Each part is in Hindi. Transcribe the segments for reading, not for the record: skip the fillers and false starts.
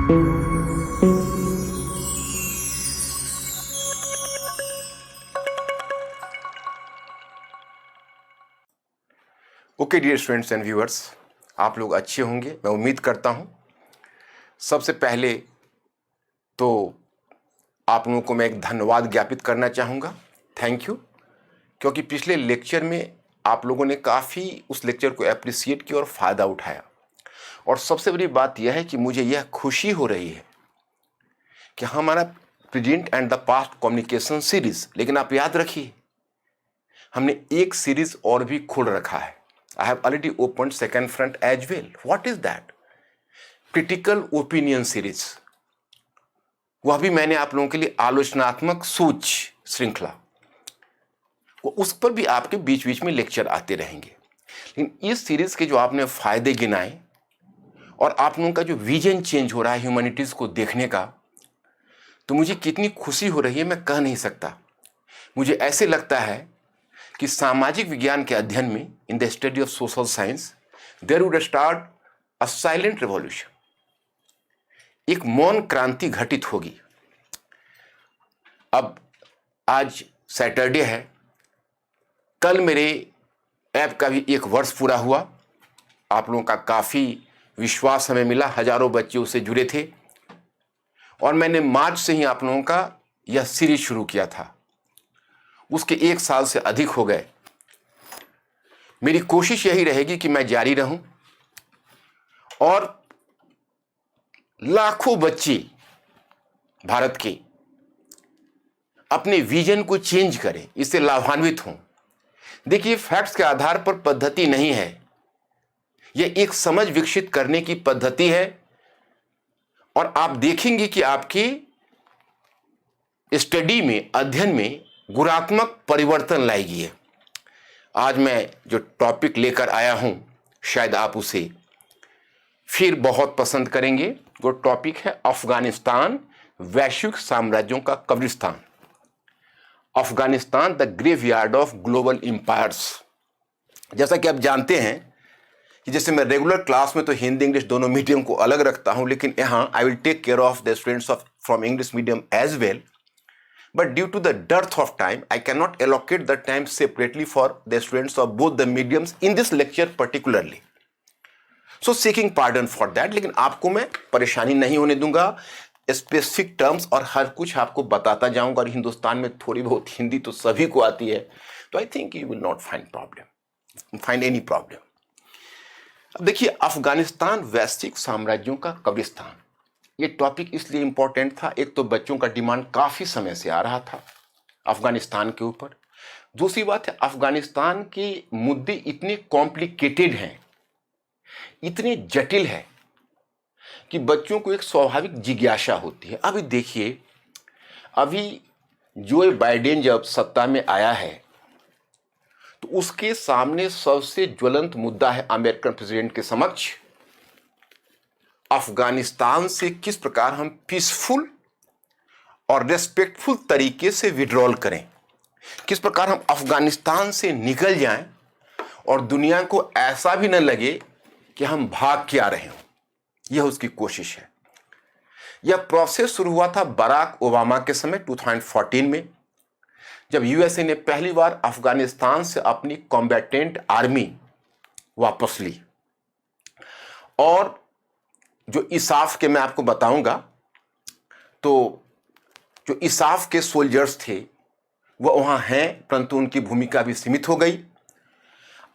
Okay dear students and viewers, आप लोग अच्छे होंगे, मैं उम्मीद करता हूं। सबसे पहले तो आप लोगों को मैं एक धन्यवाद ज्ञापित करना चाहूँगा, थैंक यू, क्योंकि पिछले लेक्चर में आप लोगों ने काफ़ी उस लेक्चर को एप्रिसिएट किया और फ़ायदा उठाया। और सबसे बड़ी बात यह है कि मुझे यह खुशी हो रही है कि हमारा present and the past communication series, लेकिन आप याद रखिए हमने एक सीरीज और भी खोल रखा है। I have already opened second front as well. What is that? Critical opinion series. वह भी मैंने आप लोगों के लिए आलोचनात्मक सोच श्रृंखला, उस पर भी आपके बीच बीच में लेक्चर आते रहेंगे। लेकिन इस सीरीज के जो आपने फायदे गिनाए और आप लोगों का जो विजन चेंज हो रहा है ह्यूमैनिटीज को देखने का, तो मुझे कितनी खुशी हो रही है मैं कह नहीं सकता। मुझे ऐसे लगता है कि सामाजिक विज्ञान के अध्ययन में, in the study of social science, there would start a silent revolution. एक मौन क्रांति घटित होगी। अब आज सैटरडे है, कल मेरे ऐप का भी 1 वर्ष पूरा हुआ। आप लोगों का काफ़ी विश्वास हमें मिला, हजारों बच्चे उससे जुड़े थे और मैंने मार्च से ही आप लोगों का यह सीरीज शुरू किया था। उसके 1 साल से अधिक हो गए। मेरी कोशिश यही रहेगी कि मैं जारी रहूं और लाखों बच्चे भारत के अपने विजन को चेंज करें, इससे लाभान्वित हों। देखिए, फैक्ट्स के आधार पर पद्धति नहीं है, यह एक समझ विकसित करने की पद्धति है और आप देखेंगे कि आपकी स्टडी में, अध्ययन में गुणात्मक परिवर्तन लाएगी है। आज मैं जो टॉपिक लेकर आया हूं, शायद आप उसे फिर बहुत पसंद करेंगे। वो टॉपिक है अफगानिस्तान, वैश्विक साम्राज्यों का कब्रिस्तान। Afghanistan, the graveyard of global empires. जैसा कि आप जानते हैं कि जैसे मैं रेगुलर क्लास में तो हिंदी इंग्लिश दोनों मीडियम को अलग रखता हूं, लेकिन यहाँ I will take care of the students of from English medium as well. But due to the dearth of time, I cannot allocate the time separately for the students of both the mediums in this lecture particularly. So seeking pardon for that, लेकिन आपको मैं परेशानी नहीं होने दूंगा। स्पेसिफिक टर्म्स और हर कुछ आपको बताता जाऊंगा और हिंदुस्तान में थोड़ी बहुत हिंदी तो सभी को आती है, तो I think you will not find any problem. अब देखिए, अफगानिस्तान वैश्विक साम्राज्यों का कब्रिस्तान, ये टॉपिक इसलिए इंपॉर्टेंट था, एक तो बच्चों का डिमांड काफ़ी समय से आ रहा था अफगानिस्तान के ऊपर। दूसरी बात है, अफगानिस्तान के मुद्दे इतने कॉम्प्लिकेटेड हैं, इतने जटिल है कि बच्चों को एक स्वाभाविक जिज्ञासा होती है। अभी देखिए, अभी जो बाइडेन जब सत्ता में आया है तो उसके सामने सबसे ज्वलंत मुद्दा है अमेरिकन प्रेसिडेंट के समक्ष, अफगानिस्तान से किस प्रकार हम पीसफुल और रेस्पेक्टफुल तरीके से विड्रॉल करें, किस प्रकार हम अफगानिस्तान से निकल जाएं और दुनिया को ऐसा भी न लगे कि हम भाग के आ रहे हों। यह उसकी कोशिश है। यह प्रोसेस शुरू हुआ था बराक ओबामा के समय 2014 में, जब यूएसए ने पहली बार अफगानिस्तान से अपनी कॉम्बैटेंट आर्मी वापस ली। और जो इसाफ के मैं आपको बताऊंगा, तो जो इसाफ के सोल्जर्स थे वो वहाँ हैं, परंतु उनकी भूमिका भी सीमित हो गई।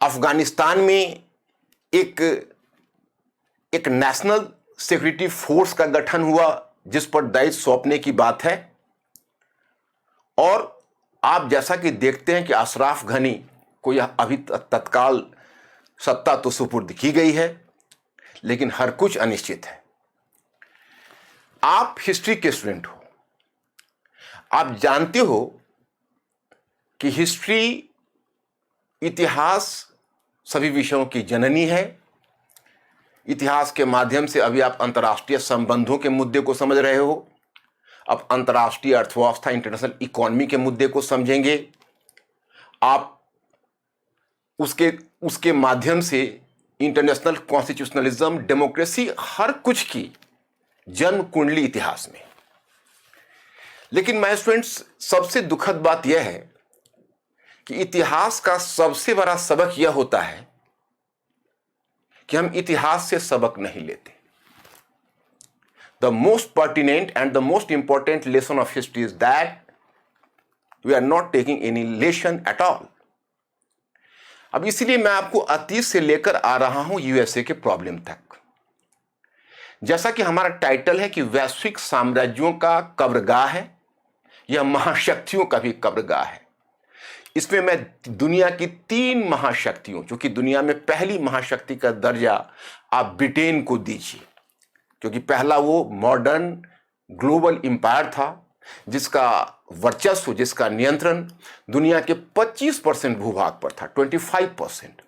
अफगानिस्तान में एक नेशनल सिक्योरिटी फोर्स का गठन हुआ जिस पर दायित्व सौंपने की बात है। और आप जैसा कि देखते हैं कि अशराफ घनी को यह अभी तत्काल सत्ता तो सुपुर्द की गई है, लेकिन हर कुछ अनिश्चित है। आप हिस्ट्री के स्टूडेंट हो, आप जानते हो कि हिस्ट्री, इतिहास सभी विषयों की जननी है। इतिहास के माध्यम से अभी आप अंतर्राष्ट्रीय संबंधों के मुद्दे को समझ रहे हो, अब अंतर्राष्ट्रीय अर्थव्यवस्था, इंटरनेशनल इकोनॉमी के मुद्दे को समझेंगे। आप उसके माध्यम से इंटरनेशनल कॉन्स्टिट्यूशनलिज्म, डेमोक्रेसी, हर कुछ की जन्म कुंडली इतिहास में। लेकिन माय स्टूडेंट्स, सबसे दुखद बात यह है कि इतिहास का सबसे बड़ा सबक यह होता है कि हम इतिहास से सबक नहीं लेते। The most pertinent and the most important lesson of history is that we are not taking any lesson at all. अब इसलिए मैं आपको अतीत से लेकर आ रहा हूं यूएसए के प्रॉब्लम तक। जैसा कि हमारा टाइटल है कि वैश्विक साम्राज्यों का कब्रगाह है, यह महाशक्तियों का भी कब्रगाह है। इसमें मैं दुनिया की 3 महाशक्तियों, जो कि दुनिया में पहली महाशक्ति का दर्जा आप ब्रिटेन को दीजिए, क्योंकि पहला वो मॉडर्न ग्लोबल एम्पायर था जिसका वर्चस्व, जिसका नियंत्रण दुनिया के 25% भूभाग पर था, 25%।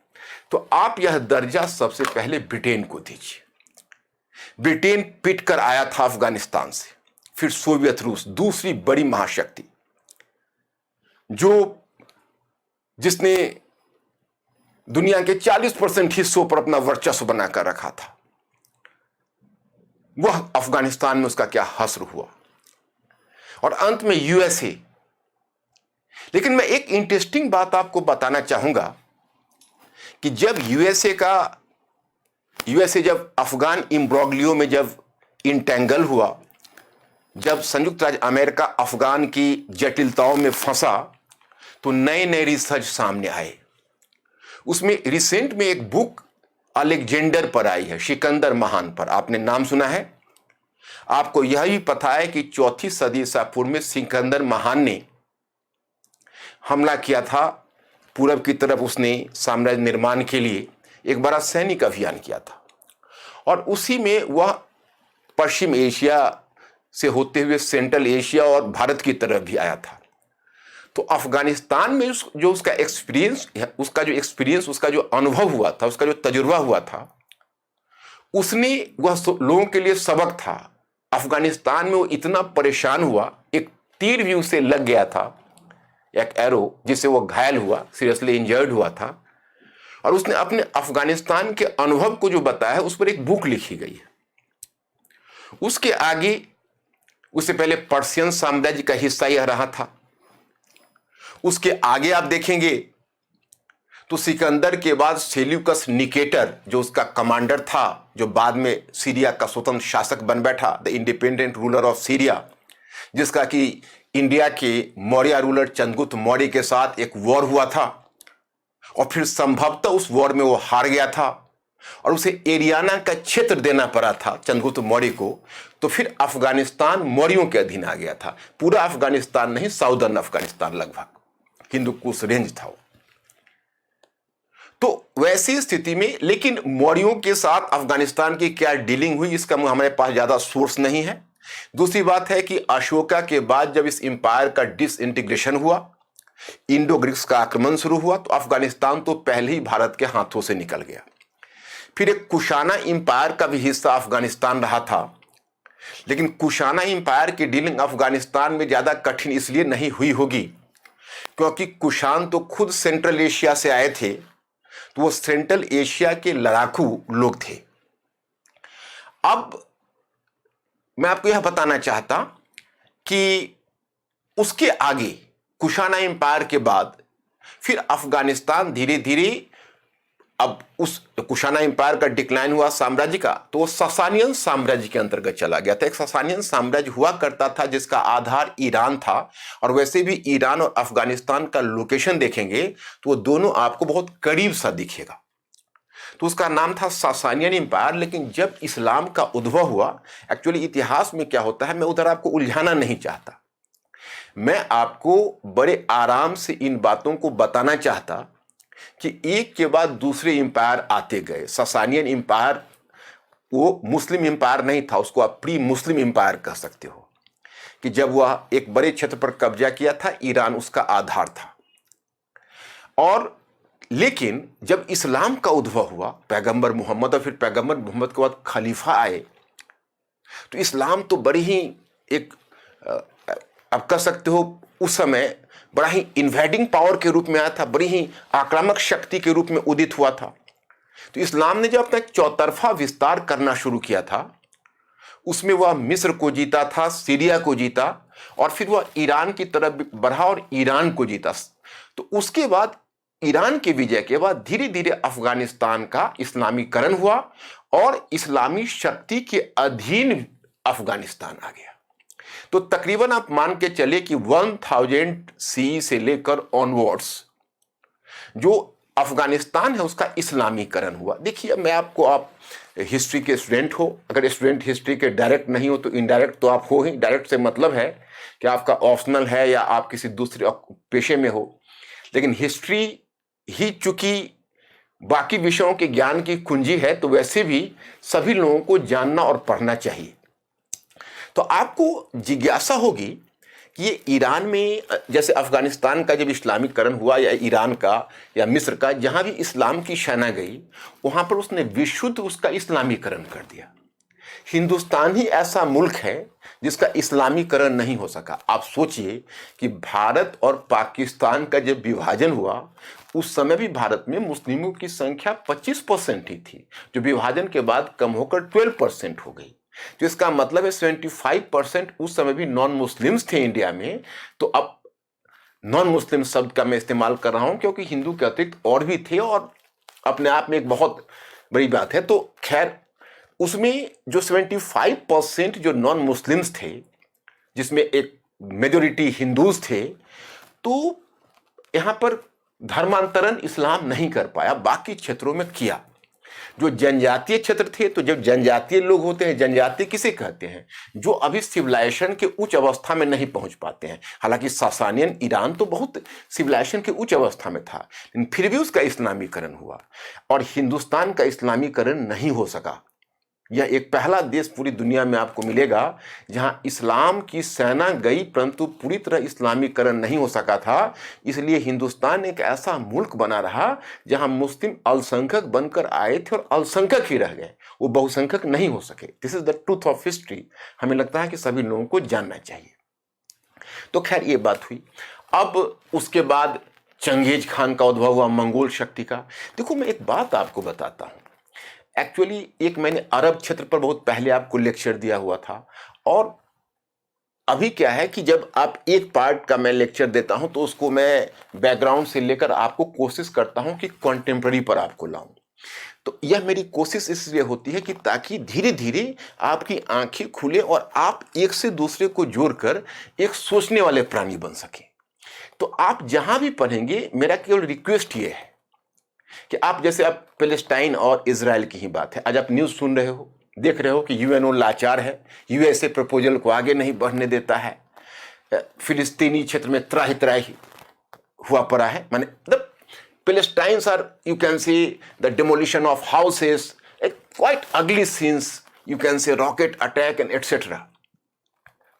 तो आप यह दर्जा सबसे पहले ब्रिटेन को दीजिए। ब्रिटेन पिट कर आया था अफगानिस्तान से। फिर सोवियत रूस, दूसरी बड़ी महाशक्ति, जिसने दुनिया के 40% हिस्सों पर अपना वर्चस्व बनाकर रखा था, वह अफगानिस्तान में उसका क्या हश्र हुआ। और अंत में यूएसए। लेकिन मैं एक इंटरेस्टिंग बात आपको बताना चाहूंगा कि जब यूएसए जब अफगान इम्ब्रोग्लियो में जब इंटेंगल हुआ, जब संयुक्त राज्य अमेरिका अफगान की जटिलताओं में फंसा, तो नए नए रिसर्च सामने आए। उसमें रिसेंट में एक बुक अलेक्जेंडर पर आई है, सिकंदर महान पर। आपने नाम सुना है? आपको यह भी पता है कि 4वीं सदी ईसा पूर्व में सिकंदर महान ने हमला किया था पूरब की तरफ। उसने साम्राज्य निर्माण के लिए एक बड़ा सैनिक अभियान किया था, और उसी में वह पश्चिम एशिया से होते हुए सेंट्रल एशिया और भारत की तरफ भी आया था। तो अफगानिस्तान में जो उसका एक्सपीरियंस, उसका जो अनुभव हुआ था, उसका जो तजुर्बा हुआ था, उसने वह लोगों के लिए सबक था। अफगानिस्तान में वो इतना परेशान हुआ, एक तीर भी उसे लग गया था, एक एरो, जिससे वो घायल हुआ, सीरियसली इंजर्ड हुआ था। और उसने अपने अफगानिस्तान के अनुभव को जो बताया, उस पर एक बुक लिखी गई है। उसके आगे, उससे पहले पर्शियन साम्राज्य का हिस्सा यह रहा था। उसके आगे आप देखेंगे तो सिकंदर के बाद सेल्यूकस निकेटर, जो उसका कमांडर था, जो बाद में सीरिया का स्वतंत्र शासक बन बैठा, the independent ruler of Syria, जिसका कि इंडिया के मौर्य रूलर चंद्रगुप्त मौर्य के साथ एक वॉर हुआ था, और फिर संभवतः उस वॉर में वो हार गया था और उसे एरियाना का क्षेत्र देना पड़ा था चंद्रगुप्त मौर्य को। तो फिर अफगानिस्तान मौर्यों के अधीन आ गया था। पूरा अफगानिस्तान नहीं, साउदर्न अफगानिस्तान, लगभग हिंदू कुश रेंज था वो। तो वैसी स्थिति में, लेकिन मौर्यों के साथ अफगानिस्तान की क्या डीलिंग हुई, इसका हमारे पास ज्यादा सोर्स नहीं है। दूसरी बात है कि अशोका के बाद जब इस एम्पायर का डिसइंटीग्रेशन हुआ, इंडो ग्रीक्स का आक्रमण शुरू हुआ, तो अफगानिस्तान तो पहले ही भारत के हाथों से निकल गया। फिर एक कुशाना एम्पायर का भी हिस्सा अफगानिस्तान रहा था, लेकिन कुशाना एम्पायर की डीलिंग अफगानिस्तान में ज्यादा कठिन इसलिए नहीं हुई होगी क्योंकि कुशान तो खुद सेंट्रल एशिया से आए थे, तो वो सेंट्रल एशिया के लड़ाकू लोग थे। अब मैं आपको यह बताना चाहता कि उसके आगे, कुशाना एम्पायर के बाद, फिर अफगानिस्तान धीरे धीरे, अब उस कुशाना एम्पायर का डिक्लाइन हुआ साम्राज्य का, तो वो ससानियन साम्राज्य के अंतर्गत चला गया था। एक ससानियन साम्राज्य हुआ करता था जिसका आधार ईरान था, और वैसे भी ईरान और अफगानिस्तान का लोकेशन देखेंगे तो वो दोनों आपको बहुत करीब सा दिखेगा। तो उसका नाम था सासानियन एम्पायर। लेकिन जब इस्लाम का उद्भव हुआ, एक्चुअली इतिहास में क्या होता है, मैं उधर आपको उलझाना नहीं चाहता, मैं आपको बड़े आराम से इन बातों को बताना चाहता कि एक के बाद दूसरे एम्पायर आते गए। ससानियन एम्पायर वो मुस्लिम एम्पायर नहीं था, उसको आप प्री मुस्लिम एम्पायर कह सकते हो, कि जब वह एक बड़े क्षेत्र पर कब्जा किया था, ईरान उसका आधार था। और लेकिन जब इस्लाम का उद्भव हुआ, पैगंबर मोहम्मद, और फिर पैगंबर मोहम्मद के बाद खलीफा आए, तो इस्लाम तो बड़ी ही एक, आप कह सकते हो उस समय बड़ा ही इन्वेडिंग पावर के रूप में आया था, बड़ी ही आक्रामक शक्ति के रूप में उदित हुआ था। तो इस्लाम ने जब अपना चौतरफा विस्तार करना शुरू किया था, उसमें वह मिस्र को जीता था, सीरिया को जीता, और फिर वह ईरान की तरफ बढ़ा और ईरान को जीता। तो उसके बाद ईरान के विजय के बाद धीरे धीरे अफगानिस्तान का इस्लामीकरण हुआ और इस्लामी शक्ति के अधीन अफगानिस्तान आ गया। तो तकरीबन आप मान के चले कि 1000 सी से लेकर ऑनवर्ड्स जो अफगानिस्तान है उसका इस्लामीकरण हुआ। देखिए, मैं आपको, आप हिस्ट्री के स्टूडेंट हो, अगर स्टूडेंट हिस्ट्री के डायरेक्ट नहीं हो तो इनडायरेक्ट तो आप हो ही। डायरेक्ट से मतलब है कि आपका ऑप्शनल है या आप किसी दूसरे पेशे में हो, लेकिन हिस्ट्री ही चूंकि बाकी विषयों के ज्ञान की कुंजी है, तो वैसे भी सभी लोगों को जानना और पढ़ना चाहिए। तो आपको जिज्ञासा होगी कि ये ईरान में, जैसे अफगानिस्तान का जब इस्लामीकरण हुआ, या ईरान का या मिस्र का, जहां भी इस्लाम की सेना गई वहां पर उसने विशुद्ध उसका इस्लामीकरण कर दिया। हिंदुस्तान ही ऐसा मुल्क है जिसका इस्लामीकरण नहीं हो सका। आप सोचिए कि भारत और पाकिस्तान का जब विभाजन हुआ उस समय भी भारत में मुस्लिमों की संख्या 25% ही थी, जो विभाजन के बाद कम होकर 12% हो गई। तो इसका मतलब है 75% उस समय भी नॉन मुस्लिम्स थे इंडिया में। तो अब नॉन मुस्लिम शब्द का मैं इस्तेमाल कर रहा हूं क्योंकि हिंदू के अतिरिक्त और भी थे, और अपने आप में एक बहुत बड़ी बात है। तो खैर, उसमें जो 75% जो नॉन मुस्लिम्स थे, जिसमें एक मेजोरिटी हिंदूज थे, तो यहां पर धर्मांतरण इस्लाम नहीं कर पाया, बाकी क्षेत्रों में किया। जो जनजातीय क्षेत्र थे, तो जब जनजातीय लोग होते हैं, जनजातीय किसे कहते हैं? जो अभी सिविलाइजेशन के उच्च अवस्था में नहीं पहुंच पाते हैं। हालांकि सासानियन ईरान तो बहुत सिविलाइजेशन के उच्च अवस्था में था, लेकिन फिर भी उसका इस्लामीकरण हुआ, और हिंदुस्तान का इस्लामीकरण नहीं हो सका। यह एक पहला देश पूरी दुनिया में आपको मिलेगा जहां इस्लाम की सेना गई परंतु पूरी तरह इस्लामीकरण नहीं हो सका था। इसलिए हिंदुस्तान एक ऐसा मुल्क बना रहा जहां मुस्लिम अल्पसंख्यक बनकर आए थे और अल्पसंख्यक ही रह गए, वो बहुसंख्यक नहीं हो सके। This is the truth of history. हमें लगता है कि सभी लोगों को जानना चाहिए। तो खैर, ये बात हुई। अब उसके बाद चंगेज खान का उद्भव हुआ, मंगोल शक्ति का। देखो, मैं एक बात आपको बताता हूं। एक्चुअली एक मैंने अरब क्षेत्र पर बहुत पहले आपको लेक्चर दिया हुआ था, और अभी क्या है कि जब आप एक पार्ट का मैं लेक्चर देता हूं तो उसको मैं बैकग्राउंड से लेकर आपको कोशिश करता हूं कि कॉन्टेम्प्ररी पर आपको लाऊं। तो यह मेरी कोशिश इसलिए होती है कि ताकि धीरे धीरे आपकी आंखें खुले और आप एक से दूसरे को जोड़कर एक सोचने वाले प्राणी बन सके। तो आप जहां भी पढ़ेंगे, मेरा केवल रिक्वेस्ट ये है कि आप, जैसे आप पैलेस्टाइन और इजराइल की ही बात है, आज आप न्यूज़ सुन रहे हो, देख रहे हो कि यूएनओ लाचार है, यूएसए प्रपोजल को आगे नहीं बढ़ने देता है, फिलिस्तीनी क्षेत्र में त्राही त्राही हुआ पड़ा है। माने the Palestinians are, you can see the demolition of houses, a quite ugly scenes, you can say rocket attack and etcetera.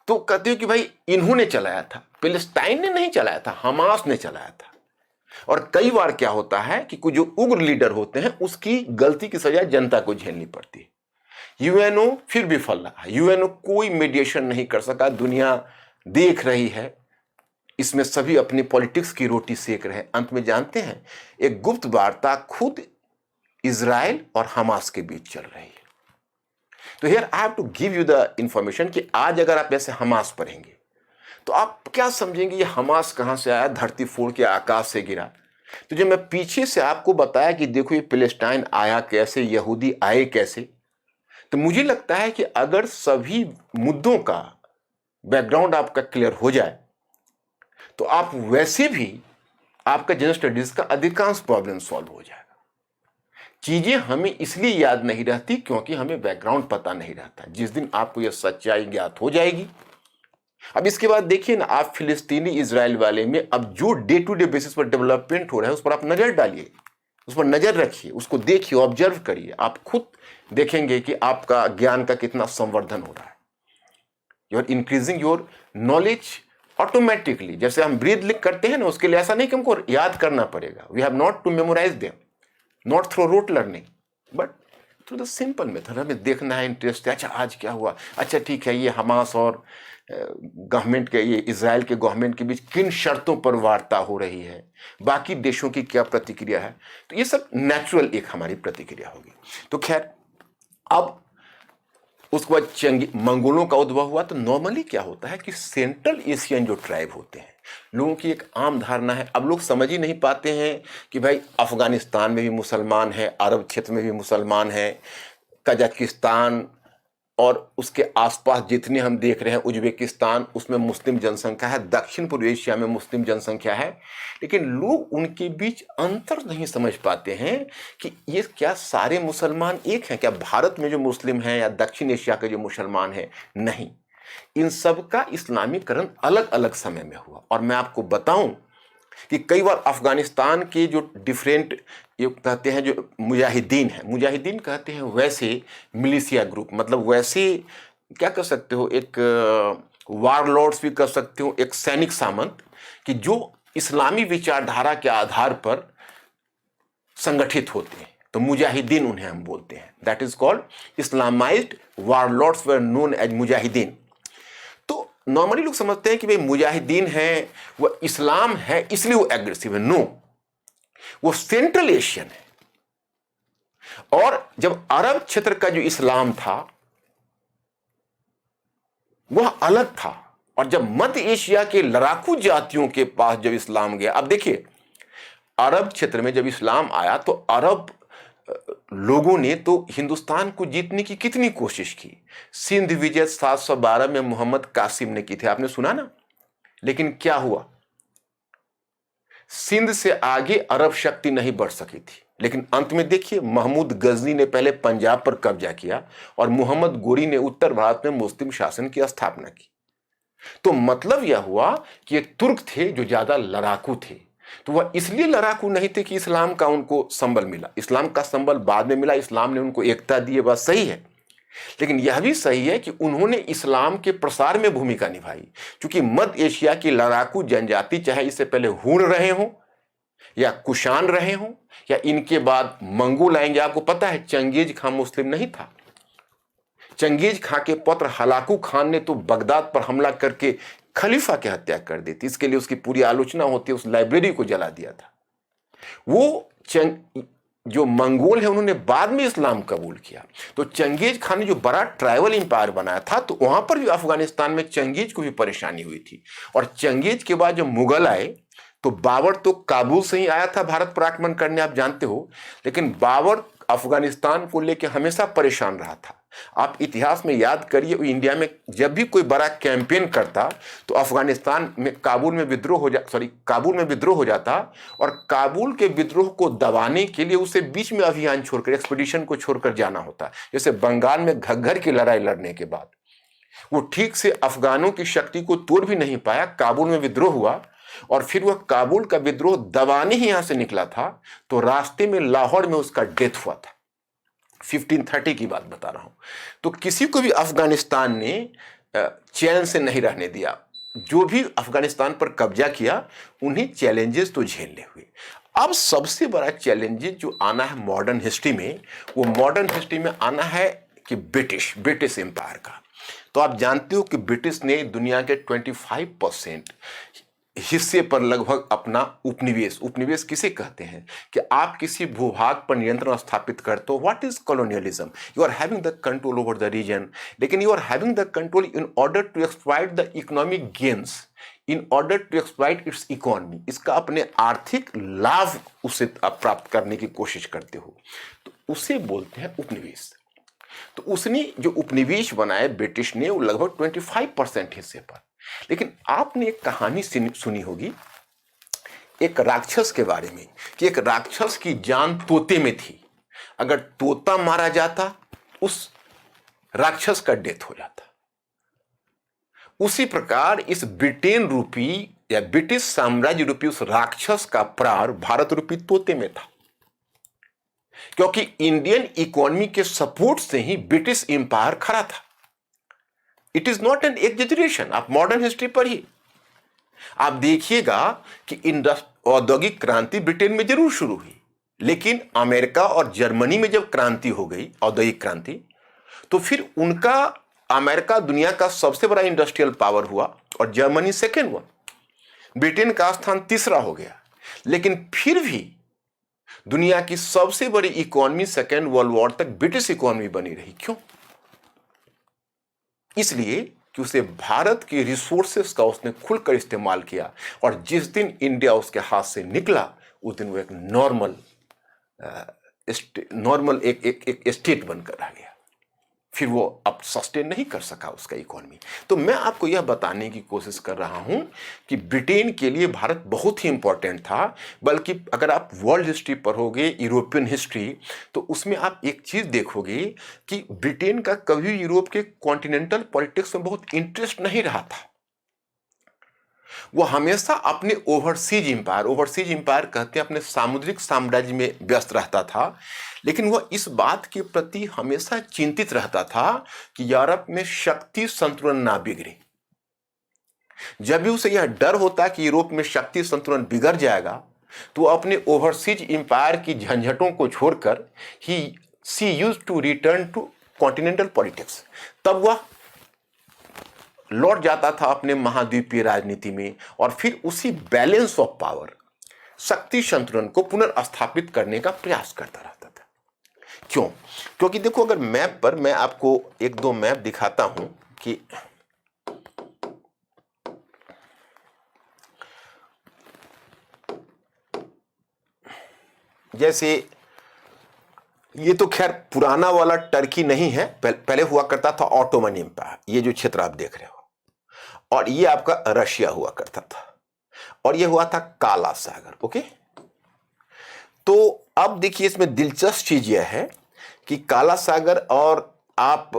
तो कहते हो कि भाई इन्होंने चलाया था, पैलेस्टाइन ने नहीं चलाया था, हमास ने चलाया था। और कई बार क्या होता है कि कुछ जो उग्र लीडर होते हैं उसकी गलती की सजा जनता को झेलनी पड़ती है। यूएनओ फिर विफल रहा, यूएनओ कोई मीडिएशन नहीं कर सका। दुनिया देख रही है, इसमें सभी अपनी पॉलिटिक्स की रोटी सेक रहे हैं। अंत में जानते हैं, एक गुप्त वार्ता खुद इजराइल और हमास के बीच चल रही है। तो here I have to give you the information कि आज अगर आप ऐसे हमास पढ़ेंगे तो आप क्या समझेंगे, ये हमास कहां से आया, धरती फोड़ के आकाश से गिरा। तो जब मैं पीछे से आपको बताया कि देखो ये पैलेस्टाइन आया कैसे, यहूदी आए कैसे, तो मुझे लगता है कि अगर सभी मुद्दों का बैकग्राउंड आपका क्लियर हो जाए तो आप वैसे भी आपका जनरल स्टडीज का अधिकांश प्रॉब्लम सॉल्व हो जाएगा। चीजें हमें इसलिए याद नहीं रहती क्योंकि हमें बैकग्राउंड पता नहीं रहता। जिस दिन आपको यह सच्चाई ज्ञात हो जाएगी, अब इसके बाद देखिए ना, आप फिलिस्तीनी इजराइल वाले में अब जो डे टू डे बेसिस पर डेवलपमेंट हो रहा है उस पर आप नजर डालिए, उस पर नजर रखिए, उसको देखिए, ऑब्जर्व करिए। आप खुद देखेंगे कि आपका ज्ञान का कितना संवर्धन हो रहा है। You are increasing your knowledge automatically. जैसे हम ब्रीद लिख करते हैं ना, उसके लिए ऐसा नहीं कि हमको याद करना पड़ेगा। We have not to memorise them, not through rote learning, but through the simple method. हमें देखना है, इंटरेस्ट है, अच्छा आज क्या हुआ, अच्छा ठीक है, ये हमास और गवर्नमेंट के, ये इजराइल के गवर्नमेंट के बीच किन शर्तों पर वार्ता हो रही है, बाकी देशों की क्या प्रतिक्रिया है। तो ये सब नेचुरल एक हमारी प्रतिक्रिया होगी। तो खैर, अब उसके बाद मंगोलों का उद्भव हुआ। तो नॉर्मली क्या होता है कि सेंट्रल एशियन जो ट्राइब होते हैं, लोगों की एक आम धारणा है, अब लोग समझ ही नहीं पाते हैं कि भाई अफगानिस्तान में भी मुसलमान है, अरब क्षेत्र में भी मुसलमान है, कजाकिस्तान और उसके आसपास जितने हम देख रहे हैं, उज्बेकिस्तान, उसमें मुस्लिम जनसंख्या है, दक्षिण पूर्व एशिया में मुस्लिम जनसंख्या है, लेकिन लोग उनके बीच अंतर नहीं समझ पाते हैं कि ये क्या सारे मुसलमान एक हैं? क्या भारत में जो मुस्लिम हैं या दक्षिण एशिया के जो मुसलमान हैं? नहीं, इन सब का इस्लामीकरण अलग अलग समय में हुआ। और मैं आपको बताऊं कि कई बार अफगानिस्तान के जो डिफरेंट, ये कहते हैं जो मुजाहिदीन है, मुजाहिदीन कहते हैं वैसे मिलिशिया ग्रुप, मतलब वैसे क्या कर सकते हो, एक वारलॉर्ड्स भी कर सकते हो, एक सैनिक सामंत, कि जो इस्लामी विचारधारा के आधार पर संगठित होते हैं, तो मुजाहिदीन उन्हें हम बोलते हैं। That is called Islamized warlords were known as मुजाहिदीन। तो नॉर्मली लोग समझते हैं कि भाई मुजाहिदीन है, वो इस्लाम है इसलिए वो एग्रेसिव है। नो, वो सेंट्रल एशियन है। और जब अरब क्षेत्र का जो इस्लाम था वह अलग था, और जब मध्य एशिया के लड़ाकू जातियों के पास जब इस्लाम गया, अब देखिए अरब क्षेत्र में जब इस्लाम आया तो अरब लोगों ने तो हिंदुस्तान को जीतने की कितनी कोशिश की। सिंध विजय 712 में मोहम्मद कासिम ने की थी, आपने सुना ना। लेकिन क्या हुआ, सिंध से आगे अरब शक्ति नहीं बढ़ सकी थी। लेकिन अंत में देखिए, महमूद गजनी ने पहले पंजाब पर कब्जा किया और मोहम्मद गोरी ने उत्तर भारत में मुस्लिम शासन की स्थापना की। तो मतलब यह हुआ कि एक तुर्क थे जो ज्यादा लड़ाकू थे, तो वह इसलिए लड़ाकू नहीं थे कि इस्लाम का उनको संबल मिला। इस्लाम का संबल बाद में मिला, इस्लाम ने उनको एकता दी, बात सही है। लेकिन यह भी सही है कि उन्होंने इस्लाम के प्रसार में भूमिका निभाई, क्योंकि मध्य एशिया की लड़ाकू जनजाति, चाहे इससे पहले हुन रहे हों या कुशान रहे हों या इनके बाद मंगोल आएंगे। आपको पता है चंगेज खान मुस्लिम नहीं था। चंगेज खां के पुत्र हलाकू खान ने तो बगदाद पर हमला करके खलीफा की हत्या कर दी थी। इसके लिए उसकी पूरी आलोचना होती है, उस लाइब्रेरी को जला दिया था। वो जो मंगोल है उन्होंने बाद में इस्लाम कबूल किया। तो चंगेज खान ने जो बड़ा ट्राइबल एम्पायर बनाया था, तो वहां पर भी अफगानिस्तान में चंगेज को भी परेशानी हुई थी। और चंगेज के बाद जब मुगल आए तो बाबर तो काबुल से ही आया था भारत पर आक्रमण करने, आप जानते हो। लेकिन बाबर अफगानिस्तान को लेकर हमेशा परेशान रहा था। आप इतिहास में याद करिए, इंडिया में जब भी कोई बड़ा कैंपेन करता तो अफगानिस्तान में काबुल में विद्रोह हो जाता, और काबुल के विद्रोह को दबाने के लिए उसे बीच में अभियान छोड़कर, एक्सपीडिशन को छोड़कर जाना होता। जैसे बंगाल में घग्घर की लड़ाई लड़ने के बाद वो ठीक से अफगानों की शक्ति को तोड़ भी नहीं पाया, काबुल में विद्रोह हुआ, और फिर वह काबुल का विद्रोह दबाने ही यहां से निकला था, तो रास्ते में लाहौर में उसका डेथ हुआ था। 1530 की बात बता रहा हूं। तो किसी को भी अफगानिस्तान ने चैन से नहीं रहने दिया। जो भी अफगानिस्तान पर कब्जा किया उन्हें चैलेंजेस तो झेलने हुए। अब सबसे बड़ा चैलेंजेस जो आना है मॉडर्न हिस्ट्री में, वो मॉडर्न हिस्ट्री में आना है कि ब्रिटिश एम्पायर का। तो आप जानते हो कि ब्रिटिश ने दुनिया के 25% हिस्से पर लगभग अपना उपनिवेश किसे कहते हैं, कि आप किसी भूभाग पर नियंत्रण स्थापित करते हो। What is colonialism? You are having the control over the region, लेकिन you are having the control in order to exploit the economic gains, in order to exploit its economy. इसका अपने आर्थिक लाभ उसे प्राप्त करने की कोशिश करते हो, तो उसे बोलते हैं उपनिवेश। तो उसने जो उपनिवेश बनाए ब्रिटिश ने, वो लगभग 25% हिस्से पर। लेकिन आपने एक कहानी सुनी होगी एक राक्षस के बारे में, कि एक राक्षस की जान तोते में थी। अगर तोता मारा जाता उस राक्षस का डेथ हो जाता। उसी प्रकार इस ब्रिटेन रूपी या ब्रिटिश साम्राज्य रूपी उस राक्षस का प्राण भारत रूपी तोते में था, क्योंकि इंडियन इकोनॉमी के सपोर्ट से ही ब्रिटिश एम्पायर खड़ा था। It is not an exaggeration. आप मॉडर्न हिस्ट्री पर ही आप देखिएगा कि औद्योगिक क्रांति ब्रिटेन में जरूर शुरू हुई, लेकिन अमेरिका और जर्मनी में जब क्रांति हो गई, औद्योगिक क्रांति, तो फिर उनका अमेरिका दुनिया का सबसे बड़ा इंडस्ट्रियल पावर हुआ और जर्मनी सेकेंड वन, ब्रिटेन का स्थान तीसरा हो गया। लेकिन फिर भी दुनिया की सबसे बड़ी इकोनॉमी सेकेंड वर्ल्ड वॉर तक ब्रिटिश इकोनॉमी बनी रही। क्यों? इसलिए कि उसे भारत के रिसोर्सेस का उसने खुलकर इस्तेमाल किया, और जिस दिन इंडिया उसके हाथ से निकला उस दिन वो एक नॉर्मल एक स्टेट बनकर रह गया। फिर वो अब सस्टेन नहीं कर सका उसका इकोनॉमी। तो मैं आपको यह बताने की कोशिश कर रहा हूं कि ब्रिटेन के लिए भारत बहुत ही इंपॉर्टेंट था। बल्कि अगर आप वर्ल्ड हिस्ट्री पढ़ोगे, यूरोपियन हिस्ट्री, तो उसमें आप एक चीज देखोगे कि ब्रिटेन का कभी यूरोप के कॉन्टिनेंटल पॉलिटिक्स में बहुत इंटरेस्ट नहीं रहा था। वो हमेशा अपने ओवरसीज इंपायर कहते हैं, अपने सामुद्रिक साम्राज्य में व्यस्त रहता था। लेकिन वह इस बात के प्रति हमेशा चिंतित रहता था कि यूरोप में शक्ति संतुलन ना बिगड़े। जब भी उसे यह डर होता कि यूरोप में शक्ति संतुलन बिगड़ जाएगा, तो अपने ओवरसीज इंपायर की झंझटों को छोड़कर she used to return to continental politics. तब वह लौट जाता था अपने महाद्वीपीय राजनीति में, और फिर उसी बैलेंस ऑफ पावर, शक्ति संतुलन को पुनर्स्थापित करने का प्रयास करता रहता था। क्यों? क्योंकि देखो, अगर मैप पर मैं आपको एक दो मैप दिखाता हूं कि जैसे ये तो खैर पुराना वाला टर्की नहीं है, पहले हुआ करता था ऑटोमन एम्पायर, ये जो क्षेत्र आप देख रहे हो, और ये आपका रशिया हुआ करता था, और ये हुआ था काला सागर। ओके, तो अब देखिए इसमें दिलचस्प चीज यह है कि काला सागर, और आप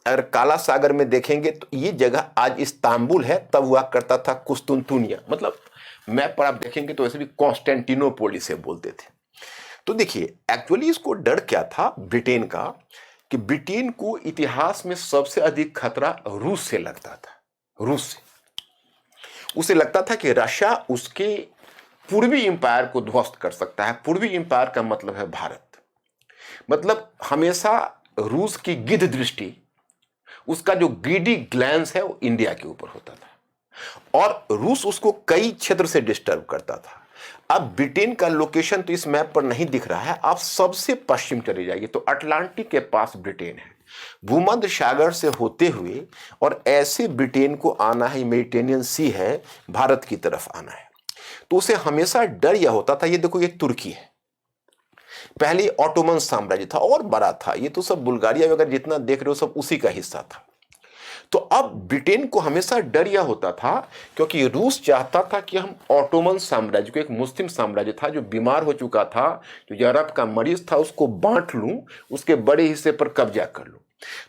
अगर काला सागर में देखेंगे तो ये जगह आज इस्तांबुल है, तब हुआ करता था कुस्तुनतुनिया। मतलब मैप पर आप देखेंगे तो वैसे भी कॉन्स्टेंटिनोपोल इसे बोलते थे। तो देखिए, एक्चुअली इसको डर क्या था ब्रिटेन का, कि ब्रिटेन को इतिहास में सबसे अधिक खतरा रूस से लगता था। रूस से उसे लगता था कि रशिया उसके पूर्वी एम्पायर को ध्वस्त कर सकता है। पूर्वी एम्पायर का मतलब है भारत। मतलब हमेशा रूस की गिद्ध दृष्टि, उसका जो ग्रीडी ग्लैंस है, वो इंडिया के ऊपर होता था, और रूस उसको कई क्षेत्र से डिस्टर्ब करता था। अब ब्रिटेन का लोकेशन तो इस मैप पर नहीं दिख रहा है, आप सबसे पश्चिम चले जाइए तो अटलांटिक के पास ब्रिटेन है, भूमध्य सागर से होते हुए, और ऐसे ब्रिटेन को आना है, मेडिटेरियन सी है, भारत की तरफ आना है। तो उसे हमेशा डर यह होता था, ये देखो ये तुर्की है, पहले ऑटोमन साम्राज्य था और बड़ा था, ये तो सब बुल्गारिया वगैरह जितना देख रहे हो सब उसी का हिस्सा था। तो अब ब्रिटेन को हमेशा डर यह होता था, क्योंकि रूस चाहता था कि हम ऑटोमन साम्राज्य को, एक मुस्लिम साम्राज्य था जो बीमार हो चुका था, जो यूरोप का मरीज था, उसको बांट लूं, उसके बड़े हिस्से पर कब्जा कर लूं।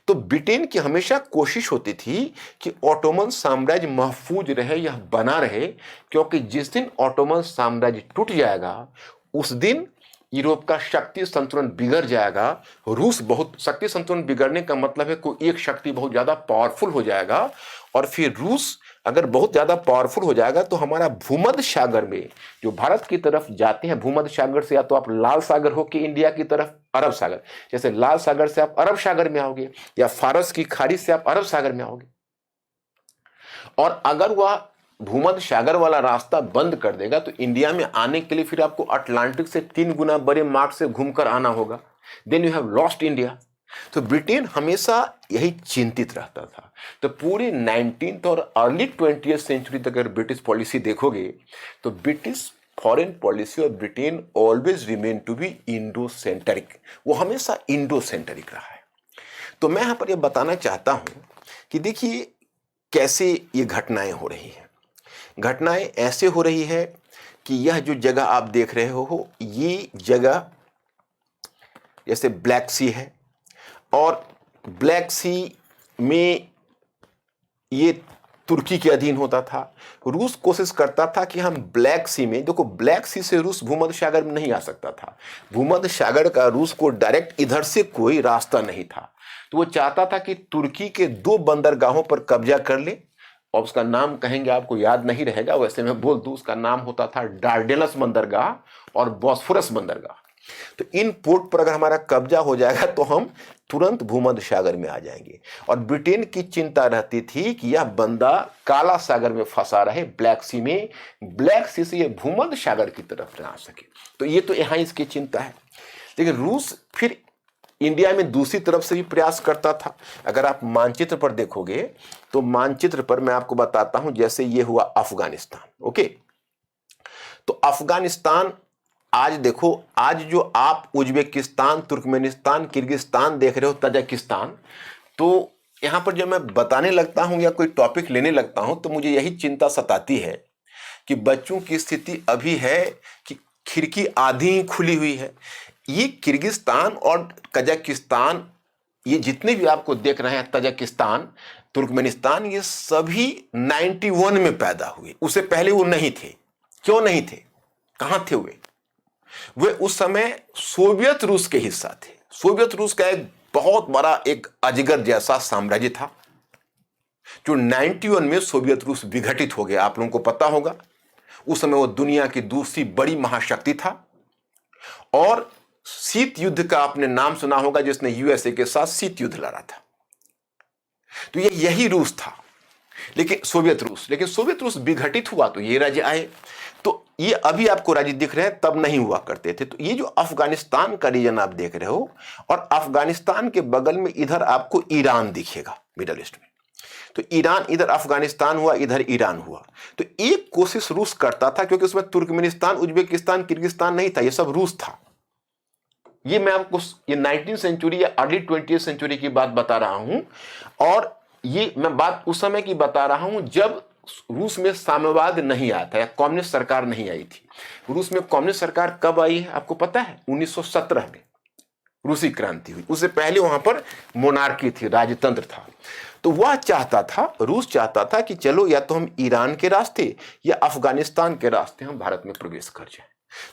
तो ब्रिटेन की हमेशा कोशिश होती थी कि ऑटोमन साम्राज्य महफूज रहे, यह बना रहे, क्योंकि जिस दिन ऑटोमन साम्राज्य टूट जाएगा उस दिन यूरोप का शक्ति संतुलन बिगड़ जाएगा। रूस बहुत, शक्ति संतुलन बिगड़ने का मतलब है कोई एक शक्ति बहुत ज्यादा पावरफुल हो जाएगा, और फिर रूस अगर बहुत ज्यादा पावरफुल हो जाएगा तो हमारा भूमध्य सागर में जो भारत की तरफ जाते हैं, भूमध्य सागर से या तो आप लाल सागर होके इंडिया की तरफ अरब सागर, जैसे लाल सागर से आप अरब सागर में आओगे, या फारस की खाड़ी से आप अरब सागर में आओगे, और अगर वह भूमध्य सागर वाला रास्ता बंद कर देगा तो इंडिया में आने के लिए फिर आपको अटलांटिक से 3 गुना बड़े मार्ग से घूमकर आना होगा। Then you have lost India. तो ब्रिटेन हमेशा यही चिंतित रहता था। तो पूरे 19th और अर्ली 20th सेंचुरी तक अगर ब्रिटिश पॉलिसी देखोगे तो ब्रिटिश फॉरेन पॉलिसी और Britain always remain to be Indo centric. वो हमेशा इंडो सेंट्रिक रहा है। तो मैं यहां पर यह बताना चाहता हूं कि देखिए कैसे ये घटनाएं हो रही हैं। घटनाएं ऐसे हो रही है कि यह जो जगह आप देख रहे हो, ये जगह जैसे ब्लैक सी है, और ब्लैक सी में ये तुर्की के अधीन होता था। रूस कोशिश करता था कि हम ब्लैक सी में, देखो ब्लैक सी से रूस भूमध्य सागर में नहीं आ सकता था, भूमध्य सागर का रूस को डायरेक्ट इधर से कोई रास्ता नहीं था। तो वो चाहता था कि तुर्की के 2 बंदरगाहों पर कब्जा कर ले, और उसका नाम कहेंगे आपको याद नहीं रहेगा, वैसे मैं बोल दूं, उसका नाम होता था डार्डेनस बंदरगाह और बॉस्फोरस बंदरगाह। तो इन पोर्ट पर अगर हमारा कब्जा हो जाएगा तो हम तुरंत भूमध्य सागर में आ जाएंगे। और ब्रिटेन की चिंता रहती थी कि यह बंदा काला सागर में फंसा रहे, ब्लैक सी में, ब्लैक सी से यह भूमध्य सागर की तरफ ना आ सके। तो ये तो यहां इसकी चिंता है। लेकिन रूस फिर इंडिया में दूसरी तरफ से भी प्रयास करता था। अगर आप मानचित्र पर देखोगे तो मानचित्र पर मैं आपको बताता हूं, जैसे ये हुआ अफगानिस्तान। ओके, तो अफगानिस्तान आज देखो, आज जो आप उज्बेकिस्तान, तुर्कमेनिस्तान, किर्गिस्तान देख रहे हो, तजाकिस्तान, तो यहां पर जब मैं बताने लगता हूं या कोई टॉपिक लेने लगता हूं तो मुझे यही चिंता सताती है कि बच्चों की स्थिति अभी है कि खिड़की आधी ही खुली हुई है। ये किर्गिस्तान और कजाकिस्तान, ये जितने भी आपको देख रहे हैं, तजाकिस्तान, तुर्कमेनिस्तान, ये सभी 91 में पैदा हुए। उससे पहले वो नहीं थे। क्यों नहीं थे? कहां थे वे उस समय सोवियत रूस के हिस्सा थे। सोवियत रूस का एक बहुत बड़ा एक अजगर जैसा साम्राज्य था, जो 91 में सोवियत रूस विघटित हो गया। आप लोगों को पता होगा, उस समय वो दुनिया की दूसरी बड़ी महाशक्ति था। और शीत युद्ध का आपने नाम सुना होगा, जिसने यूएसए के साथ शीत युद्ध लड़ा था। तो ये यही रूस था, लेकिन सोवियत रूस विघटित हुआ तो ये राज्य आए। तो ये अभी आपको राज्य दिख रहे हैं, तब नहीं हुआ करते थे। तो ये जो अफगानिस्तान का रीजन आप देख रहे हो, और अफगानिस्तान के बगल में इधर आपको ईरान दिखेगा, मिडल ईस्ट में। तो ईरान, इधर अफगानिस्तान हुआ, इधर ईरान हुआ। तो एक कोशिश रूस करता था, क्योंकि उसमें तुर्कमेनिस्तान, उज्बेकिस्तान, किर्गिस्तान नहीं था, ये सब रूस था। ये मैं आपको ये 19वीं सेंचुरी या अर्ली 20वीं सेंचुरी की बात बता रहा हूं, और ये मैं बात उस समय की बता रहा हूं जब रूस में साम्यवाद नहीं आया था या कम्युनिस्ट सरकार नहीं आई थी। रूस में कम्युनिस्ट सरकार कब आई है आपको पता है? 1917 में रूसी क्रांति हुई। उससे पहले वहां पर मोनार्की थी, राजतंत्र था। तो वह चाहता था, रूस चाहता था कि चलो या तो हम ईरान के रास्ते या अफगानिस्तान के रास्ते हम भारत में प्रवेश कर जाएं।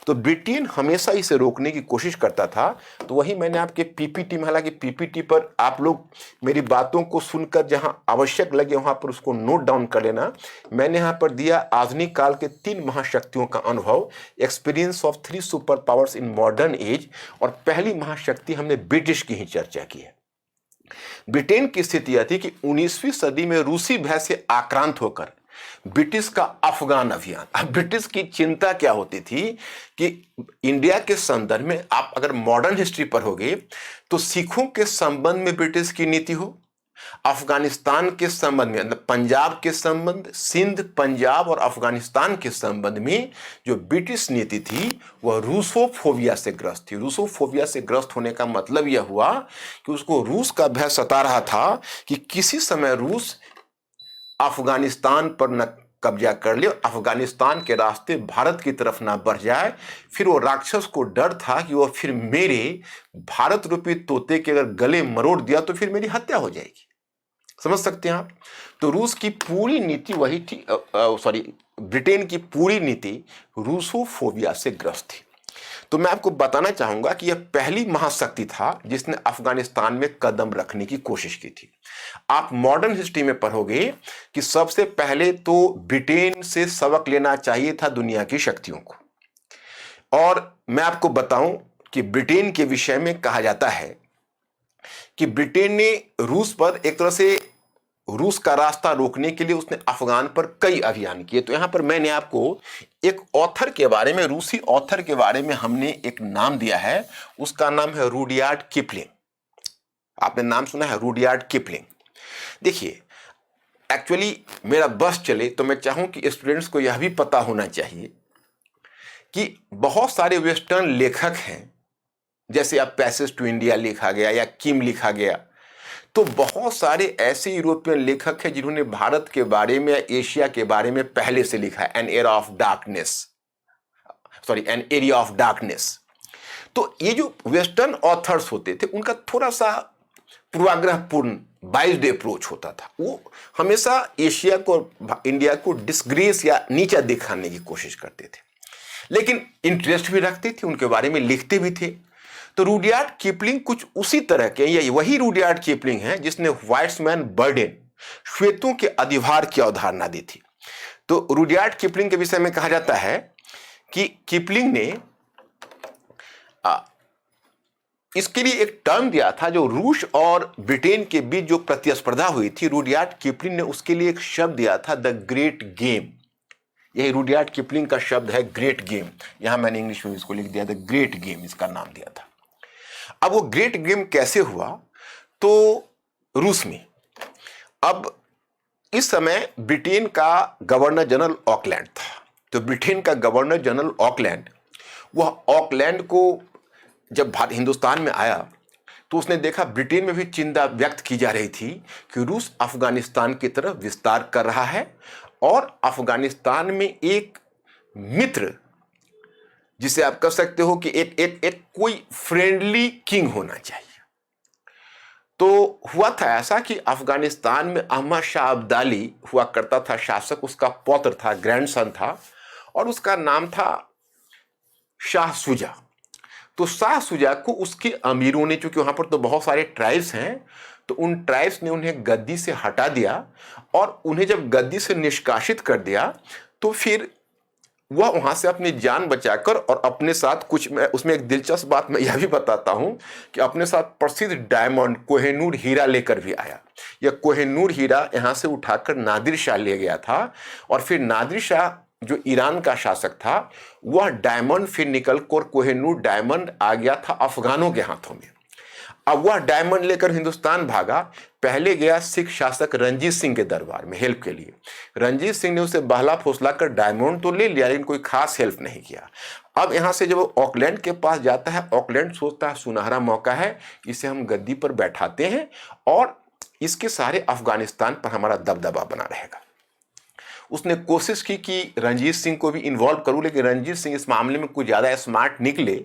तो ब्रिटेन हमेशा इसे रोकने की कोशिश करता था। तो वही मैंने आपके पीपीटी में, हालांकि पीपीटी पर आप लोग मेरी बातों को सुनकर जहां आवश्यक लगे वहां पर उसको नोट डाउन कर लेना। मैंने यहां पर दिया आधुनिक काल के 3 महाशक्तियों का अनुभव, experience of 3 super powers in modern age. और पहली महाशक्ति हमने ब्रिटिश की ही चर्चा की है। ब्रिटेन की स्थिति यह थी कि 19वीं सदी में रूसी भय से आक्रांत होकर ब्रिटिश का अफगान अभियान। अब ब्रिटिश की चिंता क्या होती थी कि इंडिया के संदर्भ में आप अगर मॉडर्न हिस्ट्री पढ़ोगे तो सिखों के संबंध में ब्रिटिश की नीति हो, अफगानिस्तान के संबंध में, मतलब पंजाब के संबंध, सिंध, पंजाब और अफगानिस्तान के संबंध में जो ब्रिटिश नीति थी वह रूसोफोबिया से ग्रस्त थी। रूसोफोबिया से ग्रस्त होने का मतलब यह हुआ कि उसको रूस का भय सता रहा था कि किसी समय रूस अफगानिस्तान पर न कब्जा कर ले, अफगानिस्तान के रास्ते भारत की तरफ ना बढ़ जाए। फिर वो राक्षस को डर था कि वो फिर मेरे भारत रूपी तोते के अगर गले मरोड़ दिया तो फिर मेरी हत्या हो जाएगी। समझ सकते हैं आप? तो रूस की पूरी नीति वही थी, ब्रिटेन की पूरी नीति रूसोफोबिया से ग्रस्त थी। तो मैं आपको बताना चाहूंगा कि यह पहली महाशक्ति था जिसने अफगानिस्तान में कदम रखने की कोशिश की थी। आप मॉडर्न हिस्ट्री में पढ़ोगे कि सबसे पहले तो ब्रिटेन से सबक लेना चाहिए था दुनिया की शक्तियों को। और मैं आपको बताऊं कि ब्रिटेन के विषय में कहा जाता है कि ब्रिटेन ने रूस पर एक तरह से रूस का रास्ता रोकने के लिए उसने अफगान पर कई अभियान किए। तो यहां पर मैंने आपको एक ऑथर के बारे में, रूसी ऑथर के बारे में हमने एक नाम दिया है, उसका नाम है रुडयार्ड किपलिंग। आपने नाम सुना है रुडयार्ड किपलिंग? देखिए, एक्चुअली मेरा बस चले तो मैं चाहूं कि स्टूडेंट्स को यह भी पता होना चाहिए कि बहुत सारे वेस्टर्न लेखक हैं, जैसे अब पैसेज टू इंडिया लिखा गया या किम लिखा गया, तो बहुत सारे ऐसे यूरोपियन लेखक हैं जिन्होंने भारत के बारे में, एशिया के बारे में पहले से लिखा है, एन एरिया ऑफ डार्कनेस। तो ये जो वेस्टर्न ऑथर्स होते थे उनका थोड़ा सा पूर्वाग्रहपूर्ण बाइज्ड अप्रोच होता था। वो हमेशा एशिया को, इंडिया को डिस्ग्रेस या नीचा दिखाने की कोशिश करते थे, लेकिन इंटरेस्ट भी रखते थे, उनके बारे में लिखते भी थे। तो रुडयार्ड किपलिंग कुछ उसी तरह के, या वही रुडयार्ड किपलिंग है जिसने व्हाइट्समैन बर्डन, श्वेतों के अधिभार की अवधारणा दी थी। तो रुडयार्ड किपलिंग के विषय में कहा जाता है कि किपलिंग ने इसके लिए एक टर्म दिया था, जो रूस और ब्रिटेन के बीच जो प्रतिस्पर्धा हुई थी, रुडयार्ड किपलिंग ने उसके लिए एक शब्द दिया था, द ग्रेट गेम। यही रुडयार्ड किपलिंग का शब्द है, ग्रेट गेम। यहां मैंने इंग्लिश में इसको लिख दिया, द ग्रेट गेम इसका नाम दिया था। अब वो ग्रेट गेम कैसे हुआ? तो रूस में। अब इस समय ब्रिटेन का गवर्नर जनरल ऑकलैंड था। तो ब्रिटेन का गवर्नर जनरल ऑकलैंड, वह ऑकलैंड को जब हिंदुस्तान में आया तो उसने देखा ब्रिटेन में भी चिंता व्यक्त की जा रही थी कि रूस अफगानिस्तान की तरफ विस्तार कर रहा है और अफगानिस्तान में एक मित्र, जिसे आप कह सकते हो कि एक कोई फ्रेंडली किंग होना चाहिए। तो हुआ था ऐसा कि अफगानिस्तान में अहमद शाह अब्दाली हुआ करता था शासक, उसका पौत्र था, ग्रैंडसन था, और उसका नाम था शाह सुजा। तो शाह सुजा को उसके अमीरों ने, चूंकि वहां पर तो बहुत सारे ट्राइब्स हैं, तो उन ट्राइब्स ने उन्हें गद्दी से हटा दिया, और उन्हें जब गद्दी से निष्कासित कर दिया तो फिर वह वहां से अपनी जान बचाकर और अपने साथ कुछ, मैं उसमें एक दिलचस्प बात मैं यह भी बताता हूं कि अपने साथ प्रसिद्ध डायमंड कोहिनूर हीरा लेकर भी आया। यह कोहिनूर हीरा यहां से उठाकर नादिर शाह ले गया था, और फिर नादिर शाह जो ईरान का शासक था, वह डायमंड फिर निकलकर कोहिनूर डायमंड आ गया था अफगानों के हाथों में। अब वह डायमंड लेकर हिंदुस्तान भागा। पहले गया सिख शासक रंजीत सिंह के दरबार में हेल्प के लिए। रंजीत सिंह ने उसे बहला फुसला कर डायमंड तो ले लिया, लेकिन कोई खास हेल्प नहीं किया। अब यहां से जब वो ऑकलैंड के पास जाता है, ऑकलैंड सोचता है सुनहरा मौका है, इसे हम गद्दी पर बैठाते हैं और इसके सारे अफगानिस्तान पर हमारा दबदबा बना रहेगा। उसने कोशिश की कि रंजीत सिंह को भी इन्वॉल्व करूं, लेकिन रंजीत सिंह इस मामले में कुछ ज़्यादा स्मार्ट निकले।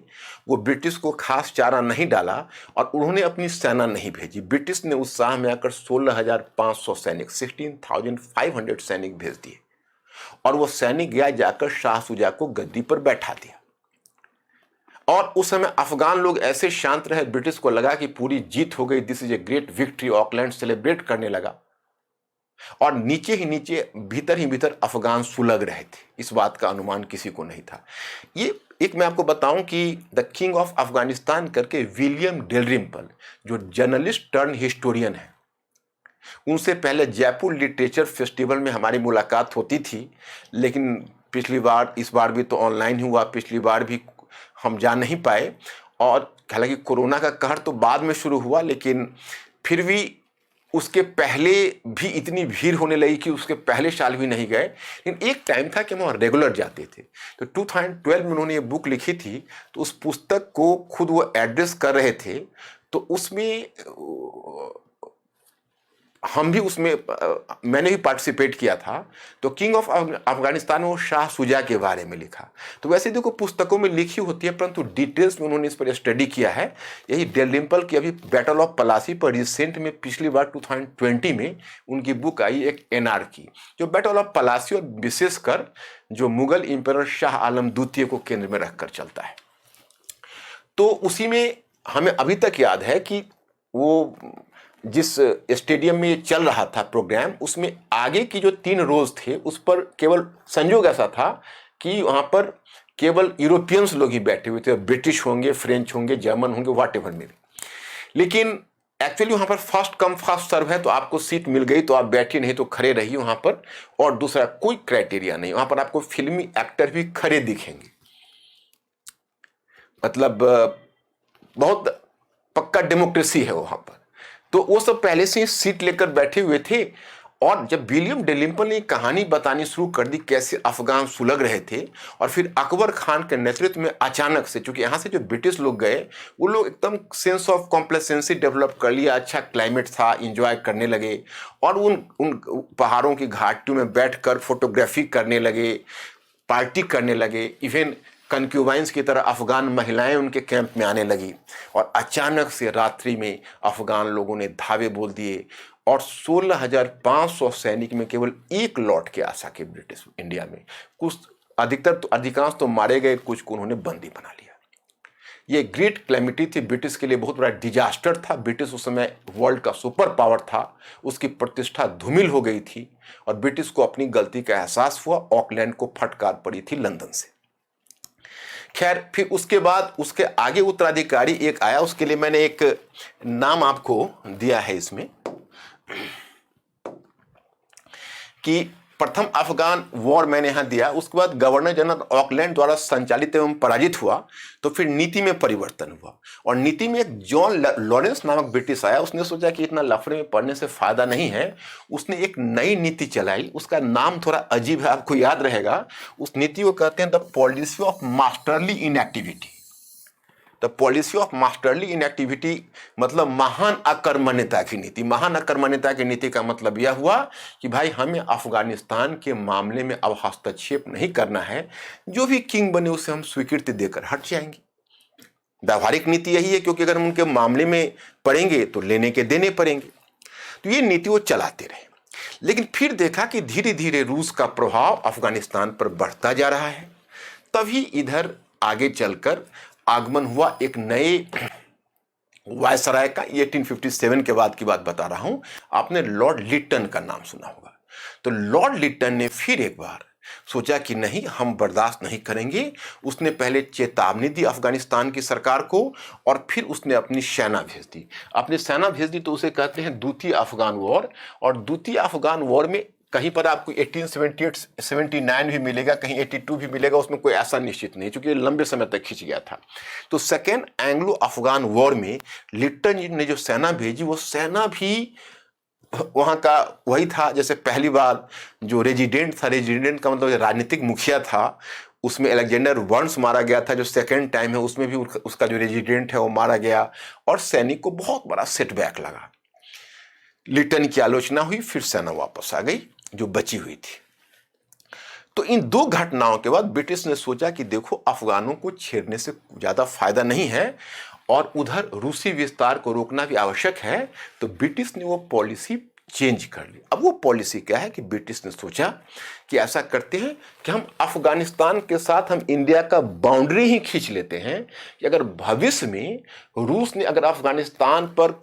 वो ब्रिटिश को खास चारा नहीं डाला और उन्होंने अपनी सेना नहीं भेजी। ब्रिटिश ने उत्साह में आकर 16,500 सैनिक, 16,500 सैनिक भेज दिए, और वो सैनिक गया जाकर शाह सुजा को गद्दी पर बैठा दिया। और उस समय अफगान लोग ऐसे शांत रहे, ब्रिटिश को लगा कि पूरी जीत हो गई, this is a great victory, Auckland celebrate करने लगा। और नीचे ही नीचे, भीतर ही भीतर अफगान सुलग रहे थे। इस बात का अनुमान किसी को नहीं था। ये एक मैं आपको बताऊं कि द किंग ऑफ अफगानिस्तान करके विलियम डेलरिम्पल, जो जर्नलिस्ट टर्न हिस्टोरियन है, उनसे पहले जयपुर लिटरेचर फेस्टिवल में हमारी मुलाकात होती थी, लेकिन पिछली बार, इस बार भी तो ऑनलाइन ही हुआ, पिछली बार भी हम जा नहीं पाए। और हालांकि कोरोना का कहर तो बाद में शुरू हुआ, लेकिन फिर भी उसके पहले भी इतनी भीड़ होने लगी कि उसके पहले साल भी नहीं गए। लेकिन एक टाइम था कि हम वहाँ रेगुलर जाते थे। तो 2012 में उन्होंने ये बुक लिखी थी, तो उस पुस्तक को खुद वो एड्रेस कर रहे थे, तो उसमें हम भी उसमें मैंने भी पार्टिसिपेट किया था। तो किंग ऑफ अफगानिस्तान में वो शाह सुजा के बारे में लिखा। तो वैसे देखो पुस्तकों में लिखी होती है, परंतु डिटेल्स में उन्होंने इस पर स्टडी किया है। यही डेलरिम्पल की अभी बैटल ऑफ पलासी पर रिसेंट में पिछली बार 2020 में उनकी बुक आई एक एनआर की, जो बैटल ऑफ पलासी और विशेषकर जो मुगल इंपरर शाह आलम द्वितीय को केंद्र में रखकर चलता है। तो उसी में हमें अभी तक याद है कि वो जिस स्टेडियम में चल रहा था प्रोग्राम, उसमें आगे की जो 3 रोज थे उस पर केवल संयोग ऐसा था कि वहां पर केवल यूरोपियंस लोग ही बैठे हुए थे, ब्रिटिश होंगे, फ्रेंच होंगे, जर्मन होंगे, व्हाट एवर में। लेकिन एक्चुअली वहां पर फर्स्ट कम फर्स्ट सर्व है, तो आपको सीट मिल गई तो आप बैठिए, नहीं तो खड़े रहिए वहां पर। और दूसरा कोई क्राइटेरिया नहीं, वहां पर आपको फिल्मी एक्टर भी खड़े दिखेंगे। मतलब बहुत पक्का डेमोक्रेसी है वहां पर। तो वो सब पहले से ही सीट लेकर बैठे हुए थे। और जब विलियम डेलिम्पल ने कहानी बतानी शुरू कर दी कैसे अफगान सुलग रहे थे, और फिर अकबर खान के नेतृत्व में अचानक से, क्योंकि यहाँ से जो ब्रिटिश लोग गए वो लोग एकदम सेंस ऑफ कॉम्प्लेसेंसी डेवलप कर लिया, अच्छा क्लाइमेट था, इंजॉय करने लगे, और उन पहाड़ों की घाटियों में बैठकर फोटोग्राफी करने लगे, पार्टी करने लगे। इवन कनक्यूबाइंस की तरह अफगान महिलाएं उनके कैंप में आने लगी। और अचानक से रात्रि में अफगान लोगों ने धावे बोल दिए, और 16,500 सैनिक में केवल एक लौट के आ सके ब्रिटिश इंडिया में। कुछ अधिकांश तो मारे गए, कुछ को उन्होंने बंदी बना लिया। ये ग्रेट क्लैमिटी थी, ब्रिटिश के लिए बहुत बड़ा डिजास्टर था। ब्रिटिश उस समय वर्ल्ड का सुपर पावर था, उसकी प्रतिष्ठा धूमिल हो गई थी, और ब्रिटिश को अपनी गलती का एहसास हुआ। ऑकलैंड को फटकार पड़ी थी लंदन से। खैर, फिर उसके बाद उसके आगे उत्तराधिकारी एक आया, उसके लिए मैंने एक नाम आपको दिया है इसमें कि प्रथम अफगान वॉर मैंने यहाँ दिया, उसके बाद गवर्नर जनरल ऑकलैंड द्वारा संचालित एवं पराजित हुआ, तो फिर नीति में परिवर्तन हुआ और नीति में एक जॉन लॉरेंस नामक ब्रिटिश आया। उसने सोचा कि इतना लफड़े में पढ़ने से फायदा नहीं है, उसने एक नई नीति चलाई। उसका नाम थोड़ा अजीब है, आपको याद रहेगा। उस नीति को कहते हैं the policy of masterly inactivity. The policy of masterly inactivity मतलब महान अकर्मण्यता की नीति। महान अकर्मण्यता की नीति का मतलब यह हुआ कि भाई हमें अफगानिस्तान के मामले में अब हस्तक्षेप नहीं करना है, जो भी किंग बने उसे हम स्वीकृति देकर हट जाएंगे। व्यावहारिक नीति यही है, क्योंकि अगर हम उनके मामले में पड़ेंगे तो लेने के देने पड़ेंगे। तो ये नीति वो चलाते रहे, लेकिन फिर देखा कि धीरे धीरे रूस का प्रभाव अफगानिस्तान पर बढ़ता जा रहा है। तभी इधर आगे चलकर आगमन हुआ एक नए वायसराय का। 1857 के बाद की बात बता रहा हूं। आपने लॉर्ड लिटन का नाम सुना होगा। तो लॉर्ड लिटन ने फिर एक बार सोचा कि नहीं, हम बर्दाश्त नहीं करेंगे। उसने पहले चेतावनी दी अफगानिस्तान की सरकार को और फिर उसने अपनी सेना भेज दी। अपनी सेना भेज दी तो उसे कहते हैं द्वितीय अफगान वॉर। और द्वितीय अफगान वॉर में कहीं पर आपको 1878-79 भी मिलेगा, कहीं 82 भी मिलेगा, उसमें कोई ऐसा निश्चित नहीं, क्योंकि लंबे समय तक खिंच गया था। तो सेकेंड एंग्लो अफगान वॉर में लिटन जी ने जो सेना भेजी, वो सेना भी वहां का वही था जैसे पहली बार जो रेजिडेंट था। रेजिडेंट का मतलब राजनीतिक मुखिया था, उसमें अलेक्जेंडर वर्न्स मारा गया था। जो सेकेंड टाइम है उसमें भी उसका जो रेजिडेंट है वो मारा गया और सैनिक को बहुत बड़ा सेटबैक लगा। लिटन की आलोचना हुई, फिर सेना वापस आ गई जो बची हुई थी। तो इन दो घटनाओं के बाद ब्रिटिश ने सोचा कि देखो, अफगानों को छेड़ने से ज्यादा फायदा नहीं है और उधर रूसी विस्तार को रोकना भी आवश्यक है। तो ब्रिटिश ने वो पॉलिसी चेंज कर ली। अब वो पॉलिसी क्या है कि ब्रिटिश ने सोचा कि ऐसा करते हैं कि हम अफगानिस्तान के साथ हम इंडिया का बाउंड्री ही खींच लेते हैं कि अगर भविष्य में रूस ने अगर अफगानिस्तान पर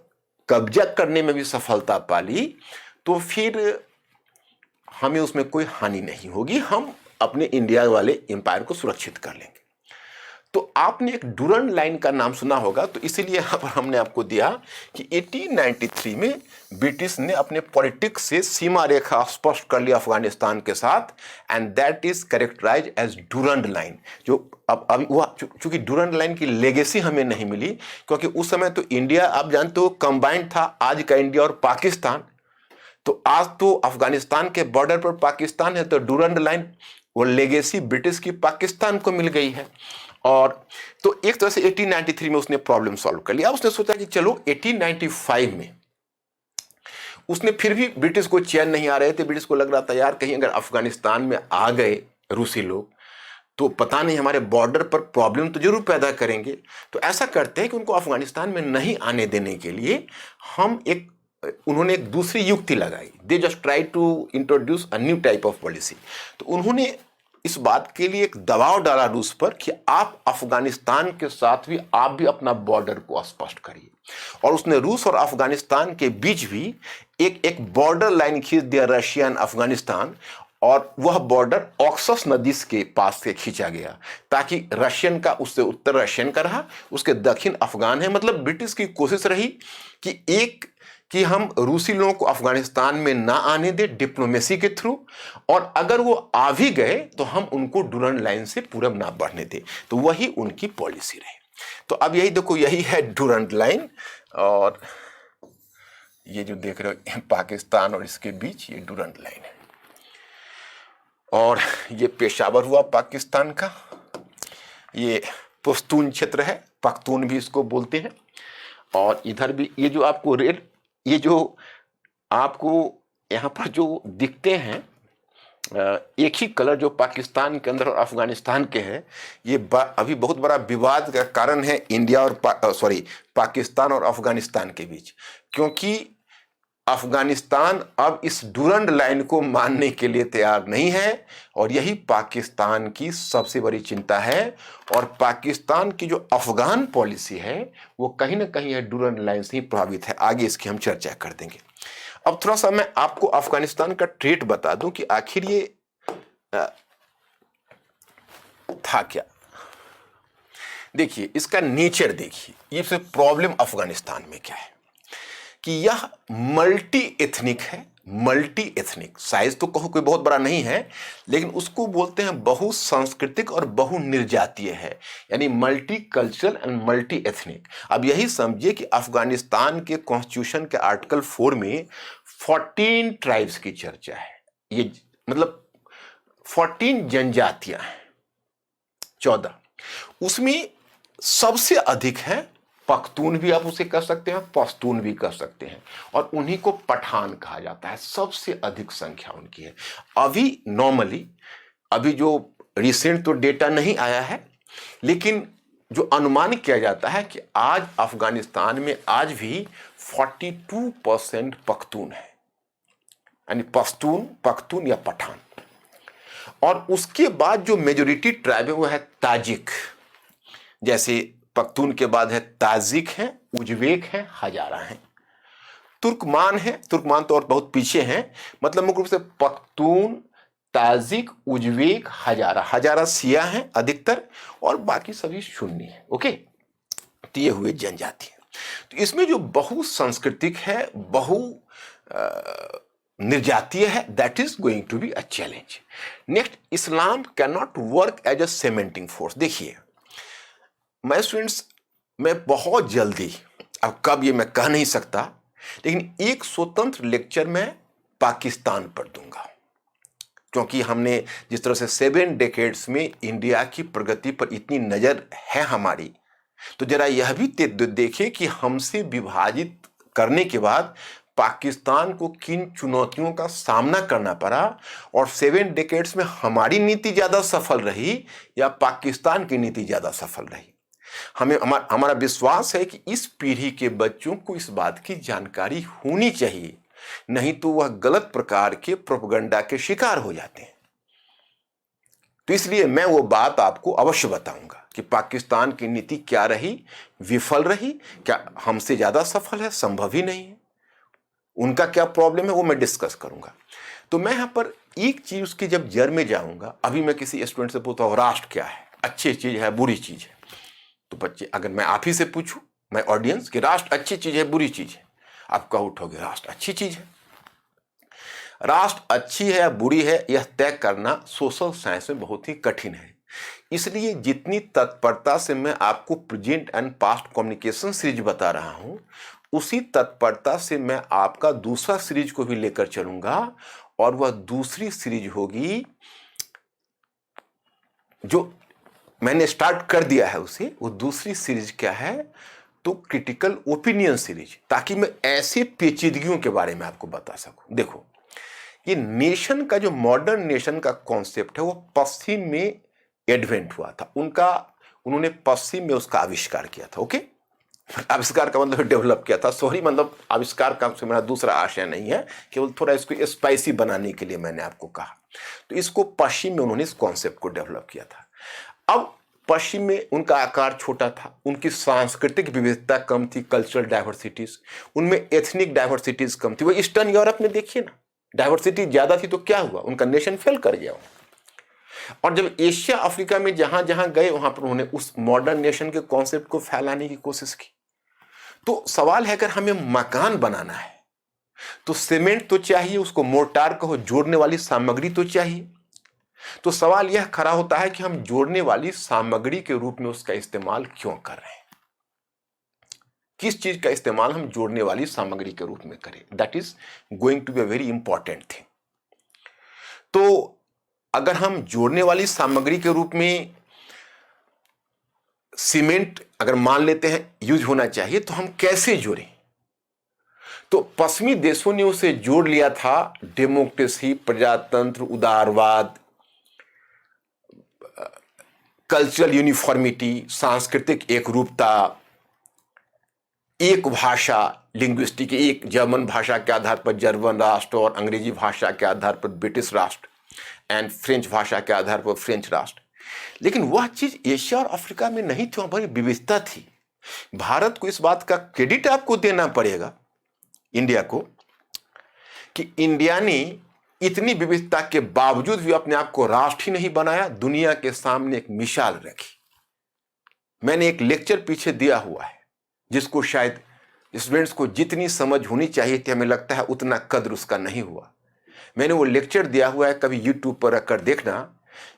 कब्जा करने में भी सफलता पा ली तो फिर हमें उसमें कोई हानि नहीं होगी, हम अपने इंडिया वाले एम्पायर को सुरक्षित कर लेंगे। तो आपने एक डूरंड लाइन का नाम सुना होगा, तो इसीलिए यहां पर हमने आपको दिया कि 1893 में ब्रिटिश ने अपने पॉलिटिक्स से सीमा रेखा स्पष्ट कर लिया अफगानिस्तान के साथ, and that is characterise as Durand line. जो अब अभी वह चूंकि डूरंड लाइन की लेगेसी हमें नहीं मिली, क्योंकि उस समय तो इंडिया आप जानते हो कंबाइंड था, आज का इंडिया और पाकिस्तान। तो आज तो अफगानिस्तान के बॉर्डर पर पाकिस्तान है, तो डूरंड लाइन वो लेगेसी ब्रिटिश की पाकिस्तान को मिल गई है। और तो एक तरह से 1893 में उसने प्रॉब्लम सॉल्व कर लिया। उसने सोचा कि चलो 1895 में उसने फिर भी ब्रिटिश को चैन नहीं आ रहे थे। ब्रिटिश को लग रहा था यार कहीं अगर अफगानिस्तान में आ गए रूसी लोग तो पता नहीं हमारे बॉर्डर पर प्रॉब्लम तो जरूर पैदा करेंगे। तो ऐसा करते हैं कि उनको अफगानिस्तान में नहीं आने देने के लिए उन्होंने एक दूसरी युक्ति लगाई। They just try to introduce a new type of policy. तो उन्होंने इस बात के लिए एक दबाव डाला रूस पर कि आप अफगानिस्तान के साथ भी आप भी अपना बॉर्डर को स्पष्ट करिए। और उसने रूस और अफगानिस्तान के बीच भी एक बॉर्डर लाइन खींच दिया, रशिया एंड अफगानिस्तान। और वह बॉर्डर ऑक्सस नदी के पास से खींचा गया, ताकि रशियन का उससे उत्तर रशियन का रहा, उसके दक्षिण अफगान है। मतलब ब्रिटिश की कोशिश रही कि हम रूसी लोगों को अफगानिस्तान में ना आने दें डिप्लोमेसी के थ्रू, और अगर वो आ भी गए तो हम उनको डूरंड लाइन से पूरब ना बढ़ने दें। तो वही उनकी पॉलिसी रही। तो अब यही देखो, यही है डूरंड लाइन। और ये जो देख रहे हो पाकिस्तान और इसके बीच ये डूरंड लाइन है। और ये पेशावर हुआ पाकिस्तान का, ये पश्तून क्षेत्र है, पख्तून भी इसको बोलते हैं। और इधर भी ये जो आपको ये जो आपको यहाँ पर जो दिखते हैं एक ही कलर जो पाकिस्तान के अंदर और अफगानिस्तान के हैं, ये अभी बहुत बड़ा विवाद का कारण है इंडिया और पाकिस्तान और अफगानिस्तान के बीच। क्योंकि अफगानिस्तान अब इस डूरंड लाइन को मानने के लिए तैयार नहीं है, और यही पाकिस्तान की सबसे बड़ी चिंता है। और पाकिस्तान की जो अफगान पॉलिसी है वो कहीं ना कहीं डूरंड लाइन से ही प्रभावित है। आगे इसकी हम चर्चा कर देंगे। अब थोड़ा सा मैं आपको अफगानिस्तान का ट्रेट बता दूं कि आखिर ये था क्या। देखिए, इसका नेचर देखिए, ये प्रॉब्लम अफगानिस्तान में क्या है कि यह मल्टी एथनिक है मल्टी एथनिक, साइज तो कहो कोई बहुत बड़ा नहीं है, लेकिन उसको बोलते हैं बहुसांस्कृतिक और बहुनिर्जातीय है, यानी multi cultural and multi ethnic. अब यही समझिए कि अफगानिस्तान के कॉन्स्टिट्यूशन के आर्टिकल 4 में 14 ट्राइब्स की चर्चा है, ये मतलब 14 जनजातियां हैं, 14, उसमें सबसे अधिक है पख्तून, भी आप उसे कह सकते हैं, पश्तून भी कह सकते हैं, और उन्हीं को पठान कहा जाता है, सबसे अधिक संख्या उनकी है। अभी नॉर्मली, अभी जो रिसेंट तो डेटा नहीं आया है, लेकिन जो अनुमान किया जाता है कि आज अफगानिस्तान में आज भी 42% पख्तून है, यानी पख्तून या पठान। और उसके बाद जो मेजोरिटी ट्राइब है वो है ताजिक, जैसे पख्तून के बाद है ताजिक है, उज्बेक है, हजारा है, तुर्कमान है, तुर्कमान तो और बहुत पीछे हैं, मतलब मुख्य रूप से पख्तून, ताजिक, उज्बेक, हजारा, हजारा सिया है अधिकतर, और बाकी सभी सुन्नी है। ओके, तो ये हुए जनजाति। तो इसमें जो बहुसांस्कृतिक है, बहु निर्जातीय है, that is going to be a challenge. Next, Islam can not work as a cementing force. देखिए मैं बहुत जल्दी, अब कब ये मैं कह नहीं सकता, लेकिन एक स्वतंत्र लेक्चर में पाकिस्तान पर दूंगा, क्योंकि हमने जिस तरह से 7 डेकेड्स में इंडिया की प्रगति पर इतनी नजर है हमारी, तो जरा यह भी देखें कि हमसे विभाजित करने के बाद पाकिस्तान को किन चुनौतियों का सामना करना पड़ा, और 7 डेकेड्स में हमारी नीति ज्यादा सफल रही या पाकिस्तान की नीति ज्यादा सफल रही। हमारा विश्वास है कि इस पीढ़ी के बच्चों को इस बात की जानकारी होनी चाहिए, नहीं तो वह गलत प्रकार के प्रोपेगेंडा के शिकार हो जाते हैं। तो इसलिए मैं वो बात आपको अवश्य बताऊंगा कि पाकिस्तान की नीति क्या रही, विफल रही, क्या हमसे ज्यादा सफल है, संभव ही नहीं है, उनका क्या प्रॉब्लम है, वो मैं डिस्कस करूंगा। तो मैं यहां पर एक चीज उसकी जब जड़ में जाऊंगा, अभी मैं किसी स्टूडेंट से पूछता हूं राष्ट्र क्या है, अच्छी चीज है, बुरी चीज है, तो बच्चे, अगर मैं आप ही से पूछूं, मैं ऑडियंस, कि राष्ट्र अच्छी चीज है, बुरी चीज है, आप कह उठोगे राष्ट्र अच्छी चीज है। राष्ट्र अच्छी है या बुरी है, यह तय करना सोशल साइंस में बहुत ही कठिन है। इसलिए जितनी तत्परता से मैं आपको present and past communication series बता रहा हूं, उसी तत्परता से मैं आपका दूसरा सीरीज को भी लेकर चलूंगा, और वह दूसरी सीरीज होगी जो मैंने स्टार्ट कर दिया है उसे, वो दूसरी सीरीज क्या है, तो क्रिटिकल ओपिनियन सीरीज, ताकि मैं ऐसे पेचीदगियों के बारे में आपको बता सकूं। देखो, ये नेशन का जो मॉडर्न नेशन का कॉन्सेप्ट है, वो पश्चिम में एडवेंट हुआ था, उन्होंने पश्चिम में उसका आविष्कार किया था। ओके, आविष्कार का मतलब डेवलप किया था, सॉरी, मतलब आविष्कार का मेरा दूसरा आशय नहीं है, केवल थोड़ा इसको स्पाइसी बनाने के लिए मैंने आपको कहा। तो इसको पश्चिम में उन्होंने इस कॉन्सेप्ट को डेवलप किया था। अब पश्चिम में उनका आकार छोटा था, उनकी सांस्कृतिक विविधता कम थी, कल्चरल डाइवर्सिटीज, उनमें एथनिक डाइवर्सिटीज कम थी। वो ईस्टर्न यूरोप में देखिए ना, डाइवर्सिटी ज्यादा थी, तो क्या हुआ, उनका नेशन फेल कर गया। और जब एशिया अफ्रीका में जहां जहां गए, वहां पर उन्होंने उस मॉडर्न नेशन के कॉन्सेप्ट को फैलाने की कोशिश की। तो सवाल है, अगर हमें मकान बनाना है तो सीमेंट तो चाहिए, उसको मोर्टार कहो, जोड़ने वाली सामग्री तो चाहिए। तो सवाल यह खड़ा होता है कि हम जोड़ने वाली सामग्री के रूप में उसका इस्तेमाल क्यों कर रहे हैं, किस चीज का इस्तेमाल हम जोड़ने वाली सामग्री के रूप में करें, that is going to be a very important thing. तो अगर हम जोड़ने वाली सामग्री के रूप में सीमेंट अगर मान लेते हैं यूज होना चाहिए, तो हम कैसे जोड़ें? तो पश्चिमी देशों ने उसे जोड़ लिया था डेमोक्रेसी, प्रजातंत्र, उदारवाद, कल्चरल यूनिफॉर्मिटी, सांस्कृतिक एकरूपता, एक भाषा, लिंग्विस्टिक, एक जर्मन भाषा के आधार पर जर्मन राष्ट्र, और अंग्रेजी भाषा के आधार पर ब्रिटिश राष्ट्र, एंड फ्रेंच भाषा के आधार पर फ्रेंच राष्ट्र। लेकिन वह चीज एशिया और अफ्रीका में नहीं थी, वहां बड़ी विविधता थी। भारत को इस बात का क्रेडिट आपको देना पड़ेगा, इंडिया को, कि इंडिया ने इतनी विविधता के बावजूद भी अपने आप को राष्ट्र ही नहीं बनाया, दुनिया के सामने एक मिसाल रखी। मैंने एक लेक्चर पीछे दिया हुआ है, जिसको शायद स्टूडेंट्स को जितनी समझ होनी चाहिए थी, हमें लगता है उतना कद्र उसका नहीं हुआ। मैंने वो लेक्चर दिया हुआ है, कभी यूट्यूब पर रखकर देखना,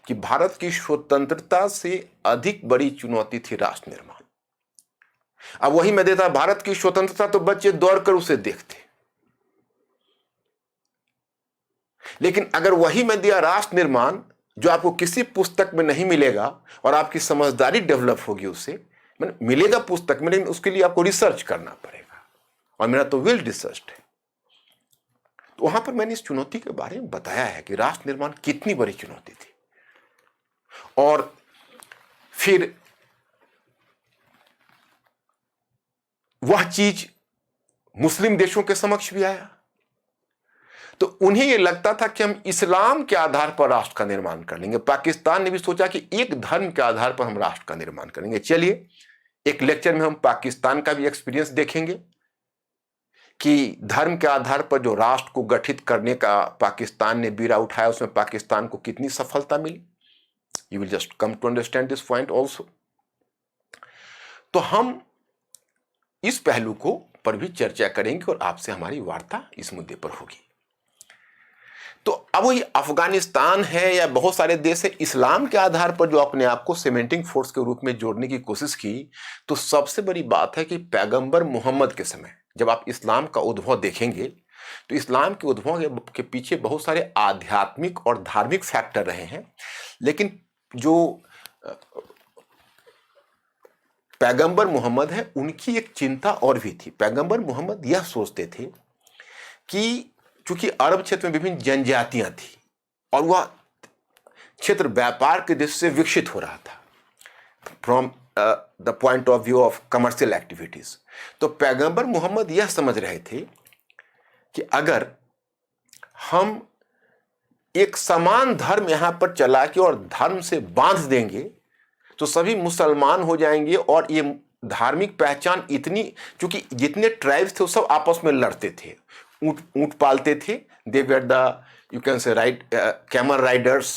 कि भारत की स्वतंत्रता से अधिक बड़ी चुनौती थी राष्ट्र निर्माण। अब वही मैं देता, भारत की स्वतंत्रता तो बच्चे दौड़कर उसे देखते, लेकिन अगर वही मैं दिया राष्ट्र निर्माण, जो आपको किसी पुस्तक में नहीं मिलेगा और आपकी समझदारी डेवलप होगी उससे, मिलेगा पुस्तक में, लेकिन उसके लिए आपको रिसर्च करना पड़ेगा, और मेरा तो वेल रिसर्च्ड है। तो वहां पर मैंने इस चुनौती के बारे में बताया है कि राष्ट्र निर्माण कितनी बड़ी चुनौती थी। और फिर वह चीज मुस्लिम देशों के समक्ष भी आया, तो उन्हें यह लगता था कि हम इस्लाम के आधार पर राष्ट्र का निर्माण कर लेंगे। पाकिस्तान ने भी सोचा कि एक धर्म के आधार पर हम राष्ट्र का निर्माण करेंगे। चलिए, एक लेक्चर में हम पाकिस्तान का भी एक्सपीरियंस देखेंगे कि धर्म के आधार पर जो राष्ट्र को गठित करने का पाकिस्तान ने बीड़ा उठाया, उसमें पाकिस्तान को कितनी सफलता मिली। You will just come to understand this point also. तो हम इस पहलू को पर भी चर्चा करेंगे और आपसे हमारी वार्ता इस मुद्दे पर होगी। तो अब वही अफगानिस्तान है या बहुत सारे देश है, इस्लाम के आधार पर जो अपने आप को सीमेंटिंग फोर्स के रूप में जोड़ने की कोशिश की, तो सबसे बड़ी बात है कि पैगंबर मोहम्मद के समय जब आप इस्लाम का उद्भव देखेंगे, तो इस्लाम के उद्भव के पीछे बहुत सारे आध्यात्मिक और धार्मिक फैक्टर रहे हैं। लेकिन जो पैगंबर मोहम्मद है, उनकी एक चिंता और भी थी। पैगंबर मोहम्मद यह सोचते थे कि चूंकि अरब क्षेत्र में विभिन्न जनजातियां थी और वह क्षेत्र व्यापार के दृष्टि से विकसित हो रहा था, from the point of view of commercial activities, तो पैगंबर मोहम्मद यह समझ रहे थे कि अगर हम एक समान धर्म यहां पर चला के और धर्म से बांध देंगे तो सभी मुसलमान हो जाएंगे, और ये धार्मिक पहचान इतनी, क्योंकि जितने ट्राइब्स थे वो सब आपस में लड़ते थे, ऊंट पालते थे, they were the you can से right camel Riders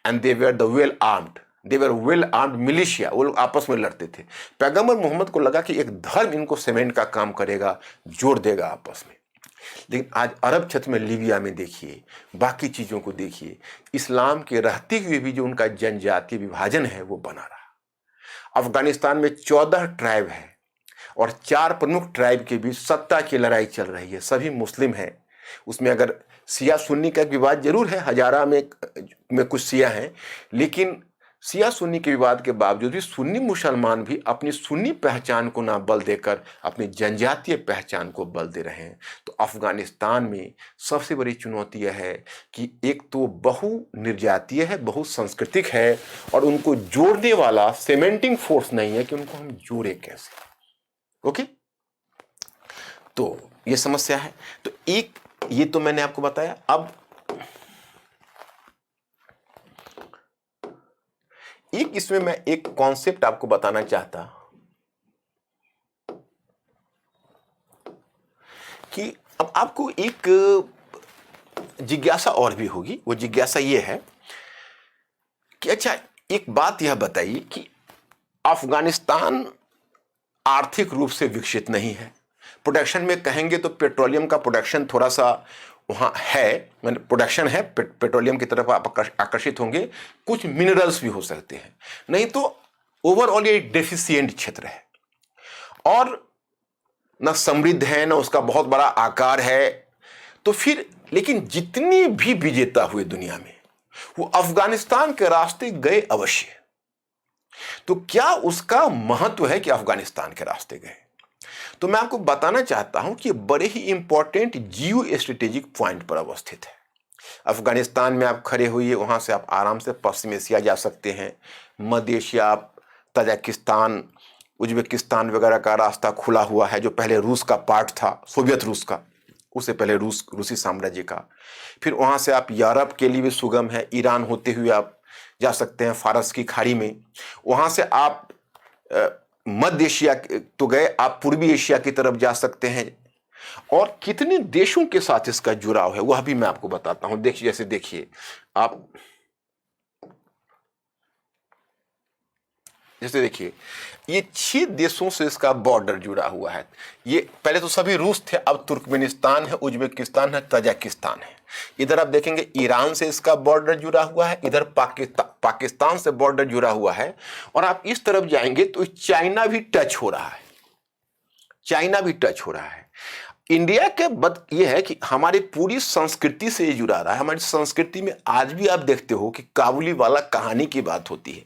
and they were the well armed militia, वो लोग आपस में लड़ते थे। पैगंबर मोहम्मद को लगा कि एक धर्म इनको सीमेंट का काम करेगा, जोड़ देगा आपस में। लेकिन आज अरब क्षेत्र में, लीबिया में देखिए, बाकी चीजों को देखिए, इस्लाम के रहते हुए भी जो उनका जनजातीय विभाजन है वो बना रहा। अफगानिस्तान में 14 ट्राइब है और 4 प्रमुख ट्राइब के बीच सत्ता की लड़ाई चल रही है, सभी मुस्लिम हैं। उसमें अगर सिया सुन्नी का विवाद जरूर है, हजारा में कुछ सिया हैं, लेकिन सिया सुन्नी के विवाद के बावजूद भी सुन्नी मुसलमान भी अपनी सुन्नी पहचान को ना बल देकर अपनी जनजातीय पहचान को बल दे रहे हैं। तो अफगानिस्तान में सबसे बड़ी चुनौती यह है कि एक तो बहु निर्जातीय है, बहु सांस्कृतिक है, और उनको जोड़ने वाला सीमेंटिंग फोर्स नहीं है कि उनको हम जोड़े कैसे। ओके, तो ये समस्या है। तो एक ये तो मैंने आपको बताया। अब एक इसमें मैं एक कॉन्सेप्ट आपको बताना चाहता कि अब आपको एक जिज्ञासा और भी होगी। वो जिज्ञासा ये है कि अच्छा, एक बात यह बताइए कि अफगानिस्तान आर्थिक रूप से विकसित नहीं है। प्रोडक्शन में कहेंगे तो पेट्रोलियम का प्रोडक्शन थोड़ा सा वहाँ है, मैंने प्रोडक्शन है, पेट्रोलियम की तरफ आप आकर्षित होंगे, कुछ मिनरल्स भी हो सकते हैं, नहीं तो ओवरऑल ये डेफिशिएंट क्षेत्र है और ना समृद्ध है, ना उसका बहुत बड़ा आकार है। तो फिर लेकिन जितनी भी विजेता हुए दुनिया में, वो अफगानिस्तान के रास्ते गए अवश्य। तो क्या उसका महत्व है कि अफगानिस्तान के रास्ते गए? तो मैं आपको बताना चाहता हूं कि बड़े ही इंपॉर्टेंट जियो स्ट्रेटेजिक पॉइंट पर अवस्थित है। अफगानिस्तान में आप खड़े हुए, वहां से आप आराम से पश्चिम एशिया जा सकते हैं, मध्य एशिया, तजाकिस्तान, उज्बेकिस्तान वगैरह का रास्ता खुला हुआ है, जो पहले रूस का पार्ट था, सोवियत रूस का, उससे पहले रूसी साम्राज्य का। फिर वहां से आप यूरोप के लिए भी सुगम है, ईरान होते हुए आप जा सकते हैं फारस की खाड़ी में। वहां से आप मध्य एशिया तो गए, आप पूर्वी एशिया की तरफ जा सकते हैं। और कितने देशों के साथ इसका जुड़ाव है वह भी मैं आपको बताता हूं। देखिए, जैसे देखिए आप जैसे देखिए, ये 6 देशों से इसका बॉर्डर जुड़ा हुआ है। ये पहले तो सभी रूस थे, अब तुर्कमेनिस्तान है, उज्बेकिस्तान है, तजाकिस्तान है। इधर आप देखेंगे ईरान से इसका बॉर्डर जुड़ा हुआ है, इधर पाकिस्तान से बॉर्डर जुड़ा हुआ है, और आप इस तरफ जाएंगे तो चाइना भी टच हो रहा है, चाइना भी टच हो रहा है। इंडिया के बद ये है कि हमारी पूरी संस्कृति से ये जुड़ा रहा है। हमारी संस्कृति में आज भी आप देखते हो कि काबुली वाला कहानी की बात होती है।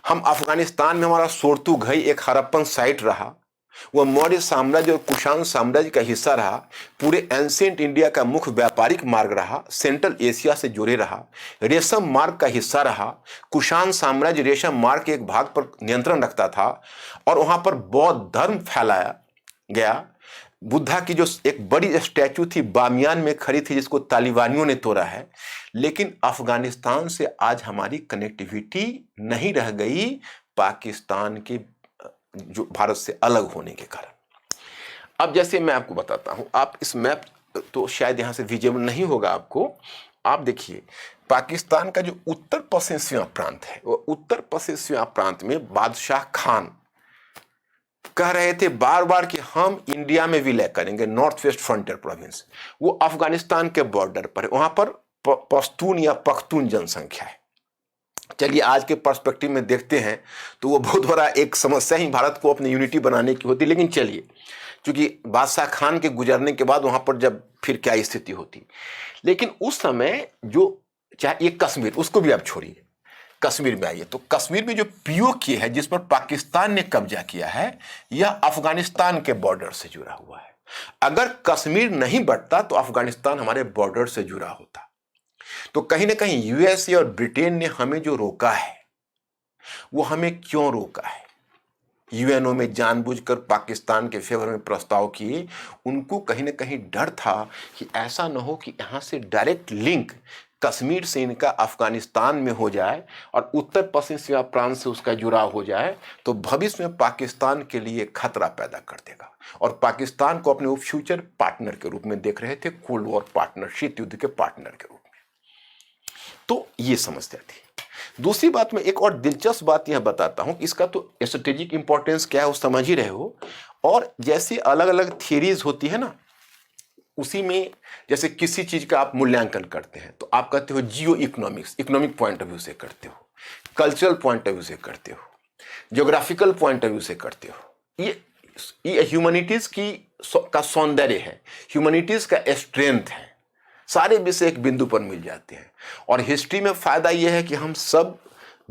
हम अफगानिस्तान में, हमारा सोरतुघई एक हड़प्पन साइट रहा, वह मौर्य साम्राज्य और कुषाण साम्राज्य का हिस्सा रहा, पूरे एंशिएंट इंडिया का मुख्य व्यापारिक मार्ग रहा, सेंट्रल एशिया से जुड़े रहा, रेशम मार्ग का हिस्सा रहा। कुषाण साम्राज्य रेशम मार्ग के एक भाग पर नियंत्रण रखता था और वहां पर बौद्ध धर्म फैलाया गया। बुद्धा की जो एक बड़ी स्टैचू थी बामियान में खड़ी थी, जिसको तालिबानियों ने तोड़ा है। लेकिन अफगानिस्तान से आज हमारी कनेक्टिविटी नहीं रह गई, पाकिस्तान के जो भारत से अलग होने के कारण। अब जैसे मैं आपको बताता हूं, आप इस मैप तो शायद यहां से विजिबल नहीं होगा आपको। आप देखिए, पाकिस्तान का जो उत्तर पश्चिम सीमा प्रांत है, वो उत्तर पश्चिम सीमा प्रांत में बादशाह खान कह रहे थे बार बार कि हम इंडिया में विलय करेंगे, नॉर्थ वेस्ट फ्रंटियर प्रोविंस। वो अफगानिस्तान के बॉर्डर पर है, वहां पर पश्तून या पख्तून जनसंख्या है। चलिए आज के पर्सपेक्टिव में देखते हैं तो वो बहुत बड़ा एक समस्या ही भारत को अपनी यूनिटी बनाने की होती। लेकिन चलिए, क्योंकि बादशाह खान के गुजरने के बाद वहां पर जब फिर क्या स्थिति होती। लेकिन उस समय जो चाहे ये कश्मीर, उसको भी आप छोड़िए, कश्मीर में आइए तो कश्मीर में जो पीओके है, जिस पर पाकिस्तान ने कब्जा किया है, यह अफगानिस्तान के बॉर्डर से जुड़ा हुआ है। अगर कश्मीर नहीं बटता तो अफगानिस्तान हमारे बॉर्डर से जुड़ा होता। तो कहीं ना कहीं यूएसए और ब्रिटेन ने हमें जो रोका है, वो हमें क्यों रोका है? यूएनओ में जानबूझकर पाकिस्तान के फेवर में प्रस्ताव किए। उनको कहीं ना कहीं डर था कि ऐसा न हो कि यहां से डायरेक्ट लिंक कश्मीर से इनका अफगानिस्तान में हो जाए और उत्तर पश्चिम सीमा प्रांत से उसका जुड़ाव हो जाए, तो भविष्य में पाकिस्तान के लिए खतरा पैदा कर देगा। और पाकिस्तान को अपने फ्यूचर पार्टनर के रूप में देख रहे थे, कोल्ड वॉर पार्टनर, शीत युद्ध के पार्टनर के रूप में। तो ये समस्या थी। दूसरी बात, मैं एक और दिलचस्प बात यह बताता हूं, इसका तो स्ट्रेटेजिक इंपॉर्टेंस क्या है वो समझ ही रहे हो। और जैसे अलग अलग थियरीज होती है ना, उसी में जैसे किसी चीज का आप मूल्यांकन करते हैं तो आप कहते हो जियो economics, economic point of view से करते हो, कल्चरल पॉइंट ऑफ व्यू से करते हो, ज्योग्राफिकल पॉइंट ऑफ व्यू से करते हो। ये ह्यूमैनिटीज का सौंदर्य है, ह्यूमैनिटीज का स्ट्रेंथ है। सारे विषय एक बिंदु पर मिल जाते हैं। और हिस्ट्री में फायदा यह है कि हम सब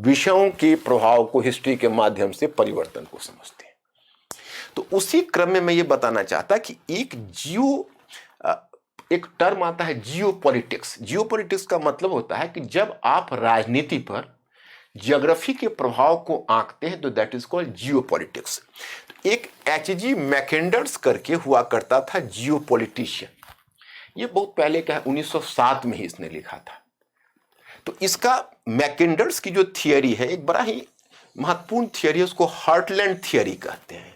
विषयों के प्रभाव को हिस्ट्री के माध्यम से परिवर्तन को समझते हैं। तो उसी क्रम में मैं ये बताना चाहता कि एक टर्म आता है जियोपॉलिटिक्स। जियोपॉलिटिक्स का मतलब होता है कि जब आप राजनीति पर ज्योग्राफी के प्रभाव को आंकते हैं तो दैट इज कॉल्ड जियोपॉलिटिक्स। एक एचजी मैकेंडर्स करके हुआ करता था जियोपॉलिटिशियन। ये बहुत पहले का है, 1907 में ही इसने लिखा था। तो इसका मैकेंडर्स की जो थियरी है, एक बड़ा ही महत्वपूर्ण थियरी है, उसको हार्टलैंड थियरी कहते हैं।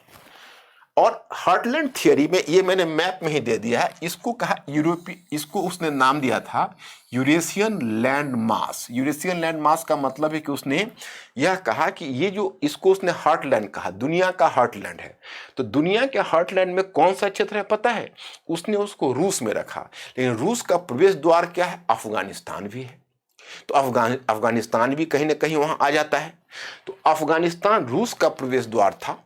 और हार्टलैंड थियरी में, ये मैंने मैप में ही दे दिया है, इसको कहा इसको उसने नाम दिया था Eurasian land mass. Eurasian land mass का मतलब है कि उसने यह कहा कि ये जो, इसको उसने हार्टलैंड कहा, दुनिया का हार्टलैंड है। तो दुनिया के हार्टलैंड में कौन सा क्षेत्र है पता है? उसने उसको रूस में रखा। लेकिन रूस का प्रवेश द्वार क्या है? अफगानिस्तान भी है। तो अफगानिस्तान भी कहीं ना कहीं वहां आ जाता है। तो अफगानिस्तान रूस का प्रवेश द्वार था।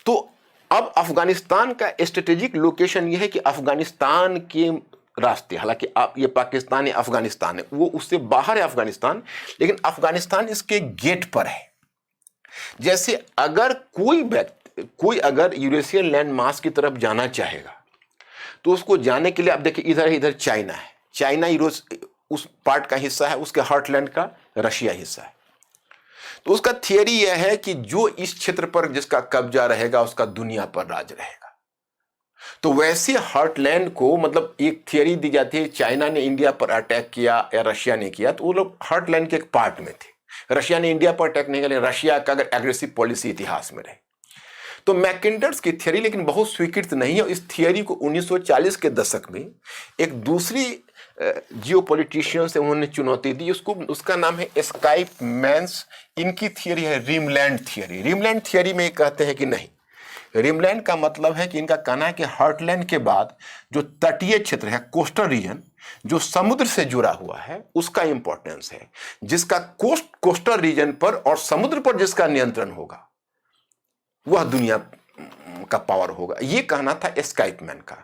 तो अब अफगानिस्तान का स्ट्रेटेजिक लोकेशन यह है कि अफगानिस्तान के रास्ते, हालांकि ये पाकिस्तान या अफगानिस्तान है, वो उससे बाहर है अफगानिस्तान, लेकिन अफगानिस्तान इसके गेट पर है। जैसे अगर कोई अगर यूरेशियन लैंड मास की तरफ जाना चाहेगा तो उसको जाने के लिए, आप देखिए इधर चाइना है, चाइना उस पार्ट का हिस्सा है, उसके हार्टलैंड का रशिया हिस्सा है। तो उसका थियरी यह है कि जो इस क्षेत्र पर जिसका कब्जा रहेगा उसका दुनिया पर राज रहेगा। तो वैसे हार्टलैंड को, मतलब एक थियरी दी जाती है, चाइना ने इंडिया पर अटैक किया या रशिया ने किया तो वो लोग हार्टलैंड के एक पार्ट में थे। रशिया ने इंडिया पर अटैक नहीं किया, रशिया का अगर एग्रेसिव पॉलिसी इतिहास में रहे। तो मैकेंडर्स की थियरी लेकिन बहुत स्वीकृत नहीं है। इस थियरी को 1940 के दशक में एक दूसरी जियो पॉलिटिशियन से उन्होंने चुनौती दी, उसका नाम है एस्काइप मैन्स। इनकी थियरी है रिमलैंड थियरी। रिमलैंड थियरी में कहते हैं कि नहीं, रिमलैंड का मतलब है कि इनका कहना है कि हार्टलैंड के बाद जो तटीय क्षेत्र है, कोस्टल रीजन, जो समुद्र से जुड़ा हुआ है, उसका इंपॉर्टेंस है। जिसका कोस्टल रीजन पर और समुद्र पर जिसका नियंत्रण होगा वह दुनिया का पावर होगा, ये कहना था एस्काइपमैन का।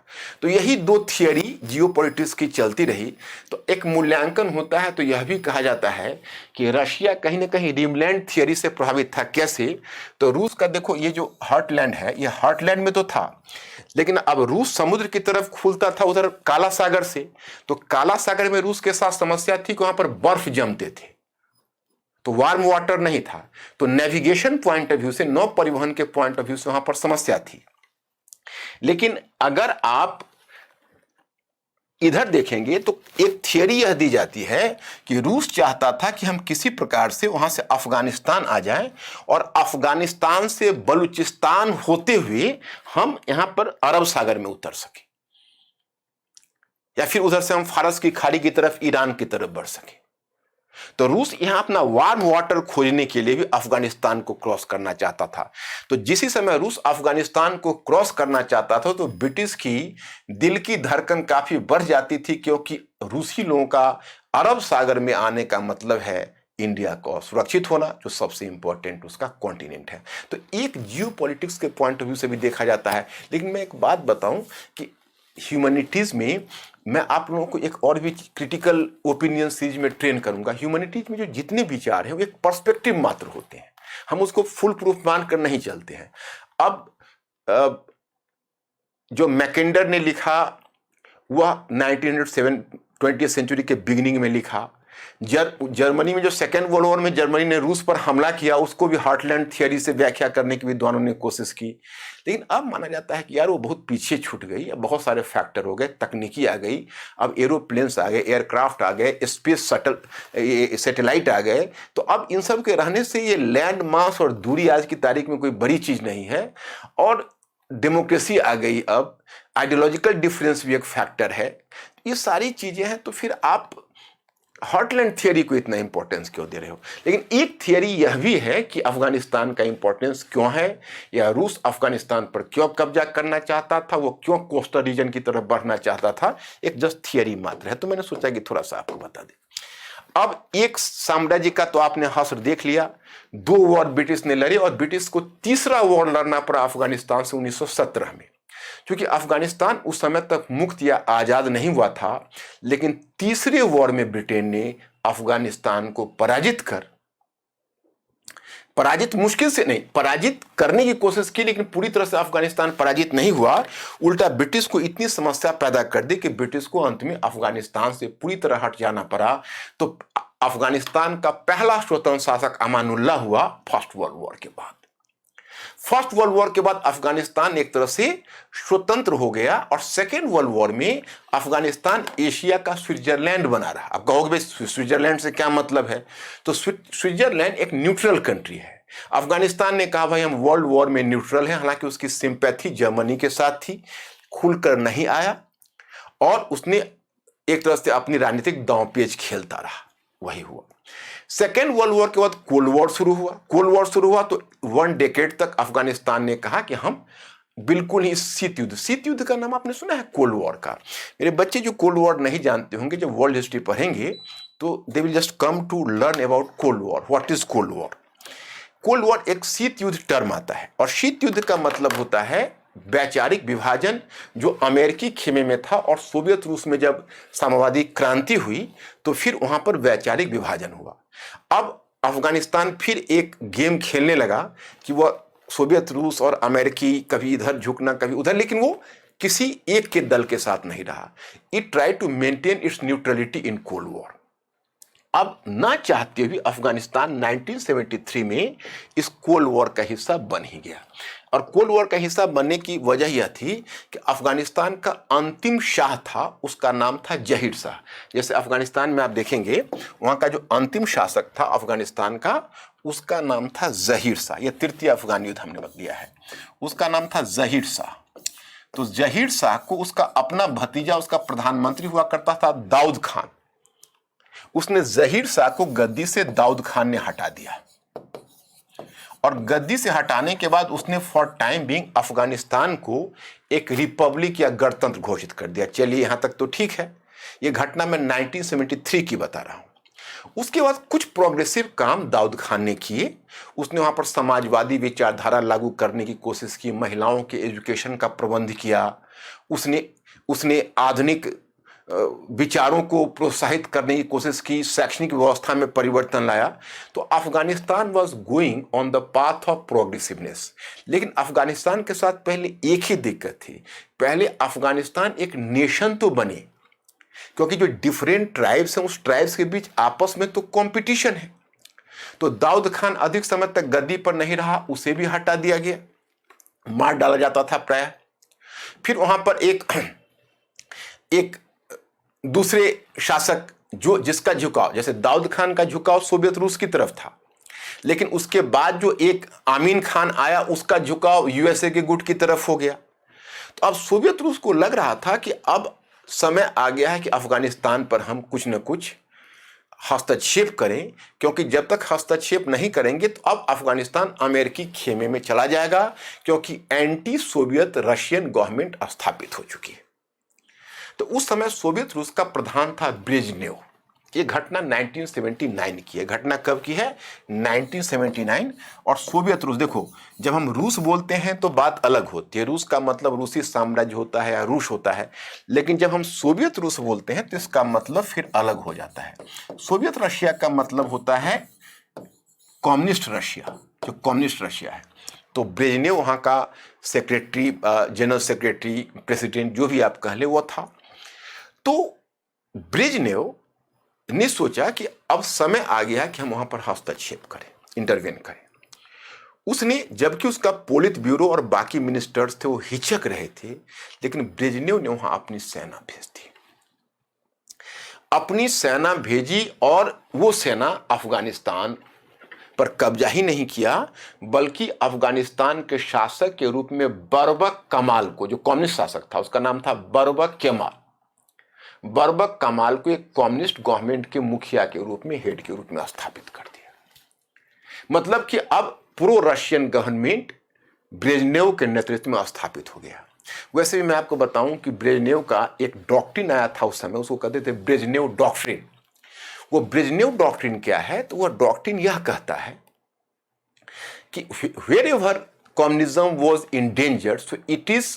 तो यही दो थियरी जियोपॉलिटिक्स की चलती रही। तो एक मूल्यांकन होता है तो यह भी कहा जाता है कि रशिया कहीं ना कहीं रिमलैंड थियरी से प्रभावित था। कैसे? तो रूस का देखो, ये जो हार्टलैंड है, ये हार्टलैंड में तो था, लेकिन अब रूस समुद्र की तरफ खुलता था उधर काला सागर से। तो काला सागर में रूस के साथ समस्या थी कि वहां पर बर्फ जमते थे, तो वार्म वाटर नहीं था। तो नेविगेशन पॉइंट ऑफ व्यू से, नौ परिवहन के पॉइंट ऑफ व्यू से वहां पर समस्या थी। लेकिन अगर आप इधर देखेंगे तो एक थियरी यह दी जाती है कि रूस चाहता था कि हम किसी प्रकार से वहां से अफगानिस्तान आ जाएं और अफगानिस्तान से बलूचिस्तान होते हुए हम यहां पर अरब सागर में उतर सके, या फिर उधर से हम फारस की खाड़ी की तरफ, ईरान की तरफ बढ़ सके। तो रूस यहां अपना वार्म वाटर खोजने के लिए भी अफगानिस्तान को क्रॉस करना चाहता था। तो जिस समय रूस अफगानिस्तान को क्रॉस करना चाहता था तो ब्रिटिश की दिल की धड़कन काफी बढ़ जाती थी, क्योंकि रूसी लोगों का अरब सागर में आने का मतलब है इंडिया को सुरक्षित होना, जो सबसे इंपॉर्टेंट उसका कॉन्टिनेंट है। तो एक जियो पॉलिटिक्स के पॉइंट ऑफ व्यू से भी देखा जाता है। लेकिन मैं एक बात बताऊं कि ह्यूमैनिटीज में मैं आप लोगों को एक और भी क्रिटिकल ओपिनियन सीरीज में ट्रेन करूंगा। ह्यूमैनिटीज में जो जितने विचार हैं वो एक पर्सपेक्टिव मात्र होते हैं, हम उसको फुल प्रूफ मानकर नहीं चलते हैं। अब जो मैकेंडर ने लिखा वह 1907 20th सेंचुरी के बिगिनिंग में लिखा। जर्मनी में जो सेकेंड वर्ल्ड वॉर में जर्मनी ने रूस पर हमला किया, उसको भी हार्टलैंड थियरी से व्याख्या करने की विद्वानों ने कोशिश की। लेकिन अब माना जाता है कि यार वो बहुत पीछे छूट गई, अब बहुत सारे फैक्टर हो गए, तकनीकी आ गई, अब एरोप्लेन्स आ गए, एयरक्राफ्ट आ गए, स्पेस सैटेलाइट आ गए। तो अब इन सब के रहने से ये लैंड मास और दूरी आज की तारीख में कोई बड़ी चीज नहीं है, और डेमोक्रेसी आ गई, अब आइडियोलॉजिकल डिफरेंस भी एक फैक्टर है। ये सारी चीजें हैं। तो फिर आप हार्टलैंड थियरी को इतना इंपॉर्टेंस क्यों दे रहे हो? लेकिन एक थियरी यह भी है कि अफगानिस्तान का इंपॉर्टेंस क्यों है, या रूस अफगानिस्तान पर क्यों कब्जा करना चाहता था, वो क्यों कोस्टल रीजन की तरफ बढ़ना चाहता था, एक जस्ट थियरी मात्र है। तो मैंने सोचा कि थोड़ा सा आपको बता दें। अब एक साम्राज्य का तो आपने हश्र देख लिया, 2 वॉर ब्रिटिश ने लड़े, और ब्रिटिश को तीसरा वॉर लड़ना पड़ा अफगानिस्तान से 1917 में। क्योंकि अफगानिस्तान उस समय तक मुक्त या आजाद नहीं हुआ था, लेकिन तीसरे वॉर में ब्रिटेन ने अफगानिस्तान को पराजित मुश्किल से नहीं, पराजित करने की कोशिश की, लेकिन पूरी तरह से अफगानिस्तान पराजित नहीं हुआ। उल्टा ब्रिटिश को इतनी समस्या पैदा कर दी कि ब्रिटिश को अंत में अफगानिस्तान से पूरी तरह हट जाना पड़ा। तो अफगानिस्तान का पहला स्वतंत्र शासक अमानुल्लाह हुआ फर्स्ट वर्ल्ड वॉर के बाद। फर्स्ट वर्ल्ड वॉर के बाद अफगानिस्तान एक तरह से स्वतंत्र हो गया, और सेकेंड वर्ल्ड वॉर में अफगानिस्तान एशिया का स्विट्जरलैंड बना रहा। अब कहोगे स्विट्जरलैंड से क्या मतलब है? तो स्विट्जरलैंड एक न्यूट्रल कंट्री है। अफगानिस्तान ने कहा भाई हम वर्ल्ड वॉर में न्यूट्रल हैं, हालांकि उसकी सिंपैथी जर्मनी के साथ थी, खुलकर नहीं आया, और उसने एक तरह से अपनी राजनीतिक दांवपेच खेलता रहा। वही हुआ। सेकेंड वर्ल्ड वॉर के बाद कोल्ड वॉर शुरू हुआ। तो 1 डेकेड तक अफगानिस्तान ने कहा कि हम बिल्कुल ही शीत युद्ध का नाम आपने सुना है कोल्ड वॉर का। मेरे बच्चे जो कोल्ड वॉर नहीं जानते होंगे, जब वर्ल्ड हिस्ट्री पढ़ेंगे तो they will just come to learn about cold war. What is cold war? Cold war एक शीत युद्ध टर्म आता है, और शीत युद्ध का मतलब होता है वैचारिक विभाजन, जो अमेरिकी खेमे में था, और सोवियत रूस में जब साम्यवादी क्रांति हुई तो फिर वहां पर वैचारिक विभाजन हुआ। अब अफगानिस्तान फिर एक गेम खेलने लगा कि वह सोवियत रूस और अमेरिकी कभी इधर झुकना कभी उधर, लेकिन वो किसी एक के दल के साथ नहीं रहा। It try to maintain its neutrality in cold war. अब ना चाहते हुए अफगानिस्तान 1973 में इस कोल्ड वॉर का हिस्सा बन ही गया। और कोल्ड वॉर का हिस्सा बनने की वजह यह थी कि अफगानिस्तान का अंतिम शाह था, उसका नाम था जहीर शाह। जैसे अफगानिस्तान में आप देखेंगे वहां का जो अंतिम शासक था अफगानिस्तान का, उसका नाम था जहीर शाह। यह तृतीय अफगान युद्ध हमने बता दिया है, उसका नाम था जहीर शाह। तो जहीर शाह को उसका अपना भतीजा उसका प्रधानमंत्री हुआ करता था दाऊद खान, उसने जहीर शाह को गद्दी से दाऊद खान ने हटा दिया और गद्दी से हटाने के बाद उसने फॉर टाइम बीइंग अफगानिस्तान को एक रिपब्लिक या गणतंत्र घोषित कर दिया। चलिए यहां तक तो ठीक है, यह घटना मैं 1973 की बता रहा हूं। उसके बाद कुछ प्रोग्रेसिव काम दाऊद खान ने किए। उसने वहां पर समाजवादी विचारधारा लागू करने की कोशिश की, महिलाओं के एजुकेशन का प्रबंध किया, उसने आधुनिक विचारों को प्रोत्साहित करने की कोशिश की, शैक्षणिक व्यवस्था में परिवर्तन लाया। तो Afghanistan was going on the path of progressiveness. लेकिन अफगानिस्तान के साथ पहले एक ही दिक्कत थी, पहले अफगानिस्तान एक नेशन तो बने, क्योंकि जो डिफरेंट ट्राइब्स हैं उस ट्राइब्स के बीच आपस में तो कंपटीशन है। तो दाऊद खान अधिक समय तक गद्दी पर नहीं रहा, उसे भी हटा दिया गया, मार डाला जाता था प्राय। फिर वहां पर एक दूसरे शासक जिसका झुकाव, जैसे दाऊद खान का झुकाव सोवियत रूस की तरफ था, लेकिन उसके बाद जो एक आमीन खान आया उसका झुकाव यूएसए के गुट की तरफ हो गया। तो अब सोवियत रूस को लग रहा था कि अब समय आ गया है कि अफगानिस्तान पर हम कुछ न कुछ हस्तक्षेप करें, क्योंकि जब तक हस्तक्षेप नहीं करेंगे तो अब अफगानिस्तान अमेरिकी खेमे में चला जाएगा, क्योंकि एंटी सोवियत रशियन गवर्नमेंट स्थापित हो चुकी है। तो उस समय सोवियत रूस का प्रधान था ब्रेजनेव। ये घटना 1979 की है। घटना कब की है? 1979। और सोवियत रूस, देखो जब हम रूस बोलते हैं तो बात अलग होती है, रूस का मतलब रूसी साम्राज्य होता है या रूस होता है, लेकिन जब हम सोवियत रूस बोलते हैं तो इसका मतलब फिर अलग हो जाता है। सोवियत रशिया का मतलब होता है कम्युनिस्ट रशिया, जो कम्युनिस्ट रशिया है। तो ब्रेजनेव वहाँ का सेक्रेटरी, जनरल सेक्रेटरी, प्रेसिडेंट, जो भी आप कह ले वो था। तो ब्रेजनेव ने सोचा कि अब समय आ गया कि हम वहां पर हस्तक्षेप करें, इंटरवेन करें। उसने, जबकि उसका पोलित ब्यूरो और बाकी मिनिस्टर्स थे वो हिचक रहे थे, लेकिन ब्रेजनेव ने वहां अपनी सेना भेज दी, अपनी सेना भेजी। और वो सेना अफगानिस्तान पर कब्जा ही नहीं किया, बल्कि अफगानिस्तान के शासक के रूप में बरबक कमाल को, जो कम्युनिस्ट शासक था उसका नाम था बरबक केमाल, बरबक कमाल को एक कम्युनिस्ट गवर्नमेंट के मुखिया के रूप में, हेड के रूप में स्थापित कर दिया। मतलब कि अब प्रो रशियन गवर्नमेंट ब्रेजनेव के नेतृत्व में स्थापित हो गया। वैसे भी मैं आपको बताऊं कि ब्रेजनेव का एक डॉक्ट्रिन आया था उस समय, उसको कहते थे ब्रेजनेव डॉक्ट्रिन। वो ब्रेजनेव डॉक्ट्रिन क्या है? तो वह डॉक्ट्रिन यह कहता है कि wherever communism was endangered, so it is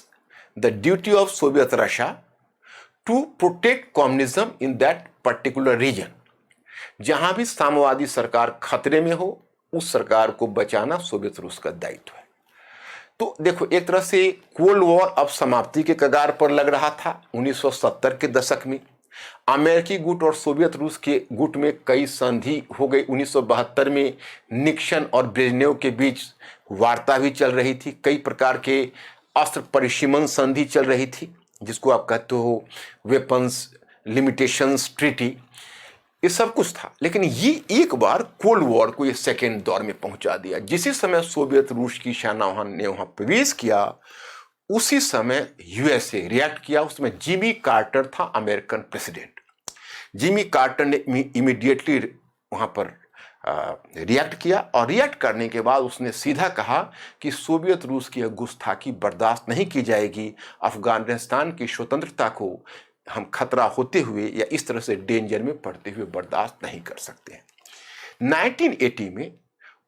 the duty of Soviet Russia to protect communism in that particular region। जहां भी साम्यवादी सरकार खतरे में हो उस सरकार को बचाना सोवियत रूस का दायित्व है। तो देखो, एक तरह से कोल्ड वॉर अब समाप्ति के कगार पर लग रहा था। 1970 के दशक में अमेरिकी गुट और सोवियत रूस के गुट में कई संधि हो गई। 1972 में निक्सन और ब्रेजनेव के बीच वार्ता भी चल रही थी, कई प्रकार के अस्त्र परिसीमन संधि चल रही थी, जिसको आप कहते हो वेपन्स लिमिटेशंस ट्रीटी, ये सब कुछ था। लेकिन ये एक बार कोल्ड वॉर को ये सेकेंड दौर में पहुंचा दिया। जिस समय सोवियत रूस की सेना ने वहां प्रवेश किया, उसी समय यूएसए रिएक्ट किया। उसमें जिमी कार्टर था अमेरिकन प्रेसिडेंट। जिमी कार्टर ने इमीडिएटली वहां पर रिएक्ट किया, और रिएक्ट करने के बाद उसने सीधा कहा कि सोवियत रूस की गुस्ताखी बर्दाश्त नहीं की जाएगी। अफगानिस्तान की स्वतंत्रता को हम खतरा होते हुए या इस तरह से डेंजर में पड़ते हुए बर्दाश्त नहीं कर सकते हैं। 1980 में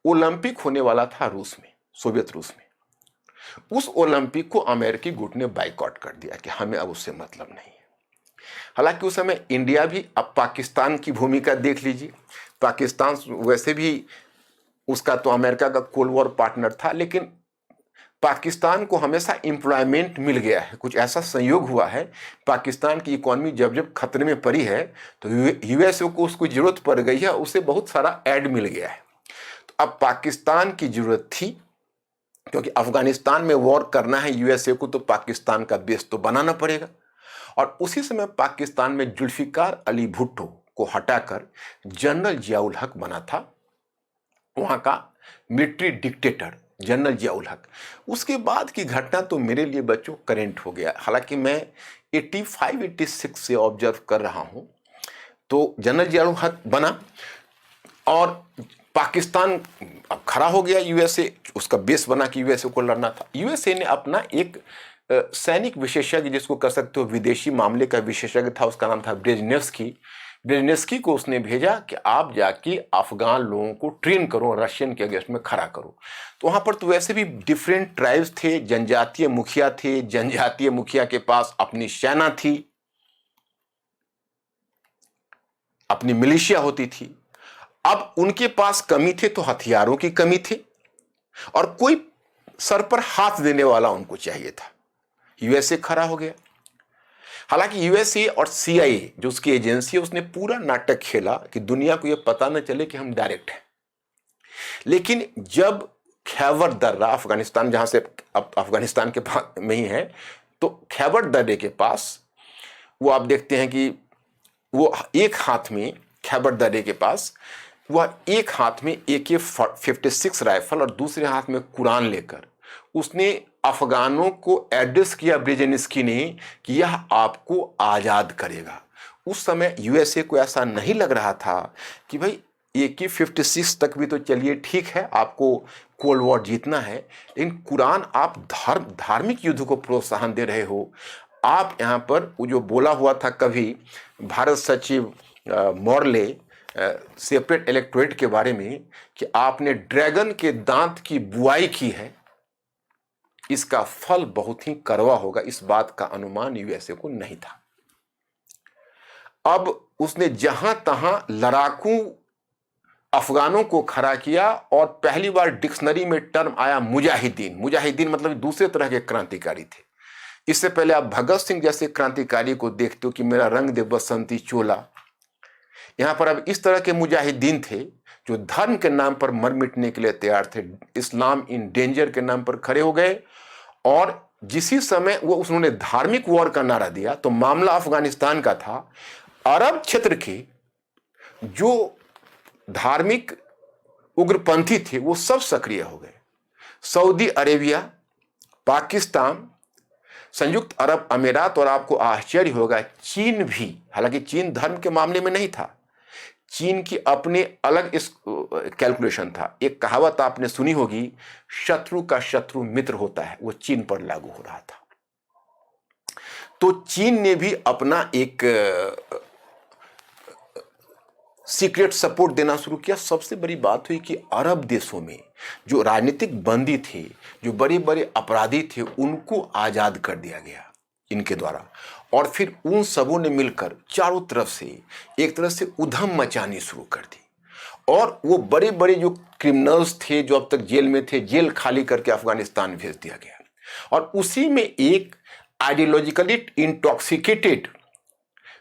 ओलंपिक होने वाला था रूस में, सोवियत रूस में। उस ओलंपिक को अमेरिकी गुट ने बाइकआउट कर दिया कि हमें अब उससे मतलब नहीं है। हालांकि उस समय इंडिया भी, अब पाकिस्तान की भूमिका देख लीजिए, पाकिस्तान वैसे भी उसका तो अमेरिका का कोल्ड वॉर पार्टनर था, लेकिन पाकिस्तान को हमेशा एम्प्लॉयमेंट मिल गया है। कुछ ऐसा संयोग हुआ है, पाकिस्तान की इकोनॉमी जब जब खतरे में पड़ी है तो यूएसए को उसको जरूरत पड़ गई है, उसे बहुत सारा ऐड मिल गया है। तो अब पाकिस्तान की जरूरत थी, क्योंकि अफगानिस्तान में वॉर करना है यूएसए को, तो पाकिस्तान का बेस तो बनाना पड़ेगा। और उसी समय पाकिस्तान में जुल्फिकार अली भुट्टो को हटाकर जनरल जियाउल हक बना था, वहां का मिलिट्री डिक्टेटर जनरल जियाउल हक। उसके बाद की घटना तो मेरे लिए बच्चों करेंट हो गया। हालांकि मैं 85-86 से ऑब्जर्व कर रहा हूं, तो जनरल जियाउल हक बना और पाकिस्तान अब खड़ा हो गया। यूएसए उसका बेस बना कि यूएसए को लड़ना था। यूएसए ने अपना एक सैनिक विशेषज्ञ, जिसको कह सकते हो विदेशी मामले का विशेषज्ञ था, उसका नाम था ब्रेजनेस्की। ब्रेजनेस्की को उसने भेजा कि आप जाके अफगान लोगों को ट्रेन करो, रशियन के अगेंस्ट में खड़ा करो। तो वहां पर तो वैसे भी डिफरेंट ट्राइब्स थे, जनजातीय मुखिया थे, जनजातीय मुखिया के पास अपनी सेना थी, अपनी मिलिशिया होती थी। अब उनके पास कमी थे तो हथियारों की कमी थी, और कोई सर पर हाथ देने वाला उनको चाहिए था। यूएसए खड़ा हो गया। हालांकि यूएसए और सीआईए जो उसकी एजेंसी है, उसने पूरा नाटक खेला कि दुनिया को यह पता न चले कि हम डायरेक्ट हैं। लेकिन जब खैबर दर्रा, अफगानिस्तान जहां से अब अफगानिस्तान के पास में ही है, तो खैबर दर्रे के पास वो आप देखते हैं कि वो एक हाथ में, खैबर दर्रे के पास वह एक हाथ में AK-56 राइफल और दूसरे हाथ में कुरान लेकर उसने अफगानों को एड्रेस किया, ब्रेजेनिस्की ने, कि यह आपको आज़ाद करेगा। उस समय यूएसए को ऐसा नहीं लग रहा था कि भाई AK-56 तक भी तो चलिए ठीक है, आपको कोल्ड वॉर जीतना है, लेकिन कुरान आप धार्मिक युद्ध को प्रोत्साहन दे रहे हो। आप यहाँ पर वो जो बोला हुआ था कभी भारत सचिव मॉर्ले सेपरेट इलेक्टोरेट के बारे में कि आपने ड्रैगन के दांत की बुआई की है, इसका फल बहुत ही कड़वा होगा, इस बात का अनुमान यूएसए को नहीं था। अब उसने जहां तहां लड़ाकू अफगानों को खड़ा किया और पहली बार डिक्शनरी में टर्म आया मुजाहिदीन। मुजाहिदीन मतलब दूसरे तरह के क्रांतिकारी थे। इससे पहले आप भगत सिंह जैसे क्रांतिकारी को देखते हो कि मेरा रंग दे बसंती चोला। यहां पर अब इस तरह के मुजाहिदीन थे जो धर्म के नाम पर मर मिटने के लिए तैयार थे, इस्लाम इन डेंजर के नाम पर खड़े हो गए। और जिसी समय वो उन्होंने धार्मिक वॉर का नारा दिया, तो मामला अफगानिस्तान का था। अरब क्षेत्र के जो धार्मिक उग्रपंथी थे वो सब सक्रिय हो गए। सऊदी अरेबिया, पाकिस्तान, संयुक्त अरब अमीरात और आपको आश्चर्य होगा चीन भी, हालांकि चीन धर्म के मामले में नहीं था, चीन की अपने अलग इस कैलकुलेशन था। एक कहावत आपने सुनी होगी, शत्रु का शत्रु मित्र होता है, वो चीन पर लागू हो रहा था। तो चीन ने भी अपना एक सीक्रेट सपोर्ट देना शुरू किया। सबसे बड़ी बात हुई कि अरब देशों में जो राजनीतिक बंदी थे, जो बड़े बड़े अपराधी थे, उनको आजाद कर दिया गया इनके द्वारा। और फिर उन सबों ने मिलकर चारों तरफ से एक तरह से उधम मचानी शुरू कर दी। और वो बड़े बड़े जो क्रिमिनल्स थे जो अब तक जेल में थे, जेल खाली करके अफगानिस्तान भेज दिया गया। और उसी में एक आइडियोलॉजिकली इंटॉक्सिकेटेड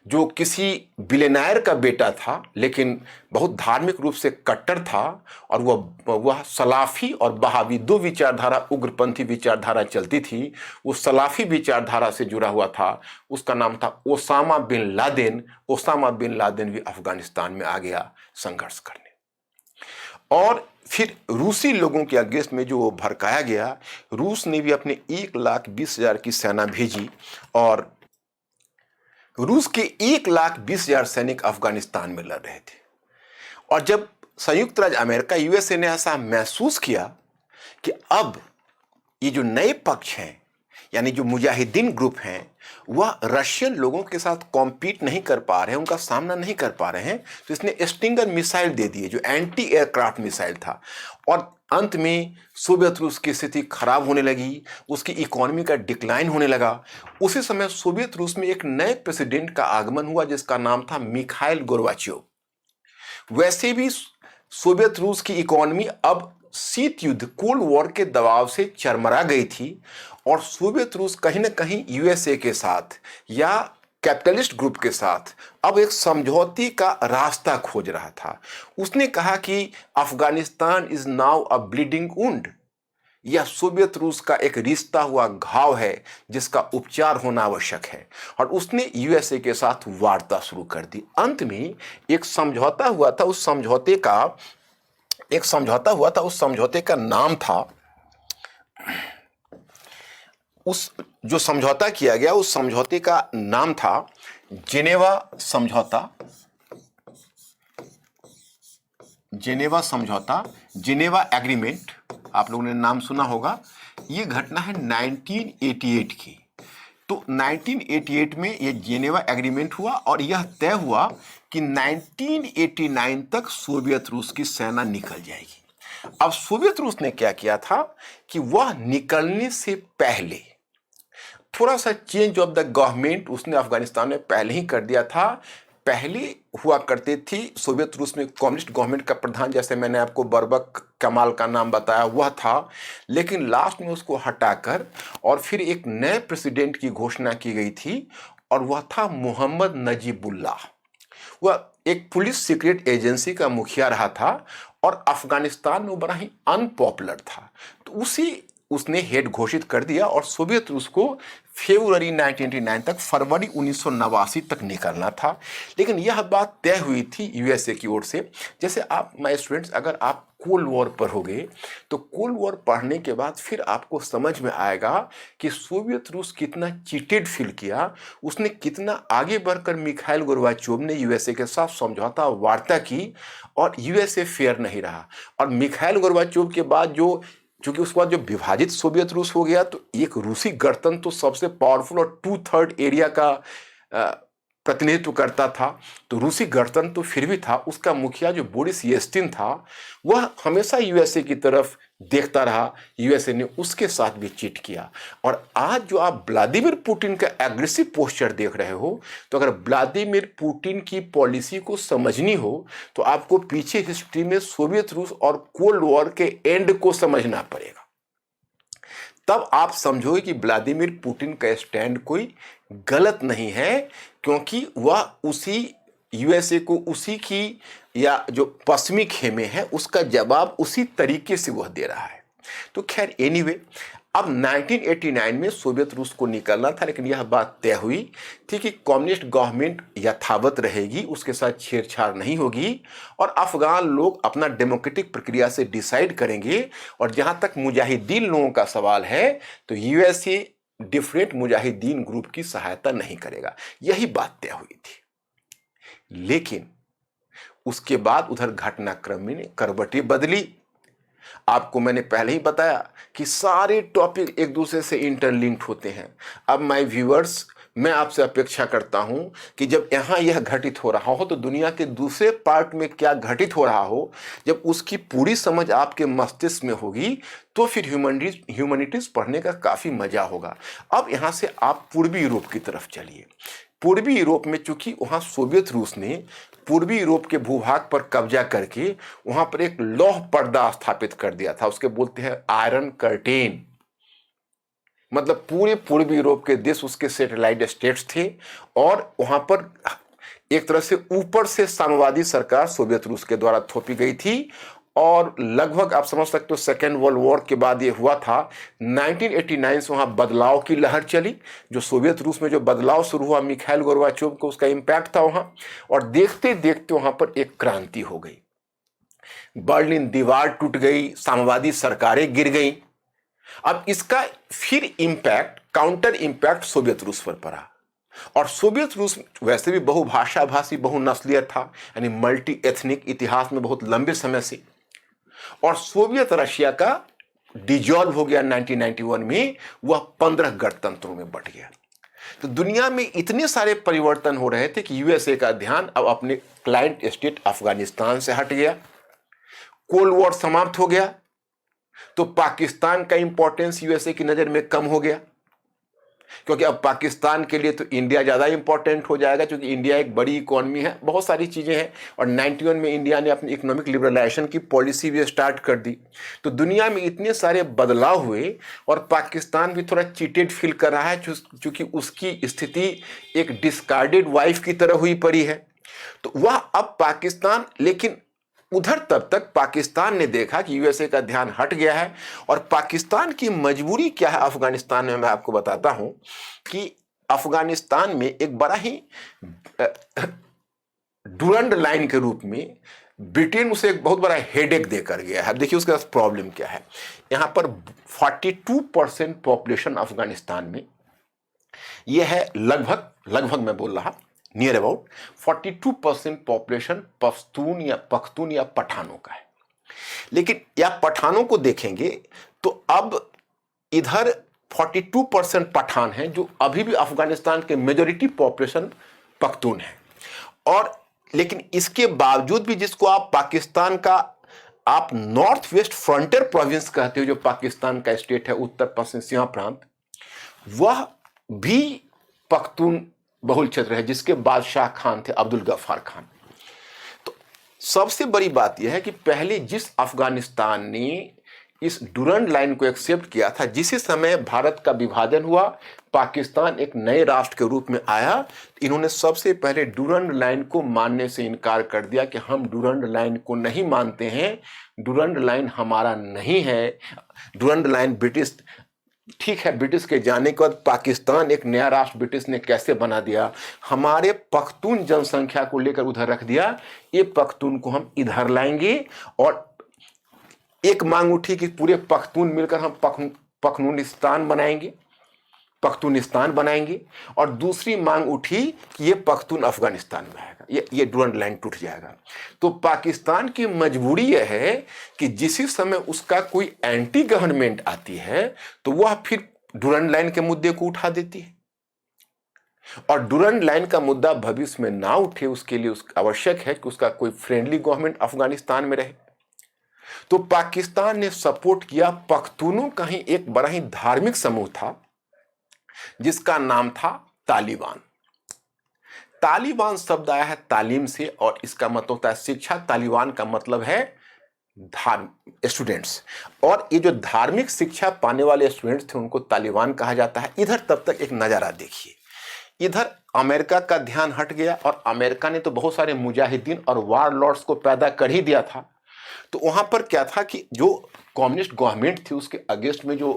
जो किसी बिलियनेयर का बेटा था, लेकिन बहुत धार्मिक रूप से कट्टर था, और वह सलाफी और बहावी दो विचारधारा, उग्रपंथी विचारधारा चलती थी, वो सलाफी विचारधारा से जुड़ा हुआ था। उसका नाम था Osama bin Laden. Osama bin Laden भी अफगानिस्तान में आ गया संघर्ष करने। और फिर रूसी लोगों के अगेंस्ट में जो भड़काया गया, रूस ने भी अपने 1,20,000 की सेना भेजी, और रूस के 1,20,000 सैनिक अफगानिस्तान में लड़ रहे थे। और जब संयुक्त राज्य अमेरिका, यूएसए ने ऐसा महसूस किया कि अब ये जो नए पक्ष हैं, यानी जो मुजाहिदीन ग्रुप हैं, वह रशियन लोगों के साथ कॉम्पीट नहीं कर पा रहे हैं, उनका सामना नहीं कर पा रहे हैं, तो इसने स्टिंगर मिसाइल दे दिए जो एंटी एयरक्राफ्ट मिसाइल था। और अंत में सोवियत रूस की स्थिति खराब होने लगी, उसकी इकोनॉमी का डिक्लाइन होने लगा। उसी समय सोवियत रूस में एक नए प्रेसिडेंट का आगमन हुआ जिसका नाम था मिखाइल गोर्बाचेव। वैसे भी सोवियत रूस की इकोनॉमी अब शीत युद्ध, कोल्ड वॉर के दबाव से चरमरा गई थी, और सोवियत रूस कहीं ना कहीं यूएसए के साथ या कैपिटलिस्ट ग्रुप के साथ अब एक समझौते का रास्ता खोज रहा था। उसने कहा कि Afghanistan is now a bleeding wound, यह सोवियत रूस का एक रिश्ता हुआ घाव है जिसका उपचार होना आवश्यक है। और उसने यूएसए के साथ वार्ता शुरू कर दी। अंत में एक समझौता हुआ था, उस समझौते का नाम था उस जो समझौता किया गया उस समझौते का नाम था जिनेवा समझौता। जिनेवा समझौता, जिनेवा एग्रीमेंट, आप लोगों ने नाम सुना होगा। ये घटना है 1988 की। तो 1988 में ये जिनेवा एग्रीमेंट हुआ और यह तय हुआ कि 1989 तक सोवियत रूस की सेना निकल जाएगी। अब सोवियत रूस ने क्या किया था कि वह निकलने से पहले थोड़ा सा चेंज ऑफ द गवर्नमेंट उसने अफगानिस्तान में पहले ही कर दिया था। पहले हुआ करती थी सोवियत रूस में कम्युनिस्ट गवर्नमेंट का प्रधान, जैसे मैंने आपको बर्बक कमाल का नाम बताया, वह था। लेकिन लास्ट में उसको हटाकर और फिर एक नए प्रेसिडेंट की घोषणा की गई थी और वह था मोहम्मद नजीबुल्लाह। वह एक पुलिस सीक्रेट एजेंसी का मुखिया रहा था और अफगानिस्तान में वो बड़ा ही अनपॉपुलर था। तो उसने हेड घोषित कर दिया और सोवियत रूस को फरवरी 1989 तक, फरवरी 1989 तक निकलना था। लेकिन यह बात तय हुई थी यूएसए की ओर से। जैसे आप माय स्टूडेंट्स, अगर आप कोल्ड वॉर पढ़ोगे तो कोल्ड वॉर पढ़ने के बाद फिर आपको समझ में आएगा कि सोवियत रूस कितना चीटेड फील किया, उसने कितना आगे बढ़कर मिखाइल गोर्बाचोव ने यूएसए के साथ समझौता वार्ता की और यूएसए फेयर नहीं रहा। और मिखाइल गोर्बाचोव के बाद चूंकि उसके बाद जो विभाजित सोवियत रूस हो गया, तो एक रूसी गणतंत्र तो सबसे पावरफुल और 2/3 एरिया का प्रतिनिधित्व करता था। तो रूसी गणतंत्र तो फिर भी था, उसका मुखिया जो बोरिस येल्त्सिन था वह हमेशा यूएसए की तरफ देखता रहा। यूएसए ने उसके साथ भी चीट किया। और आज जो आप व्लादिमीर पुतिन का एग्रेसिव पोस्चर देख रहे हो, तो अगर व्लादिमीर पुतिन की पॉलिसी को समझनी हो तो आपको पीछे हिस्ट्री में सोवियत रूस और कोल्ड वॉर के एंड को समझना पड़ेगा। तब आप समझोगे कि व्लादिमीर पुतिन का स्टैंड कोई गलत नहीं है, क्योंकि वह उसी यूएसए को उसी की या जो पश्चिमी खेमे है उसका जवाब उसी तरीके से वह दे रहा है। तो खैर एनीवे, अब 1989 में सोवियत रूस को निकलना था, लेकिन यह बात तय हुई थी कि कम्युनिस्ट गवर्नमेंट यथावत रहेगी, उसके साथ छेड़छाड़ नहीं होगी और अफगान लोग अपना डेमोक्रेटिक प्रक्रिया से डिसाइड करेंगे। और जहां तक मुजाहिदीन लोगों का सवाल है तो यूएसए डिफरेंट मुजाहिदीन ग्रुप की सहायता नहीं करेगा। यही बात तय हुई थी। लेकिन उसके बाद उधर घटनाक्रम में करवटें बदली। आपको मैंने पहले ही बताया कि सारे टॉपिक एक दूसरे से इंटरलिंक्ड होते हैं। अब माय व्यूअर्स, मैं आपसे अपेक्षा करता हूं कि जब यहां यह घटित हो रहा हो तो दुनिया के दूसरे पार्ट में क्या घटित हो रहा हो, जब उसकी पूरी समझ आपके मस्तिष्क में होगी तो फिर ह्यूमैनिटीज पढ़ने का काफी मजा होगा। अब यहां से आप पूर्वी यूरोप की तरफ चलिए। पूर्वी यूरोप में चूंकि वहां सोवियत रूस ने पूर्वी यूरोप के भूभाग पर कब्जा करके वहां पर एक लौह पर्दा स्थापित कर दिया था, उसके बोलते हैं आयरन कर्टेन। मतलब पूरे पूर्वी यूरोप के देश उसके सैटेलाइट स्टेट्स थे और वहां पर एक तरह से ऊपर से साम्यवादी सरकार सोवियत रूस के द्वारा थोपी गई थी। और लगभग आप समझ सकते हो सेकेंड वर्ल्ड वॉर के बाद ये हुआ था। 1989 से वहां बदलाव की लहर चली। जो सोवियत रूस में जो बदलाव शुरू हुआ, मिखाइल गोर्बाचोव को उसका इंपैक्ट था वहां, और देखते देखते वहां पर एक क्रांति हो गई। बर्लिन दीवार टूट गई, साम्यवादी सरकारें गिर गई। अब इसका फिर इंपैक्ट, काउंटर इंपैक्ट सोवियत रूस पर पड़ा। और सोवियत रूस वैसे भी बहुभाषा भाषी बहुनस्लीय था, यानी मल्टी एथनिक, इतिहास में बहुत लंबे समय से। और सोवियत रशिया का डिजॉल्व हो गया 1991 में, वह 15 गणतंत्रों में बंट गया। तो दुनिया में इतने सारे परिवर्तन हो रहे थे कि यूएसए का ध्यान अब अपने क्लाइंट स्टेट अफगानिस्तान से हट गया। कोल्ड वॉर समाप्त हो गया तो पाकिस्तान का इंपॉर्टेंस यूएसए की नजर में कम हो गया, क्योंकि अब पाकिस्तान के लिए तो इंडिया ज़्यादा इंपॉर्टेंट हो जाएगा, क्योंकि इंडिया एक बड़ी इकोनॉमी है, बहुत सारी चीज़ें हैं। और 91 में इंडिया ने अपनी इकोनॉमिक लिबरलाइजेशन की पॉलिसी भी स्टार्ट कर दी। तो दुनिया में इतने सारे बदलाव हुए और पाकिस्तान भी थोड़ा चीटेड फील कर रहा है, क्योंकि उसकी स्थिति एक डिस्कार्डेड वाइफ की तरह हुई पड़ी है। तो वह अब पाकिस्तान, लेकिन उधर तब तक पाकिस्तान ने देखा कि यूएसए का ध्यान हट गया है। और पाकिस्तान की मजबूरी क्या है अफगानिस्तान में, मैं आपको बताता हूं कि अफगानिस्तान में एक बड़ा ही डुरंड लाइन के रूप में ब्रिटेन उसे एक बहुत बड़ा हेडेक देकर गया है। देखिए उसके पास प्रॉब्लम क्या है। यहाँ पर 42% पॉपुलेशन अफगानिस्तान में, यह है लगभग मैं बोल रहा, नियर अबाउट 42% पॉपुलेशन पख्तून या पठानों का है। लेकिन या पठानों को देखेंगे तो अब इधर 42% पठान हैं, जो अभी भी अफगानिस्तान के मेजॉरिटी पॉपुलेशन पख्तून है। और लेकिन इसके बावजूद भी जिसको आप पाकिस्तान का आप नॉर्थ वेस्ट फ्रंटियर प्रोविंस कहते हो, जो पाकिस्तान का स्टेट है, उत्तर पश्चिम सीमा प्रांत, वह भी पख्तून बहुल क्षेत्र है, जिसके बादशाह खान थे अब्दुल गफ्फार खान। तो सबसे बड़ी बात यह है कि पहले जिस अफगानिस्तान ने इस डुरंड लाइन को एक्सेप्ट किया था, जिस समय भारत का विभाजन हुआ, पाकिस्तान एक नए राष्ट्र के रूप में आया, तो इन्होंने सबसे पहले डुरंड लाइन को मानने से इनकार कर दिया कि हम डुरंड लाइन को नहीं मानते हैं, डुरंड लाइन हमारा नहीं है। डुरंड लाइन ब्रिटिश, ठीक है, ब्रिटिश के जाने के बाद पाकिस्तान एक नया राष्ट्र ब्रिटिश ने कैसे बना दिया, हमारे पख्तून जनसंख्या को लेकर उधर रख दिया, ये पख्तून को हम इधर लाएंगे। और एक मांग उठी कि पूरे पख्तून मिलकर हम पख्तूनिस्तान बनाएंगे, और दूसरी मांग उठी कि ये पख्तून अफगानिस्तान में आएगा, ये डुरंड लाइन टूट जाएगा। तो पाकिस्तान की मजबूरी यह है कि जिस समय उसका कोई एंटी गवर्नमेंट आती है तो वह फिर डुरंड लाइन के मुद्दे को उठा देती है, और डुरंड लाइन का मुद्दा भविष्य में ना उठे उसके लिए आवश्यक है कि उसका कोई फ्रेंडली गवर्नमेंट अफगानिस्तान में रहे। तो पाकिस्तान ने सपोर्ट किया पख्तूनों का ही एक बड़ा ही धार्मिक समूह था, जिसका नाम था तालिबान। तालिबान शब्द आया है तालीम से, और इसका मतलब होता है शिक्षा। तालिबान का मतलब है स्टूडेंट्स, और ये जो धार्मिक शिक्षा पाने वाले स्टूडेंट्स थे उनको तालिबान कहा जाता है। इधर तब तक एक नजारा देखिए, इधर अमेरिका का ध्यान हट गया, और अमेरिका ने तो बहुत सारे मुजाहिदीन और वार लॉर्ड्स को पैदा कर ही दिया था। तो वहां पर क्या था कि जो कम्युनिस्ट गवर्नमेंट थी उसके अगेंस्ट में जो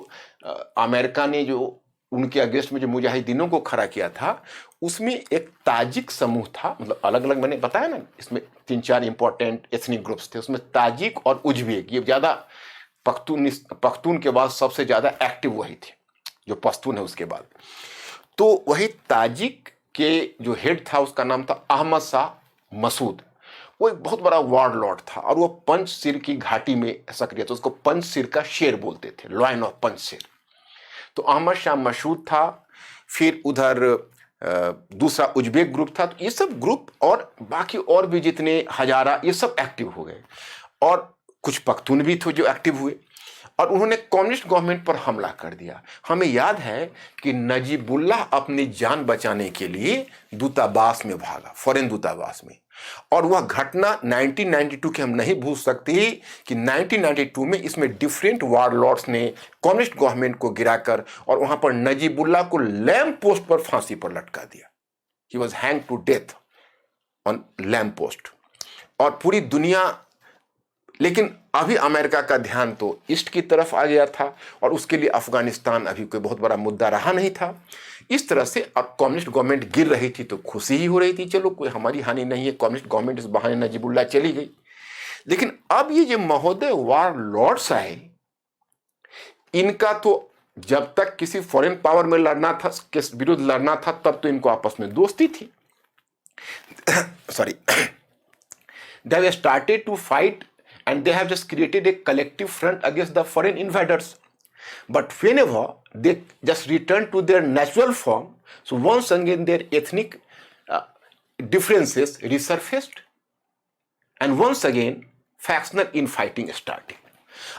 अमेरिका ने जो उनके अगेंस्ट में जो मुजाहिदीनों को खड़ा किया था, उसमें एक ताजिक समूह था। मतलब अलग अलग, मैंने बताया ना, इसमें 3-4 इंपॉर्टेंट एथनिक ग्रुप्स थे। उसमें ताजिक और उज्बेक, ये ज्यादा पख्तून के बाद सबसे ज्यादा एक्टिव वही थे, जो पश्तून है उसके बाद। तो वही ताजिक के जो हेड था उसका नाम था अहमद शाह मसूद। वो एक बहुत बड़ा वार लॉर्ड था, और वो पंचशीर की घाटी में सक्रिय था। उसको पंचशीर का शेर बोलते थे, लॉयन ऑफ पंचशीर। तो अहमद शाह मसूद था। फिर उधर दूसरा उज्बेक ग्रुप था। तो ये सब ग्रुप और बाकी और भी जितने हजारा, ये सब एक्टिव हो गए, और कुछ पख्तून भी थे जो एक्टिव हुए, और उन्होंने कम्युनिस्ट गवर्नमेंट पर हमला कर दिया। हमें याद है कि नजीबुल्लाह अपनी जान बचाने के लिए दूतावास में भागा, फॉरेन दूतावास में, और वह घटना 1992 की हम नहीं भूल सकती कि 1992 में इसमें डिफरेंट वार लॉर्ड्स ने कम्युनिस्ट गवर्नमेंट को गिराकर और वहां पर नजीबुल्लाह को लैंप पोस्ट पर फांसी पर लटका दिया। He was hang to death on lamp post, और पूरी दुनिया। लेकिन अभी अमेरिका का ध्यान तो ईस्ट की तरफ आ गया था, और उसके लिए अफगानिस्तान अभी कोई बहुत बड़ा मुद्दा रहा नहीं था। इस तरह से अब कम्युनिस्ट गवर्नमेंट गिर रही थी तो खुशी ही हो रही थी, चलो कोई हमारी हानि नहीं है, कम्युनिस्ट गवर्नमेंट इस बहाने नजीबुल्लाह चली गई। लेकिन अब ये जो महोदय वार लॉर्ड्स आए, इनका तो जब तक किसी फॉरेन पावर में लड़ना था, के विरुद्ध लड़ना था, तब तो इनको आपस में दोस्ती थी। Sorry, they have started to fight and they have just created a collective front against the foreign invaders. But whenever they just return to their natural form, so once again their ethnic differences resurfaced, and once again factional infighting started.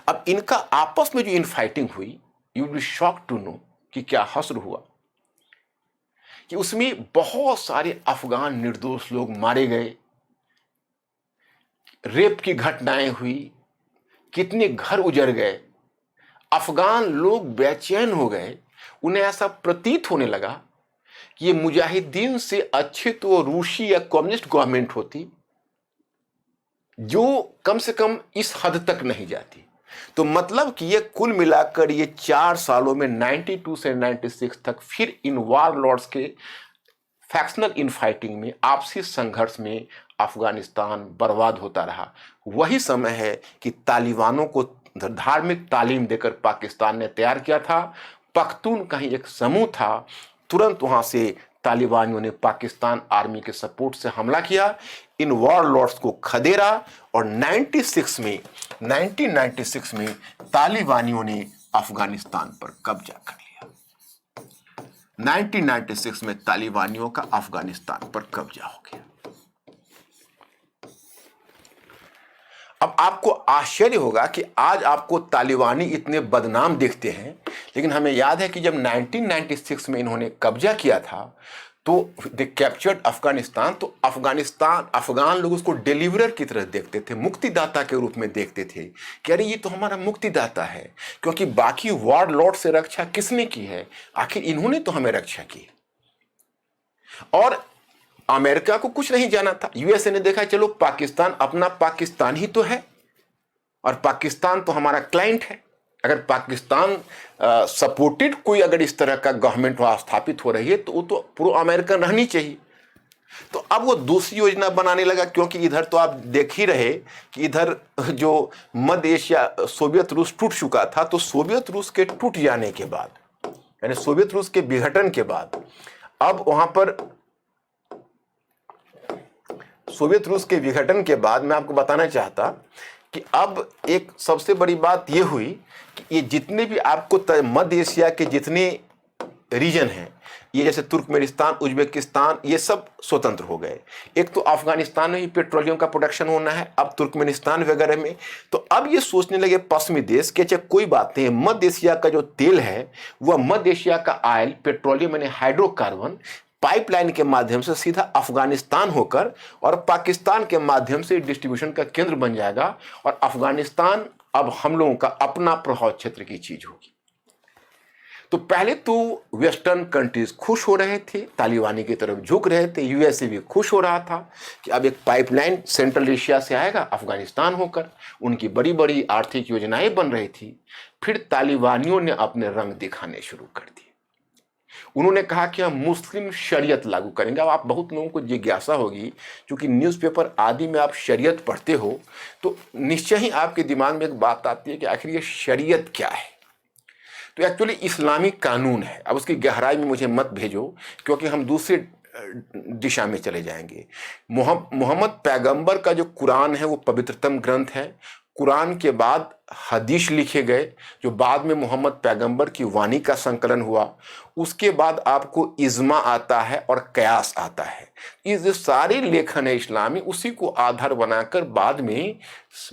अब इनका आपस में जो इनफाइटिंग हुई, you will be shocked to know कि क्या हश्र हुआ, कि उसमें बहुत सारे अफगान निर्दोष लोग मारे गए, रेप की घटनाएं हुई, कितने घर उजड़ गए, अफगान लोग बेचैन हो गए। उन्हें ऐसा प्रतीत होने लगा कि ये मुजाहिदीन से अच्छे तो रूसी या कम्युनिस्ट गवर्नमेंट होती, जो कम से कम इस हद तक नहीं जाती। तो मतलब कि ये कुल मिलाकर ये 4 सालों में 92 से 96 तक फिर इन वार लॉर्ड्स के फैक्शनल इनफाइटिंग में, आपसी संघर्ष में अफगानिस्तान बर्बाद होता रहा। वही समय है कि तालिबानों को धार्मिक तालीम देकर पाकिस्तान ने तैयार किया था। पख्तून कहीं एक समूह था, तुरंत वहां से तालिबानियों ने पाकिस्तान आर्मी के सपोर्ट से हमला किया, इन वॉरलॉर्ड्स को खदेड़ा और 1996 में तालिबानियों ने अफगानिस्तान पर कब्जा कर लिया। 1996 में तालिबानियों का अफगानिस्तान पर कब्जा हो गया। अब आपको आश्चर्य होगा कि आज आपको तालिबानी इतने बदनाम दिखते हैं, लेकिन हमें याद है कि जब 1996 में इन्होंने कब्जा किया था तो दे कैप्चर्ड अफगानिस्तान, तो अफगान लोग उसको डिलीवरर की तरह देखते थे, मुक्तिदाता के रूप में देखते थे कि अरे ये तो हमारा मुक्तिदाता है, क्योंकि बाकी वॉरलॉर्ड से रक्षा किसने की है, आखिर इन्होंने तो हमें रक्षा की। और अमेरिका को कुछ नहीं जाना था, यूएसए ने देखा चलो पाकिस्तान अपना पाकिस्तान ही तो है और पाकिस्तान तो हमारा क्लाइंट है, अगर पाकिस्तान सपोर्टेड कोई अगर इस तरह का गवर्नमेंट वहां स्थापित हो रही है तो वो तो प्रो अमेरिकन रहनी चाहिए। तो अब वो दूसरी योजना बनाने लगा, क्योंकि इधर तो आप देख ही रहे कि इधर जो मध्य एशिया सोवियत रूस टूट चुका था, तो सोवियत रूस के टूट जाने के बाद, यानी सोवियत रूस के विघटन के बाद, अब वहां पर सोवियत रूस के विघटन के बाद मैं आपको बताना चाहता कि अब एक सबसे बड़ी बात यह हुई कि ये जितने भी आपको मध्य एशिया के जितने रीजन हैं, ये जैसे तुर्कमेनिस्तान, उज्बेकिस्तान, ये सब स्वतंत्र हो गए। एक तो अफगानिस्तान में ही पेट्रोलियम का प्रोडक्शन होना है, अब तुर्कमेनिस्तान वगैरह में। तो अब ये सोचने लगे पश्चिमी देश कि अच्छा कोई बात नहीं, मध्य एशिया का जो तेल है वह मध्य एशिया का ऑयल, पेट्रोलियम यानी हाइड्रोकार्बन पाइपलाइन के माध्यम से सीधा अफगानिस्तान होकर और पाकिस्तान के माध्यम से डिस्ट्रीब्यूशन का केंद्र बन जाएगा और अफगानिस्तान अब हम लोगों का अपना प्रभाव क्षेत्र की चीज होगी। तो पहले तो वेस्टर्न कंट्रीज खुश हो रहे थे, तालिबानी की तरफ झुक रहे थे, यूएसए भी खुश हो रहा था कि अब एक पाइपलाइन सेंट्रल एशिया से आएगा अफगानिस्तान होकर, उनकी बड़ी बड़ी आर्थिक योजनाएं बन रही थी। फिर तालिबानियों ने अपने रंग दिखाने शुरू कर दिए। उन्होंने कहा कि हम मुस्लिम शरीयत लागू करेंगे। अब आप बहुत लोगों को जिज्ञासा होगी, क्योंकि न्यूज़पेपर आदि में आप शरीयत पढ़ते हो तो निश्चय ही आपके दिमाग में एक बात आती है कि आखिर ये शरीयत क्या है। तो एक्चुअली इस्लामिक कानून है। अब उसकी गहराई में मुझे मत भेजो, क्योंकि हम दूसरे दिशा में चले जाएंगे। मोहम्मद पैगंबर का जो कुरान है वो पवित्रतम ग्रंथ है। कुरान के बाद हदीस लिखे गए, जो बाद में मोहम्मद पैगंबर की वाणी का संकलन हुआ। उसके बाद आपको इज्मा आता है और कयास आता है। ये जो सारे लेखन है इस्लामी, उसी को आधार बनाकर बाद में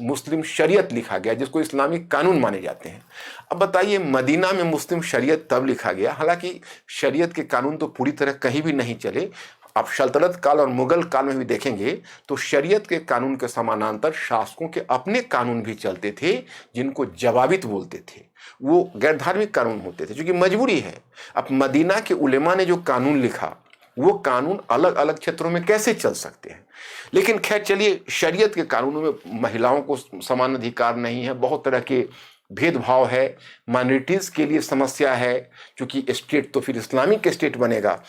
मुस्लिम शरीयत लिखा गया, जिसको इस्लामिक कानून माने जाते हैं। अब बताइए, मदीना में मुस्लिम शरीयत तब लिखा गया, हालांकि शरीयत के कानून तो पूरी तरह कहीं भी नहीं चले। आप सल्तनत काल और मुगल काल में भी देखेंगे तो शरीयत के कानून के समानांतर शासकों के अपने कानून भी चलते थे, जिनको जवाबित बोलते थे। वो गैर धार्मिक कानून होते थे, क्योंकि मजबूरी है। अब मदीना के उलेमा ने जो कानून लिखा, वो कानून अलग अलग क्षेत्रों में कैसे चल सकते हैं। लेकिन खैर चलिए, शरीयत के कानूनों में महिलाओं को समान अधिकार नहीं है, बहुत तरह के भेदभाव है, माइनॉरिटीज के लिए समस्या है, क्योंकि स्टेट तो फिर इस्लामिक स्टेट बनेगा।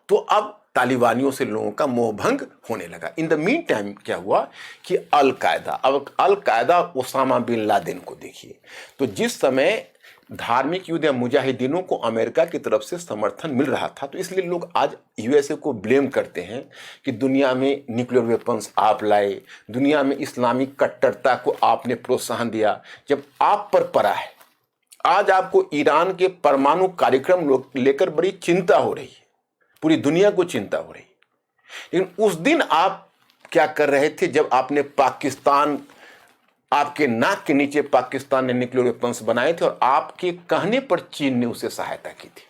तो अब तालिबानियों से लोगों का मोहभंग होने लगा। इन द मीन टाइम क्या हुआ कि अल कायदा ओसामा बिन लादेन को देखिए। तो जिस समय धार्मिक युद्ध या मुजाहिदीनों को अमेरिका की तरफ से समर्थन मिल रहा था, तो इसलिए लोग आज यूएसए को ब्लेम करते हैं कि दुनिया में न्यूक्लियर वेपन्स आप लाए, दुनिया में इस्लामिक कट्टरता को आपने प्रोत्साहन दिया, जब आप पर पड़ा है। आज आपको ईरान के परमाणु कार्यक्रम लेकर बड़ी चिंता हो रही है, पूरी दुनिया को चिंता हो रही। लेकिन उस दिन आप क्या कर रहे थे जब आपने पाकिस्तान, आपके नाक के नीचे पाकिस्तान ने न्यूक्लियर वेपन्स बनाए थे और आपके कहने पर चीन ने उसे सहायता की थी।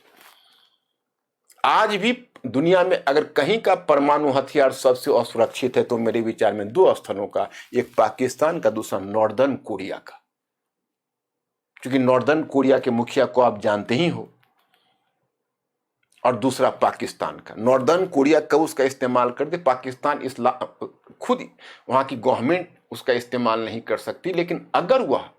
आज भी दुनिया में अगर कहीं का परमाणु हथियार सबसे असुरक्षित है तो मेरे विचार में दो स्थलों का, एक पाकिस्तान का, दूसरा नॉर्दर्न कोरिया का। क्योंकि नॉर्दर्न कोरिया के मुखिया को आप जानते ही हो, और दूसरा पाकिस्तान का। नॉर्दर्न कोरिया कब उसका इस्तेमाल कर दे, पाकिस्तान खुद वहां की गवर्नमेंट उसका इस्तेमाल नहीं कर सकती। लेकिन अगर वह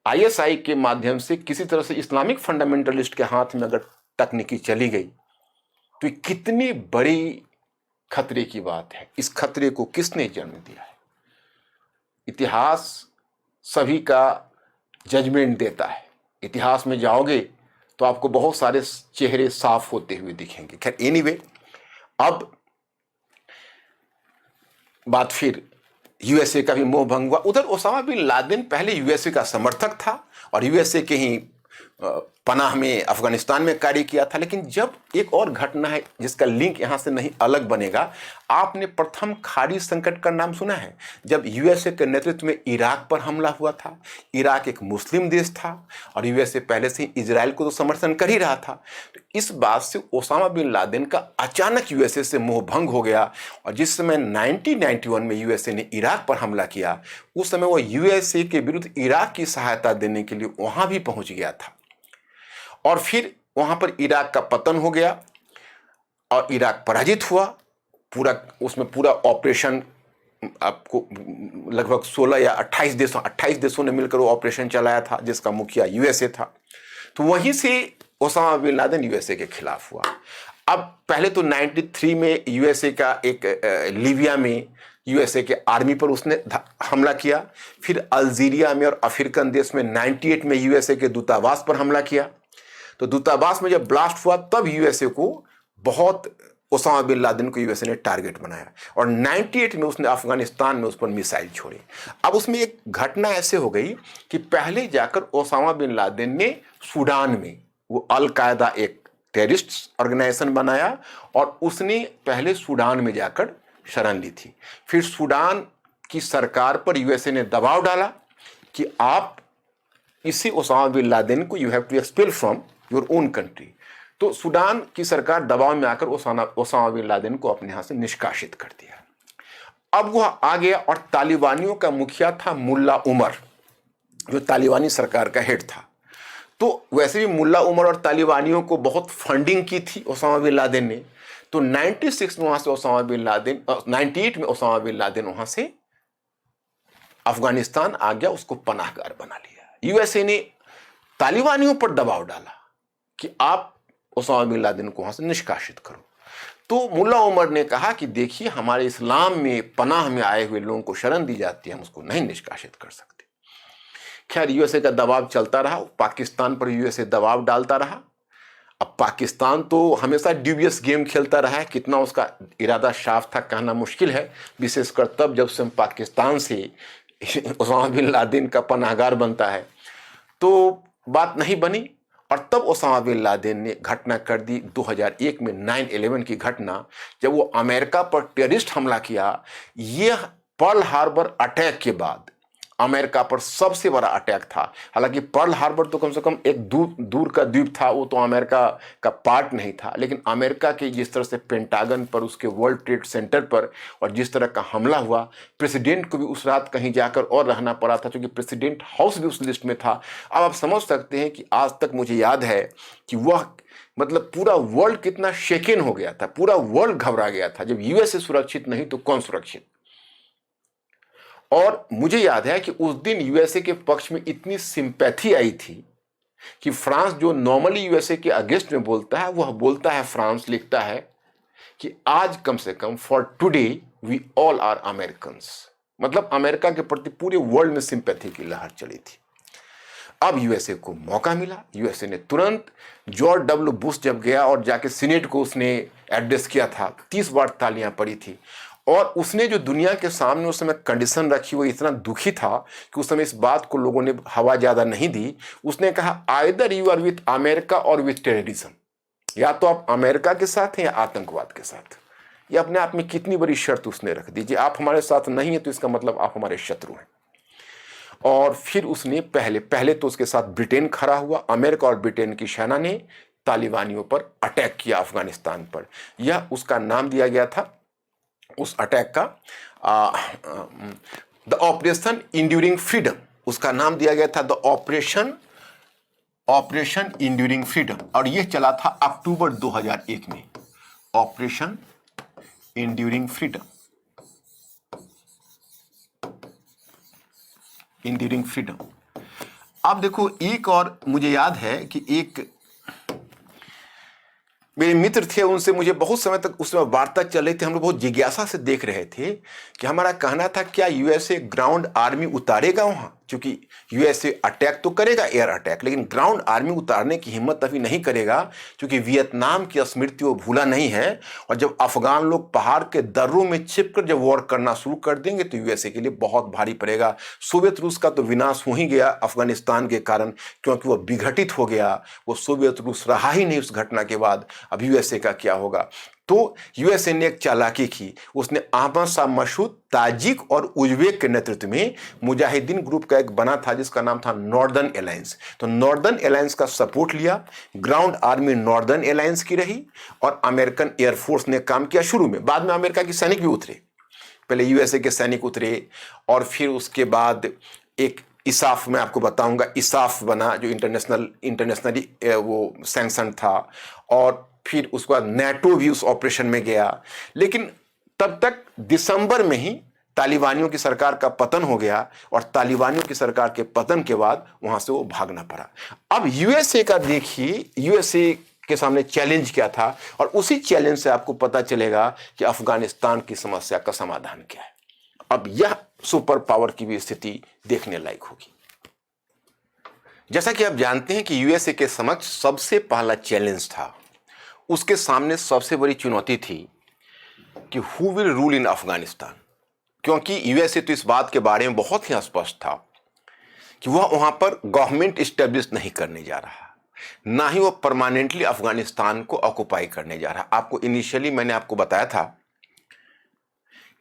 आईएसआई के माध्यम से किसी तरह से इस्लामिक फंडामेंटलिस्ट के हाथ में अगर तकनीकी चली गई, तो कितनी बड़ी खतरे की बात है। इस खतरे को किसने जन्म दिया है? इतिहास सभी का जजमेंट देता है। इतिहास में जाओगे तो आपको बहुत सारे चेहरे साफ होते हुए दिखेंगे। खैर एनीवे, अब बात फिर यूएसए का भी मोह भंग हुआ। उधर ओसामा बिन लादेन पहले यूएसए का समर्थक था और यूएसए के ही पनाह में अफगानिस्तान में कार्य किया था। लेकिन जब एक और घटना है जिसका लिंक यहां से नहीं अलग बनेगा, आपने प्रथम खाड़ी संकट का नाम सुना है? जब यूएसए के नेतृत्व में इराक पर हमला हुआ था। इराक एक मुस्लिम देश था और यूएसए पहले से इजराइल को तो समर्थन कर ही रहा था। तो इस बात से ओसामा बिन लादेन का अचानक यूएसए से मोह भंग हो गया और जिस समय 1991 में यूएसए ने इराक पर हमला किया, उस समय वो यूएसए के विरुद्ध इराक की सहायता देने के लिए वहां भी पहुंच गया था और फिर वहां पर इराक का पतन हो गया और इराक पराजित हुआ। पूरा ऑपरेशन, आपको लगभग 16 या 28 देशों ने मिलकर वो ऑपरेशन चलाया था जिसका मुखिया यूएसए था। तो वहीं से ओसामा बिन लादेन यूएसए के खिलाफ हुआ। अब पहले तो 93 में यूएसए का एक लीबिया में यूएसए के आर्मी पर उसने हमला किया। फिर अल्जीरिया में और अफ्रीकन देश में 98 में यूएसए के दूतावास पर हमला किया। तो दूतावास में जब ब्लास्ट हुआ तब यूएसए को बहुत ओसामा बिन लादेन को यूएसए ने टारगेट बनाया और 98 में उसने अफगानिस्तान में उस पर मिसाइल छोड़ी। अब उसमें एक घटना ऐसे हो गई कि पहले जाकर ओसामा बिन लादेन ने सूडान में, वो अल कायदा एक टेररिस्ट ऑर्गेनाइजेशन बनाया और उसने पहले सूडान में जाकर शरण ली थी। फिर सूडान की सरकार पर यूएसए ने दबाव डाला कि आप इसी ओसामा बिन लादेन को you have to expel from your own country. तो सूडान की सरकार दबाव में आकर ओसामा बिन लादेन को अपने यहां से निष्कासित कर दिया। अब वह आ गया और तालिबानियों का मुखिया था मुल्ला उमर, जो तालिबानी सरकार का हेड था। तो वैसे भी मुल्ला उमर और तालिबानियों को बहुत फंडिंग की थी ओसामा बिन लादेन ने। तो 96 में वहां से ओसामा बिन लादेन 98 में ओसामा बिन लादेन वहां से अफगानिस्तान आ गया, उसको पनाहगार बना लिया। यूएसए ने तालिबानियों पर दबाव डाला कि आप ओसामा बिन लादेन को वहां से निष्कासित करो। तो मुल्ला उमर ने कहा कि देखिए, हमारे इस्लाम में पनाह में आए हुए लोगों को शरण दी जाती है, हम उसको नहीं निष्कासित कर सकते। खैर यूएसए का दबाव चलता रहा, पाकिस्तान पर यूएसए दबाव डालता रहा। अब पाकिस्तान तो हमेशा ड्यूबियस गेम खेलता रहा है, कितना उसका इरादा साफ था कहना मुश्किल है, विशेषकर तब जब से हम पाकिस्तान से ओसामा बिन लादेन का पनाहगार बनता है। तो बात नहीं बनी और तब ओसामा बिन लादेन ने घटना कर दी 2001 में 9/11 की घटना, जब वो अमेरिका पर टेररिस्ट हमला किया। यह पर्ल हार्बर अटैक के बाद अमेरिका पर सबसे बड़ा अटैक था। हालांकि पर्ल हार्बर तो कम से कम एक दूर का द्वीप था, वो तो अमेरिका का पार्ट नहीं था, लेकिन अमेरिका के जिस तरह से पेंटागन पर, उसके वर्ल्ड ट्रेड सेंटर पर और जिस तरह का हमला हुआ, प्रेसिडेंट को भी उस रात कहीं जाकर और रहना पड़ा था क्योंकि प्रेसिडेंट हाउस भी उस लिस्ट में था। अब आप समझ सकते हैं कि आज तक मुझे याद है कि वह मतलब पूरा वर्ल्ड कितना शेकन हो गया था, पूरा वर्ल्ड घबरा गया था। जब यूएसए सुरक्षित नहीं तो कौन सुरक्षित। और मुझे याद है कि उस दिन यूएसए के पक्ष में इतनी सिंपैथी आई थी कि फ्रांस, जो नॉर्मली यूएसए के अगेंस्ट में बोलता है, वह बोलता है, फ्रांस लिखता है कि आज कम से कम for today we all are Americans. मतलब अमेरिका के प्रति पूरे वर्ल्ड में सिंपैथी की लहर चली थी। अब यूएसए को मौका मिला। यूएसए ने तुरंत, जॉर्ज डब्ल्यू बुश जब गया और जाके सीनेट को उसने एड्रेस किया था, 30 बार तालियां पड़ी थी। और उसने जो दुनिया के सामने उस समय कंडीशन रखी, वो इतना दुखी था कि उस समय इस बात को लोगों ने हवा ज्यादा नहीं दी। उसने कहा, either you are with America और विथ टेररिज्म, या तो आप अमेरिका के साथ हैं या आतंकवाद के साथ। ये अपने आप में कितनी बड़ी शर्त उसने रख दी, आप हमारे साथ नहीं है तो इसका मतलब आप हमारे शत्रु हैं। और फिर उसने पहले तो उसके साथ ब्रिटेन खड़ा हुआ। अमेरिका और ब्रिटेन की सेना ने तालिबानियों पर अटैक किया, अफगानिस्तान पर। यह उसका नाम दिया गया था उस अटैक का, द ऑपरेशन इंड्यूरिंग फ्रीडम। उसका नाम दिया गया था द ऑपरेशन इंड्यूरिंग फ्रीडम। और यह चला था अक्टूबर 2001 में, operation enduring freedom, enduring freedom. अब देखो, एक और मुझे याद है कि एक मेरे मित्र थे, उनसे मुझे बहुत समय तक उसमें वार्ता चल रही थी। हम लोग बहुत जिज्ञासा से देख रहे थे कि हमारा कहना था क्या यूएसए ग्राउंड आर्मी उतारेगा वहां, क्योंकि यूएसए अटैक तो करेगा, एयर अटैक, लेकिन ग्राउंड आर्मी उतारने की हिम्मत अभी नहीं करेगा, क्योंकि वियतनाम की स्मृति वो भूला नहीं है। और जब अफगान लोग पहाड़ के दर्रों में छिपकर जब वॉर करना शुरू कर देंगे तो यूएसए के लिए बहुत भारी पड़ेगा। सोवियत रूस का तो विनाश हो ही गया अफगानिस्तान के कारण, क्योंकि वो विघटित हो गया। वो सोवियत रूस रहा ही नहीं उस घटना के बाद। अब यूएसए का क्या होगा? तो यूएसए ने एक चालाकी की, उसने अहमद शाह मसूद, ताजिक और उज्बेक के नेतृत्व में मुजाहिदीन ग्रुप का एक बना था जिसका नाम था नॉर्दर्न अलायंस। तो नॉर्दर्न अलायंस का सपोर्ट लिया, ग्राउंड आर्मी नॉर्दर्न अलायंस की रही और अमेरिकन एयरफोर्स ने काम किया शुरू में। बाद में अमेरिका के सैनिक भी उतरे, पहले यूएसए के सैनिक उतरे और फिर उसके बाद एक इसाफ, मैं आपको बताऊंगा, इसाफ बना जो इंटरनेशनली वो सैंक्शन था। और फिर उसके बाद नेटो भी उस ऑपरेशन में गया। लेकिन तब तक दिसंबर में ही तालिबानियों की सरकार का पतन हो गया और तालिबानियों की सरकार के पतन के बाद वहां से वो भागना पड़ा। अब यूएसए का देखिए, यूएसए के सामने चैलेंज क्या था और उसी चैलेंज से आपको पता चलेगा कि अफगानिस्तान की समस्या का समाधान क्या है। अब यह सुपर पावर की भी स्थिति देखने लायक होगी। जैसा कि आप जानते हैं कि यूएसए के समक्ष सबसे पहला चैलेंज था, उसके सामने सबसे बड़ी चुनौती थी कि who will rule in Afghanistan, क्योंकि यूएसए तो इस बात के बारे में बहुत ही स्पष्ट था कि वह वहां पर गवर्नमेंट स्टेब्लिश नहीं करने जा रहा, ना ही वो परमानेंटली अफगानिस्तान को ऑक्युपाई करने जा रहा। आपको इनिशियली मैंने आपको बताया था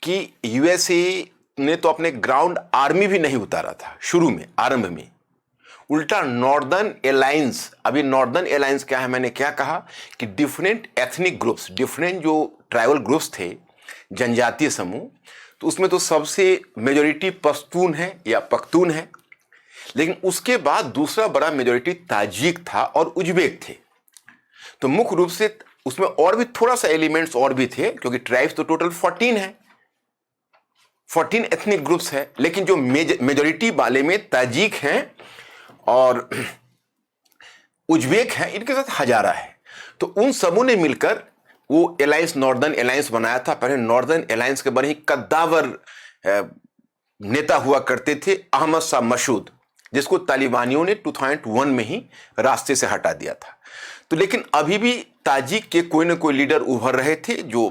कि यूएसए ने तो अपने ग्राउंड आर्मी भी नहीं उतारा था शुरू में, आरंभ में। उल्टा नॉर्दर्न अलायंस, अभी नॉर्दर्न अलायंस क्या है, मैंने क्या कहा कि डिफरेंट एथनिक ग्रुप्स, डिफरेंट जो ट्राइबल ग्रुप्स थे, जनजातीय समूह, तो उसमें तो सबसे मेजॉरिटी पश्तून है या पख्तून है, लेकिन उसके बाद दूसरा बड़ा मेजॉरिटी ताजिक था और उज्बेक थे। तो मुख्य रूप से उसमें और भी थोड़ा सा एलिमेंट्स और भी थे, क्योंकि ट्राइब्स तो टोटल 14 है, 14 एथनिक ग्रुप्स है, लेकिन जो मेजॉरिटी वाले में ताजिक हैं और उज्बेक हैं, इनके साथ हजारा है। तो उन सबों ने मिलकर वो अलायंस, नॉर्दर्न अलायंस बनाया था। पहले नॉर्दर्न अलायंस के बड़े ही कद्दावर नेता हुआ करते थे अहमद शाह मसूद, जिसको तालिबानियों ने 2001 में ही रास्ते से हटा दिया था। तो लेकिन अभी भी ताजिक के कोई ना कोई लीडर उभर रहे थे जो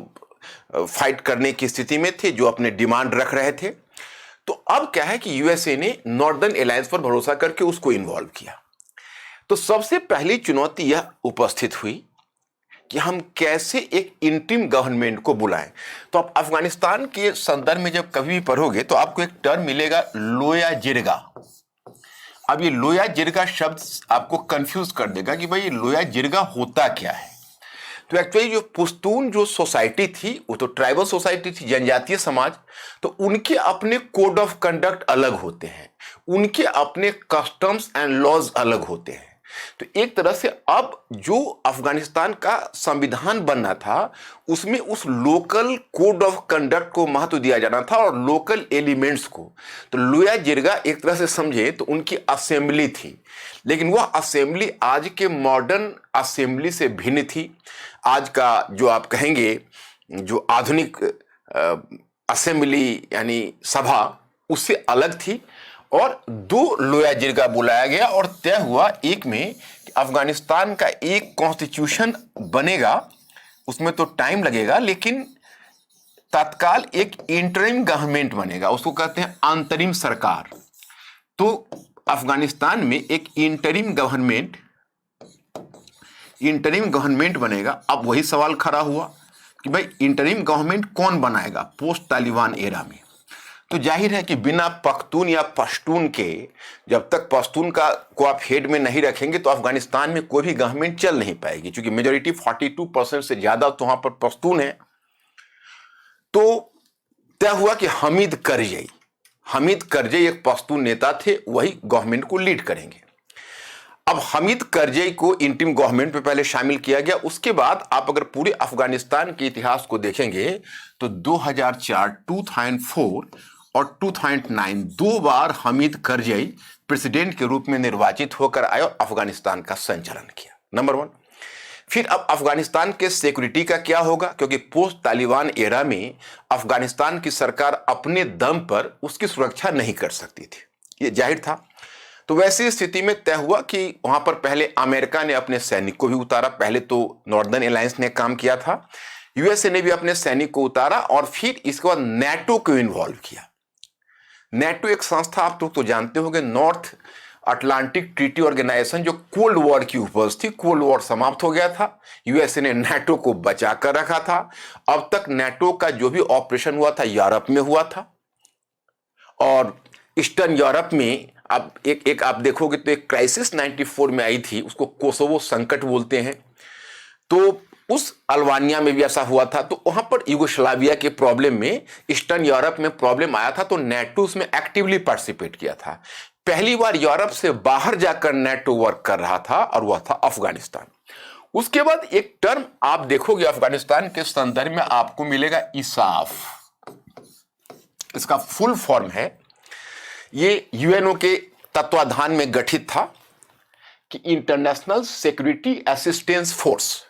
फाइट करने की स्थिति में थे, जो अपने डिमांड रख रहे थे। तो अब क्या है कि यूएसए ने नॉर्दर्न अलायंस पर भरोसा करके उसको इन्वॉल्व किया। तो सबसे पहली चुनौती यह उपस्थित हुई कि हम कैसे एक इंटरिम गवर्नमेंट को बुलाएं। तो आप अफगानिस्तान के संदर्भ में जब कभी भी पढ़ोगे तो आपको एक टर्म मिलेगा, लोया जिरगा। अब ये लोया जिरगा शब्द आपको कंफ्यूज कर देगा कि भाई लोया जिरगा होता क्या है। तो एक्चुअली जो पुश्तून जो सोसाइटी थी वो तो ट्राइबल सोसाइटी थी, जनजातीय समाज, तो उनके अपने कोड ऑफ कंडक्ट अलग होते हैं, उनके अपने कस्टम्स एंड लॉज अलग होते हैं। तो एक तरह से अब जो अफगानिस्तान का संविधान बनना था उसमें उस लोकल कोड ऑफ कंडक्ट को महत्व दिया जाना था और लोकल एलिमेंट्स को। तो लोया जिरगा एक तरह से समझे तो उनकी असेंबली थी, लेकिन वह असेंबली आज के मॉडर्न असेंबली से भिन्न थी। आज का जो आप कहेंगे जो आधुनिक असेंबली यानी सभा, उससे अलग थी। और 2 लोया जिरगा बुलाया गया और तय हुआ एक में कि अफगानिस्तान का एक कॉन्स्टिट्यूशन बनेगा। उसमें तो टाइम लगेगा, लेकिन तत्काल एक इंटरिम गवर्नमेंट बनेगा, उसको कहते हैं अंतरिम सरकार। तो अफगानिस्तान में एक इंटरिम गवर्नमेंट बनेगा। अब वही सवाल खड़ा हुआ कि भाई इंटरिम गवर्नमेंट कौन बनाएगा पोस्ट तालिबान एरा में। तो जाहिर है कि बिना पख्तून या पश्तून के, जब तक पश्तून का को आप हेड में नहीं रखेंगे तो अफगानिस्तान में कोई भी गवर्नमेंट चल नहीं पाएगी, क्योंकि मेजॉरिटी 42% से ज्यादा तो वहां पर पश्तून है। तो तय हुआ कि हमीद करजई एक पश्तून नेता थे, वही गवर्नमेंट को लीड करेंगे। अब हमीद करजई को इंटरिम गवर्नमेंट में पहले शामिल किया गया। उसके बाद आप अगर पूरे अफगानिस्तान के इतिहास को देखेंगे तो 2004, 2004 और 2009 2 बार हमीद करजई प्रेसिडेंट के रूप में निर्वाचित होकर आए और अफगानिस्तान का संचालन किया। नंबर 1। फिर अब अफगानिस्तान के सिक्योरिटी का क्या होगा, क्योंकि पोस्ट तालिबान एरा में अफगानिस्तान की सरकार अपने दम पर उसकी सुरक्षा नहीं कर सकती थी, ये जाहिर था। तो वैसी स्थिति में तय हुआ कि वहां पर पहले अमेरिका ने अपने सैनिक को भी उतारा। पहले तो नॉर्दर्न अलायंस ने काम किया था, यूएसए ने भी अपने सैनिक को उतारा और फिर इसके बाद नेटो को इन्वॉल्व किया। नेटो एक संस्था, आप तो जानते होंगे, नॉर्थ अटलांटिक ट्रीटी ऑर्गेनाइजेशन, जो कोल्ड वॉर की उपज थी। कोल्ड वॉर समाप्त हो गया था, यूएसए ने नेटो को बचा कर रखा था। अब तक नेटो का जो भी ऑपरेशन हुआ था यूरोप में हुआ था, और ईस्टर्न यूरोप में अब एक आप देखोगे तो एक क्राइसिस 94 में आई थी, उसको कोसोवो संकट बोलते हैं। तो उस अल्बानिया में भी ऐसा हुआ था। तो वहां पर यूगोस्लाविया के प्रॉब्लम में, ईस्टर्न यूरोप में प्रॉब्लम आया था, तो नेटो उसमें एक्टिवली पार्टिसिपेट किया था। पहली बार यूरोप से बाहर जाकर नेटो वर्क कर रहा था, और वह था अफगानिस्तान। उसके बाद एक टर्म आप देखोगे अफगानिस्तान के संदर्भ में आपको मिलेगा, इसाफ। इसका फुल फॉर्म है, ये यूएनओ के तत्वाधान में गठित था कि international security assistance force.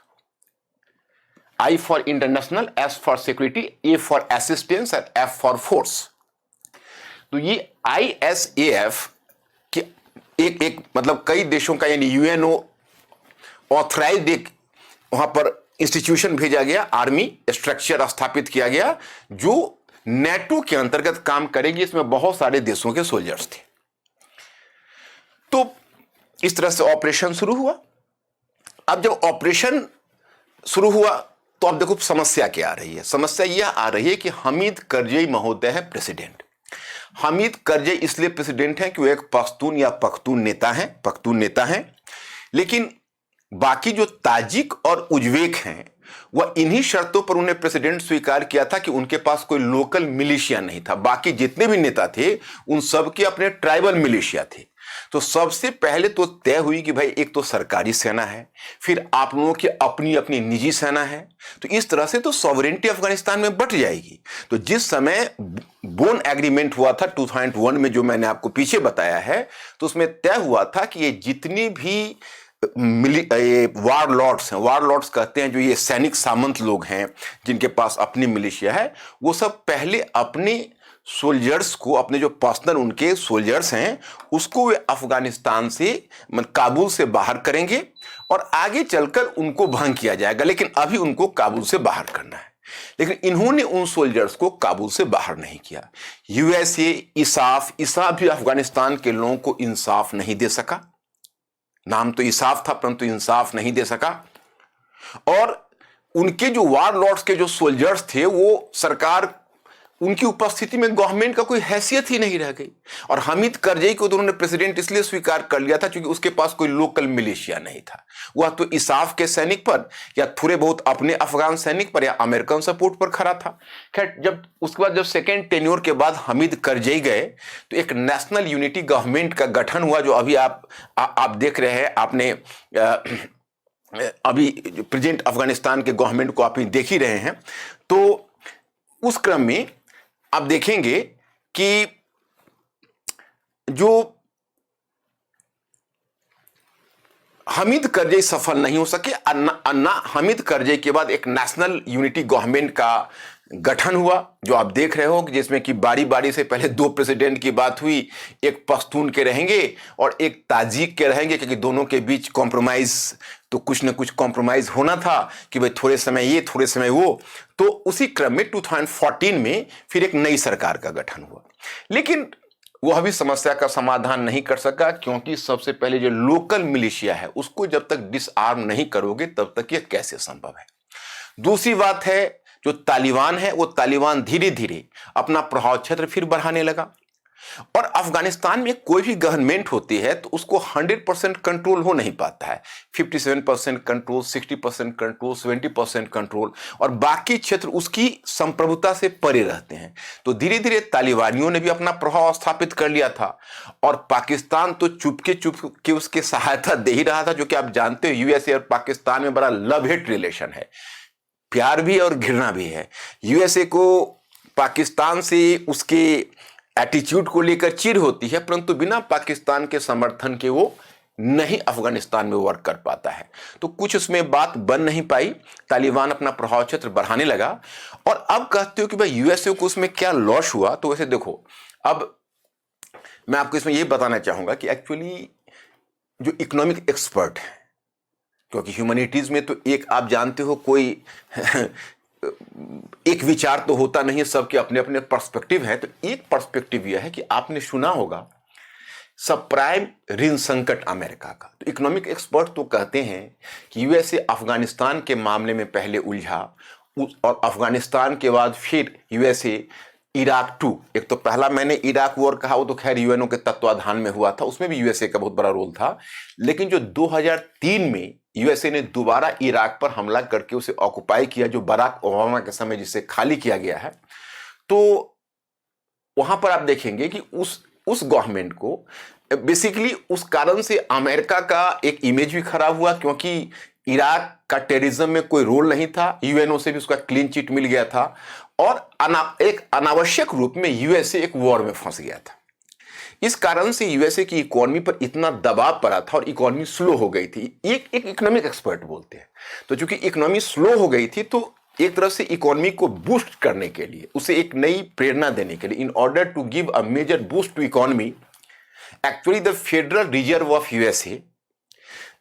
I for international, S for security, A for assistance और F फॉर फोर्स। तो ये ISAF के एक मतलब कई देशों का, यानी यूएनओ ऑथराइज्ड एक वहां पर इंस्टीट्यूशन भेजा गया, आर्मी स्ट्रक्चर स्थापित किया गया जो नेटो के अंतर्गत काम करेगी। इसमें बहुत सारे देशों के सोल्जर्स थे। तो इस तरह से ऑपरेशन शुरू हुआ। अब जब ऑपरेशन शुरू हुआ तो अब देखो समस्या क्या आ रही है। समस्या यह आ रही है कि हमीद करजई महोदय है प्रेसिडेंट। हमीद करजई इसलिए प्रेसिडेंट हैं कि वो एक पख्तून या पख्तून नेता हैं, लेकिन बाकी जो ताजिक और उज्बेक हैं वह इन्हीं शर्तों पर उन्हें प्रेसिडेंट स्वीकार किया था कि उनके पास कोई लोकल मिलिशिया नहीं था। बाकी जितने भी नेता थे उन सब के अपने ट्राइबल मिलिशिया थे। तो सबसे पहले तो तय हुई कि भाई एक तो सरकारी सेना है, फिर आप लोगों की अपनी अपनी निजी सेना है। तो इस तरह से तो सॉवरेनिटी अफगानिस्तान में बट जाएगी। तो जिस समय बोन एग्रीमेंट हुआ था 2001 में, जो मैंने आपको पीछे बताया है, तो उसमें तय हुआ था कि ये जितनी भी वार लॉर्ड्स हैं, वार लॉर्ड्स कहते हैं जो ये सैनिक सामंत लोग हैं जिनके पास अपनी मिलिशिया है, वो सब पहले अपने सोल्जर्स को, अपने जो पर्सनल उनके सोल्जर्स हैं, उसको वे अफगानिस्तान से, काबुल से बाहर करेंगे और आगे चलकर उनको भंग किया जाएगा। लेकिन अभी उनको काबुल से बाहर करना है। लेकिन इन्होंने उन सोल्जर्स को काबुल से बाहर नहीं किया। यूएसए, इसाफ भी अफगानिस्तान के लोगों को इंसाफ नहीं दे सका। नाम तो इसाफ था परंतु इंसाफ नहीं दे सका। और उनके जो वार लॉर्ड्स के जो सोल्जर्स थे, वो सरकार, उनकी उपस्थिति में गवर्नमेंट का कोई हैसियत ही नहीं रह गई। और हमीद करजई को तो उन्होंने प्रेसिडेंट इसलिए स्वीकार कर लिया था क्योंकि उसके पास कोई लोकल मिलिशिया नहीं था। वह तो इसाफ के सैनिक पर या थोड़े बहुत अपने अफगान सैनिक पर या अमेरिकन सपोर्ट पर खड़ा था। खैर, जब उसके बाद जब सेकेंड टेन्योर के बाद हमीद करजई गए तो एक नेशनल यूनिटी गवर्नमेंट का गठन हुआ, जो अभी आप देख रहे हैं। आपने अभी प्रेजेंट अफगानिस्तान के गवर्नमेंट को आप देख ही रहे हैं। तो उस क्रम में आप देखेंगे कि जो हमीद करजई सफल नहीं हो सके, अन्ना हमीद करजई के बाद एक नेशनल यूनिटी गवर्नमेंट का गठन हुआ, जो आप देख रहे हो, जिसमें कि बारी बारी से पहले दो प्रेसिडेंट की बात हुई। एक पश्तून के रहेंगे और एक ताजिक के रहेंगे, क्योंकि दोनों के बीच कॉम्प्रोमाइज, तो कुछ ना कुछ कॉम्प्रोमाइज होना था कि भाई थोड़े समय ये थोड़े समय वो। तो उसी क्रम में 2014 में फिर एक नई सरकार का गठन हुआ। लेकिन वह भी समस्या का समाधान नहीं कर सका, क्योंकि सबसे पहले जो लोकल मिलिशिया है उसको जब तक डिसआर्म नहीं करोगे तब तक ये कैसे संभव है। दूसरी बात है, जो तालिबान है वो तालिबान धीरे धीरे अपना प्रभाव क्षेत्र फिर बढ़ाने लगा। और अफगानिस्तान में कोई भी गवर्नमेंट होती है तो उसको 100% कंट्रोल हो नहीं पाता है। 57% कंट्रोल, 60% कंट्रोल, 70% कंट्रोल, और बाकी क्षेत्र उसकी संप्रभुता से परे रहते हैं। तो धीरे धीरे तालिबानियों ने भी अपना प्रभाव स्थापित कर लिया था, और पाकिस्तान तो चुपके उसके सहायता दे ही रहा था। जो कि आप जानते हो यूएसए और पाकिस्तान में बड़ा लव हेट रिलेशन है, प्यार भी और घृणा भी है। यूएसए को पाकिस्तान से उसके एटीट्यूड को लेकर चिढ़ होती है, परंतु बिना पाकिस्तान के समर्थन के वो नहीं अफगानिस्तान में वर्क कर पाता है। तो कुछ उसमें बात बन नहीं पाई, तालिबान अपना प्रभाव क्षेत्र बढ़ाने लगा। और अब कहते हो कि भाई यूएसए को उसमें क्या लॉस हुआ, तो वैसे देखो, अब मैं आपको इसमें ये बताना चाहूंगा कि एक्चुअली जो इकोनॉमिक एक्सपर्ट है, क्योंकि ह्यूमैनिटीज में तो एक आप जानते हो कोई एक विचार तो होता नहीं है, सबके अपने अपने पर्सपेक्टिव है। तो एक पर्सपेक्टिव यह है कि आपने सुना होगा सबप्राइम ऋण संकट अमेरिका का। तो इकोनॉमिक एक्सपर्ट तो कहते हैं कि यूएसए अफगानिस्तान के मामले में पहले उलझा, और अफगानिस्तान के बाद फिर यूएसए इराक 2, एक तो पहला मैंने इराक वॉर कहा, वो तो खैर यूएनओ के तत्वाधान में हुआ था, उसमें भी यूएसए का बहुत बड़ा रोल था। लेकिन जो 2003 में यूएसए ने दोबारा इराक पर हमला करके उसे ऑक्युपाई किया, जो बराक ओबामा के समय जिसे खाली किया गया है, तो वहां पर आप देखेंगे कि उस गवर्नमेंट को बेसिकली उस कारण से अमेरिका का एक इमेज भी खराब हुआ, क्योंकि इराक का टेररिज्म में कोई रोल नहीं था, यूएनओ से भी उसका क्लीन चिट मिल गया था, और एक अनावश्यक रूप में यूएसए एक वॉर में फंस गया था। इस कारण से यूएसए की इकोनॉमी पर इतना दबाव पड़ा था और इकोनॉमी स्लो हो गई थी, एक इकोनॉमिक एक्सपर्ट बोलते हैं। तो चूंकि इकोनॉमी स्लो हो गई थी, तो एक तरफ से इकोनॉमी को बूस्ट करने के लिए, उसे एक नई प्रेरणा देने के लिए, in order to give a major boost to economy, actually the Federal Reserve of USA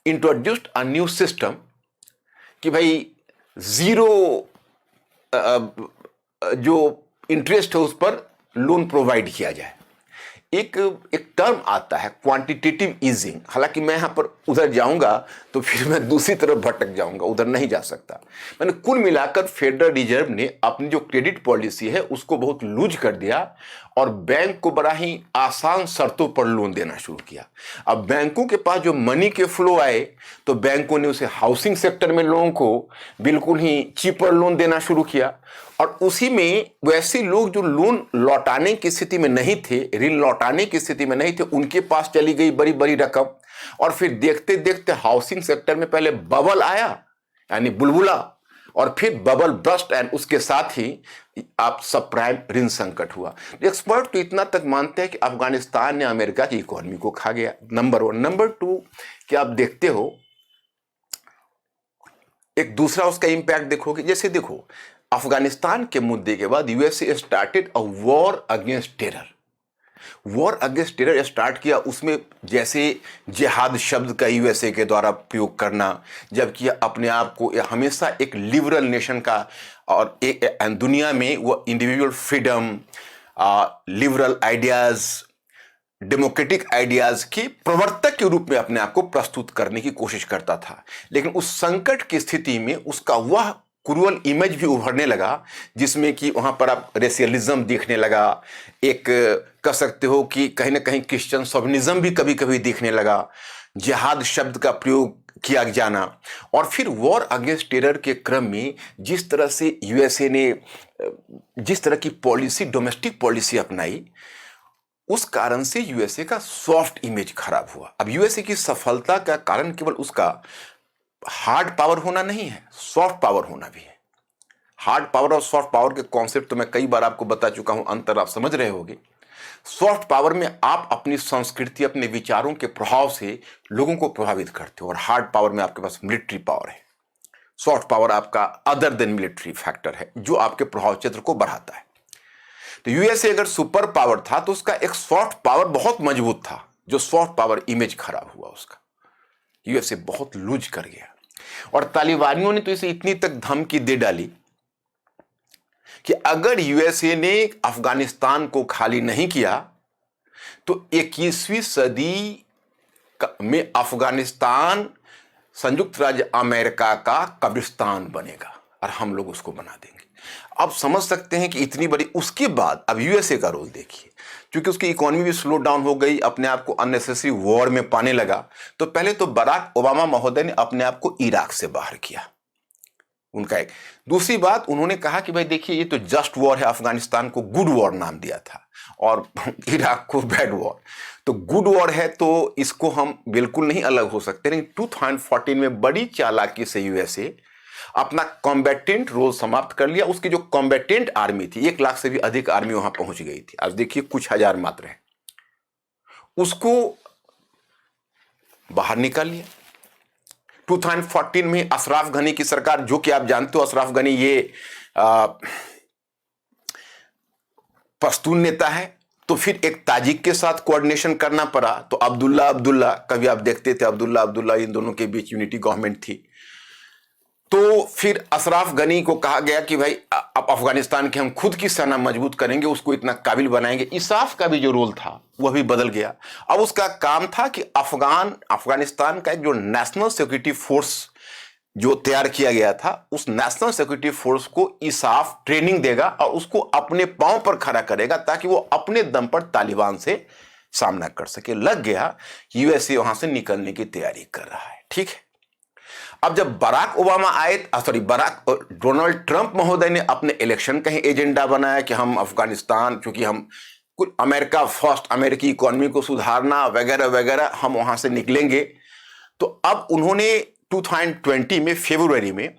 introduced a new system कि भाई जीरो जो इंटरेस्ट है उस पर लोन प्रोवाइड किया जाए। एक टर्म आता है क्वांटिटेटिव ईजिंग, हालांकि मैं यहां पर उधर जाऊंगा तो फिर मैं दूसरी तरफ भटक जाऊंगा, उधर नहीं जा सकता। मैंने कुल मिलाकर फेडरल रिजर्व ने अपनी जो क्रेडिट पॉलिसी है उसको बहुत लूज कर दिया और बैंक को बड़ा ही आसान शर्तों पर लोन देना शुरू किया। अब बैंकों के पास जो मनी के फ्लो आए, तो बैंकों ने उसे हाउसिंग सेक्टर में लोगों को बिल्कुल ही चीपर लोन देना शुरू किया, और उसी में वैसे लोग जो लोन लौटाने की स्थिति में नहीं थे, ऋण लौटाने की स्थिति में नहीं थे, उनके पास चली गई बड़ी बड़ी रकम। और फिर देखते देखते हाउसिंग सेक्टर में पहले बबल आया, यानी बुलबुला, और फिर बबल बस्ट, एंड उसके साथ ही आप सब प्राइम ऋण संकट हुआ। एक्सपर्ट तो इतना तक मानते हैं कि अफगानिस्तान ने अमेरिका की इकोनॉमी को खा गया, नंबर 1। नंबर 2 कि आप देखते हो एक दूसरा उसका इंपैक्ट देखोगे, जैसे देखो अफगानिस्तान के मुद्दे के बाद USA started a war against terror. War against terror start किया, उसमें जैसे जिहाद शब्द का यूएसए के द्वारा प्रयोग करना, जबकि अपने आप को हमेशा एक लिबरल नेशन का और दुनिया में वो individual freedom, liberal ideas, democratic ideas के प्रवर्तक के रूप में अपने आप को प्रस्तुत करने की कोशिश करता था। लेकिन उस संकट की स्थिति में उसका वह क्रूअल इमेज भी उभरने लगा, जिसमें कि वहां पर आप रेसियलिज्म दिखने लगा, एक कह सकते हो कि कहीं ना कहीं क्रिश्चियन सोविनिज्म भी कभी कभी दिखने लगा, जिहाद शब्द का प्रयोग किया जाना। और फिर वॉर अगेंस्ट टेरर के क्रम में जिस तरह से यूएसए ने जिस तरह की पॉलिसी, डोमेस्टिक पॉलिसी अपनाई, उस कारण से यूएसए का सॉफ्ट इमेज खराब हुआ। अब यूएसए की सफलता का कारण केवल उसका हार्ड पावर होना नहीं है, सॉफ्ट पावर होना भी है। हार्ड पावर और सॉफ्ट पावर के कॉन्सेप्ट तो मैं कई बार आपको बता चुका हूं, अंतर आप समझ रहे होंगे। सॉफ्ट पावर में आप अपनी संस्कृति, अपने विचारों के प्रभाव से लोगों को प्रभावित करते हो, और हार्ड पावर में आपके पास मिलिट्री पावर है। सॉफ्ट पावर आपका अदर देन मिलिट्री फैक्टर है, जो आपके प्रभाव क्षेत्र को बढ़ाता है। तो यूएसए अगर सुपर पावर था तो उसका एक सॉफ्ट पावर बहुत मजबूत था, जो सॉफ्ट पावर इमेज खराब हुआ उसका, यूएसए बहुत लूज कर गया। और तालिबानियों ने तो इसे इतनी तक धमकी दे डाली कि अगर यूएसए ने अफगानिस्तान को खाली नहीं किया तो 21वीं सदी में अफगानिस्तान संयुक्त राज्य अमेरिका का कब्रिस्तान बनेगा और हम लोग उसको बना देंगे। आप समझ सकते हैं कि इतनी बड़ी, उसके बाद अब यूएसए का रोल देखिए, क्योंकि उसकी इकोनॉमी भी स्लो डाउन हो गई, अपने आप को अननेसेसरी वॉर में पाने लगा। तो पहले तो बराक ओबामा महोदय ने अपने आप को इराक से बाहर किया, उनका एक। दूसरी बात, उन्होंने कहा कि भाई देखिए ये तो जस्ट वॉर है, अफगानिस्तान को गुड वॉर नाम दिया था और इराक को बैड वॉर। तो गुड वॉर है तो इसको हम बिल्कुल नहीं अलग हो सकते। लेकिन 2014 में बड़ी चालाकी से यूएसए अपना कॉम्बैटेंट रोल समाप्त कर लिया। उसकी जो कॉम्बैटेंट आर्मी थी, 1 लाख से भी अधिक आर्मी वहां पहुंच गई थी, आज देखिए कुछ हजार मात्र है, उसको बाहर निकाल लिया। 2014 में अशरफ गनी की सरकार, जो कि आप जानते हो अशरफ गनी ये पश्तून नेता है, तो फिर एक ताजिक के साथ कोऑर्डिनेशन करना पड़ा। तो अब्दुल्ला कभी आप देखते थे अब्दुल्ला इन दोनों के बीच यूनिटी गवर्नमेंट थी। तो फिर अशरफ गनी को कहा गया कि भाई अब अफगानिस्तान की हम खुद की सेना मजबूत करेंगे, उसको इतना काबिल बनाएंगे। इसाफ का भी जो रोल था वह भी बदल गया। अब उसका काम था कि अफगानिस्तान का एक जो नेशनल सिक्योरिटी फोर्स जो तैयार किया गया था, उस नेशनल सिक्योरिटी फोर्स को इसाफ ट्रेनिंग देगा और उसको अपने पांव पर खड़ा करेगा ताकि वो अपने दम पर तालिबान से सामना कर सके। लग गया यूएसए वहां से निकलने की तैयारी कर रहा है, ठीक है। अब जब डोनाल्ड ट्रंप महोदय ने अपने इलेक्शन का ही एजेंडा बनाया कि हम अफगानिस्तान, क्योंकि हम कुछ अमेरिका फर्स्ट, अमेरिकी इकोनॉमी को सुधारना वगैरह वगैरह, हम वहां से निकलेंगे। तो अब उन्होंने 2020 में फरवरी में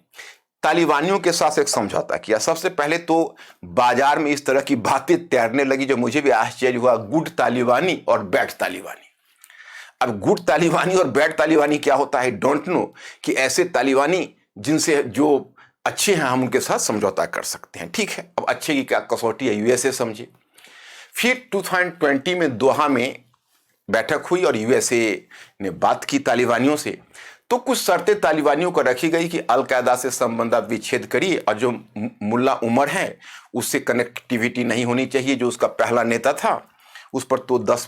तालिबानियों के साथ एक समझौता किया। सबसे पहले तो बाजार में इस तरह की बातें तैरने लगी जो मुझे भी आश्चर्य हुआ, गुड तालिबानी और बैड तालिबानी। अब गुड तालिबानी और बैड तालिबानी क्या होता है डोंट नो, कि ऐसे तालिबानी जिनसे जो अच्छे हैं हम उनके साथ समझौता कर सकते हैं, ठीक है। अब अच्छे की क्या कसौटी है, यूएसए समझे। फिर 2020 में दोहा में बैठक हुई और यूएसए ने बात की तालिबानियों से। तो कुछ शर्तें तालिबानियों को रखी गई कि अलकायदा से संबंध आप विच्छेद करिए और जो मुल्ला उमर है उससे कनेक्टिविटी नहीं होनी चाहिए, जो उसका पहला नेता था। उस पर तो 10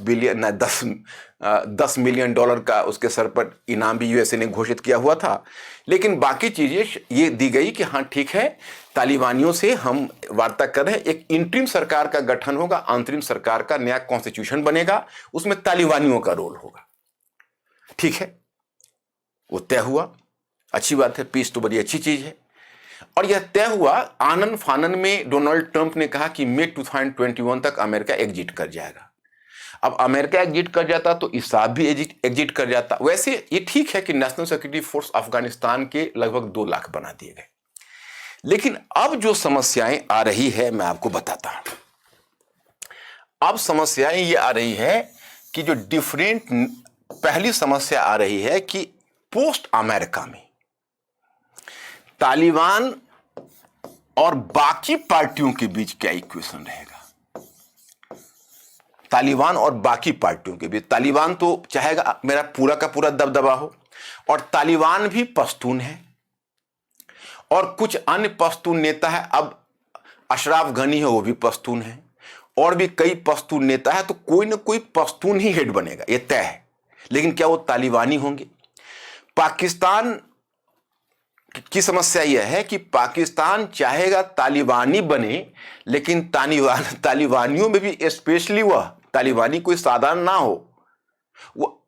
मिलियन डॉलर का उसके सर पर इनाम भी यूएसए ने घोषित किया हुआ था। लेकिन बाकी चीजें ये दी गई कि हाँ ठीक है, तालिबानियों से हम वार्ता कर रहे हैं, एक इंटरिम सरकार का गठन होगा, अंतरिम सरकार का नया कॉन्स्टिट्यूशन बनेगा, उसमें तालिबानियों का रोल होगा, ठीक है। वो तय हुआ, अच्छी बात है, पीस तो बड़ी अच्छी चीज है। और यह तय हुआ आनन फानन में। डोनाल्ड ट्रंप ने कहा कि मई 2021 तक अमेरिका एग्जिट कर जाएगा। अब अमेरिका एग्जिट कर जाता तो इसाफ भी एग्जिट कर जाता। वैसे ये ठीक है कि नेशनल सिक्योरिटी फोर्स अफगानिस्तान के लगभग 2 लाख बना दिए गए। लेकिन अब जो समस्याएं आ रही है मैं आपको बताता हूं। अब समस्याएं ये आ रही है कि जो पहली समस्या आ रही है कि पोस्ट अमेरिका में तालिबान और बाकी पार्टियों के बीच क्या इक्वेशन रहेगा। तालिबान और बाकी पार्टियों के बीच, तालिबान तो चाहेगा मेरा पूरा का पूरा दबदबा हो, और तालिबान भी पश्तून है और कुछ अन्य पश्तून नेता है। अब अशरफ गनी है, वो भी पश्तून है, और भी कई पश्तून नेता है। तो कोई ना कोई पश्तून ही हेड बनेगा, ये तय है। लेकिन क्या वो तालिबानी होंगे? पाकिस्तान की समस्या यह है कि पाकिस्तान चाहेगा तालिबानी बने, लेकिन तालिबानियों में भी स्पेशली वह तालिबानी कोई साधारण ना हो, वो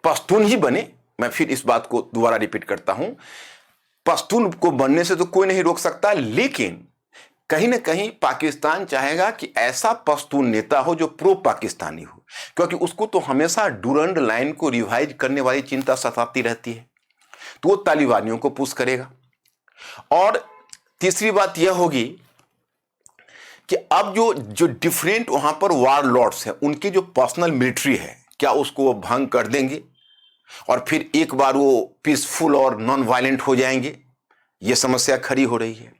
पश्तून ही बने। मैं फिर इस बात को दोबारा रिपीट करता हूं, पश्तून को बनने से तो कोई नहीं रोक सकता, लेकिन कहीं ना कहीं पाकिस्तान चाहेगा कि ऐसा पश्तून नेता हो जो प्रो पाकिस्तानी हो, क्योंकि उसको तो हमेशा डूरंड लाइन को रिवाइज करने वाली चिंता सताती रहती है। तो वो तालिबानियों को पुश करेगा। और तीसरी बात यह होगी कि अब जो डिफरेंट वहां पर वार लॉर्ड्स हैं, उनकी जो पर्सनल मिलिट्री है, क्या उसको वो भंग कर देंगे और फिर एक बार वो पीसफुल और नॉन वायलेंट हो जाएंगे? ये समस्या खड़ी हो रही है।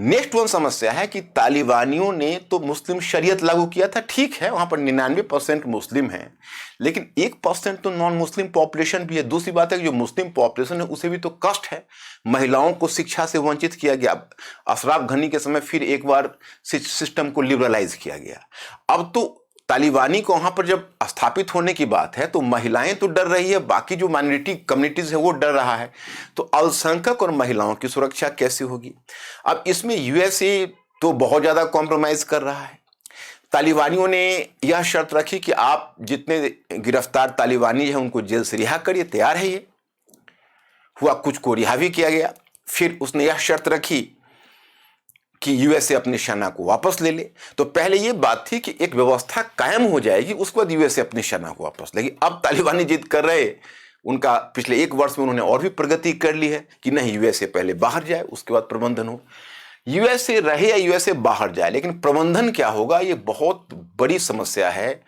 नेक्स्ट वन समस्या है कि तालिबानियों ने तो मुस्लिम शरीयत लागू किया था, ठीक है, वहां पर 99% मुस्लिम है, लेकिन 1% तो नॉन मुस्लिम पॉपुलेशन भी है। दूसरी बात है कि जो मुस्लिम पॉपुलेशन है उसे भी तो कष्ट है, महिलाओं को शिक्षा से वंचित किया गया। अशरफ गनी के समय फिर एक बार सिस्टम को लिबरलाइज किया गया। अब तो तालिबानी को वहां पर जब स्थापित होने की बात है तो महिलाएं तो डर रही है, बाकी जो माइनॉरिटी कम्युनिटीज है वो डर रहा है। तो अल्पसंख्यक और महिलाओं की सुरक्षा कैसे होगी? अब इसमें यूएसए तो बहुत ज्यादा कॉम्प्रोमाइज कर रहा है। तालिबानियों ने यह शर्त रखी कि आप जितने गिरफ्तार तालिबानी हैं उनको जेल से रिहा करिए, तैयार है ये हुआ, कुछ को रिहा भी किया गया। फिर उसने यह शर्त रखी कि यूएसए अपनी सेना को वापस ले ले। तो पहले ये बात थी कि एक व्यवस्था कायम हो जाएगी, उसके बाद यूएसए अपनी सेना को वापस लेगी। अब तालिबानी जिद कर रहे, उनका पिछले 1 वर्ष में उन्होंने और भी प्रगति कर ली है कि नहीं, यूएसए पहले बाहर जाए, उसके बाद प्रबंधन हो। यूएसए रहे या यूएसए बाहर जाए, लेकिन प्रबंधन क्या होगा, ये बहुत बड़ी समस्या है।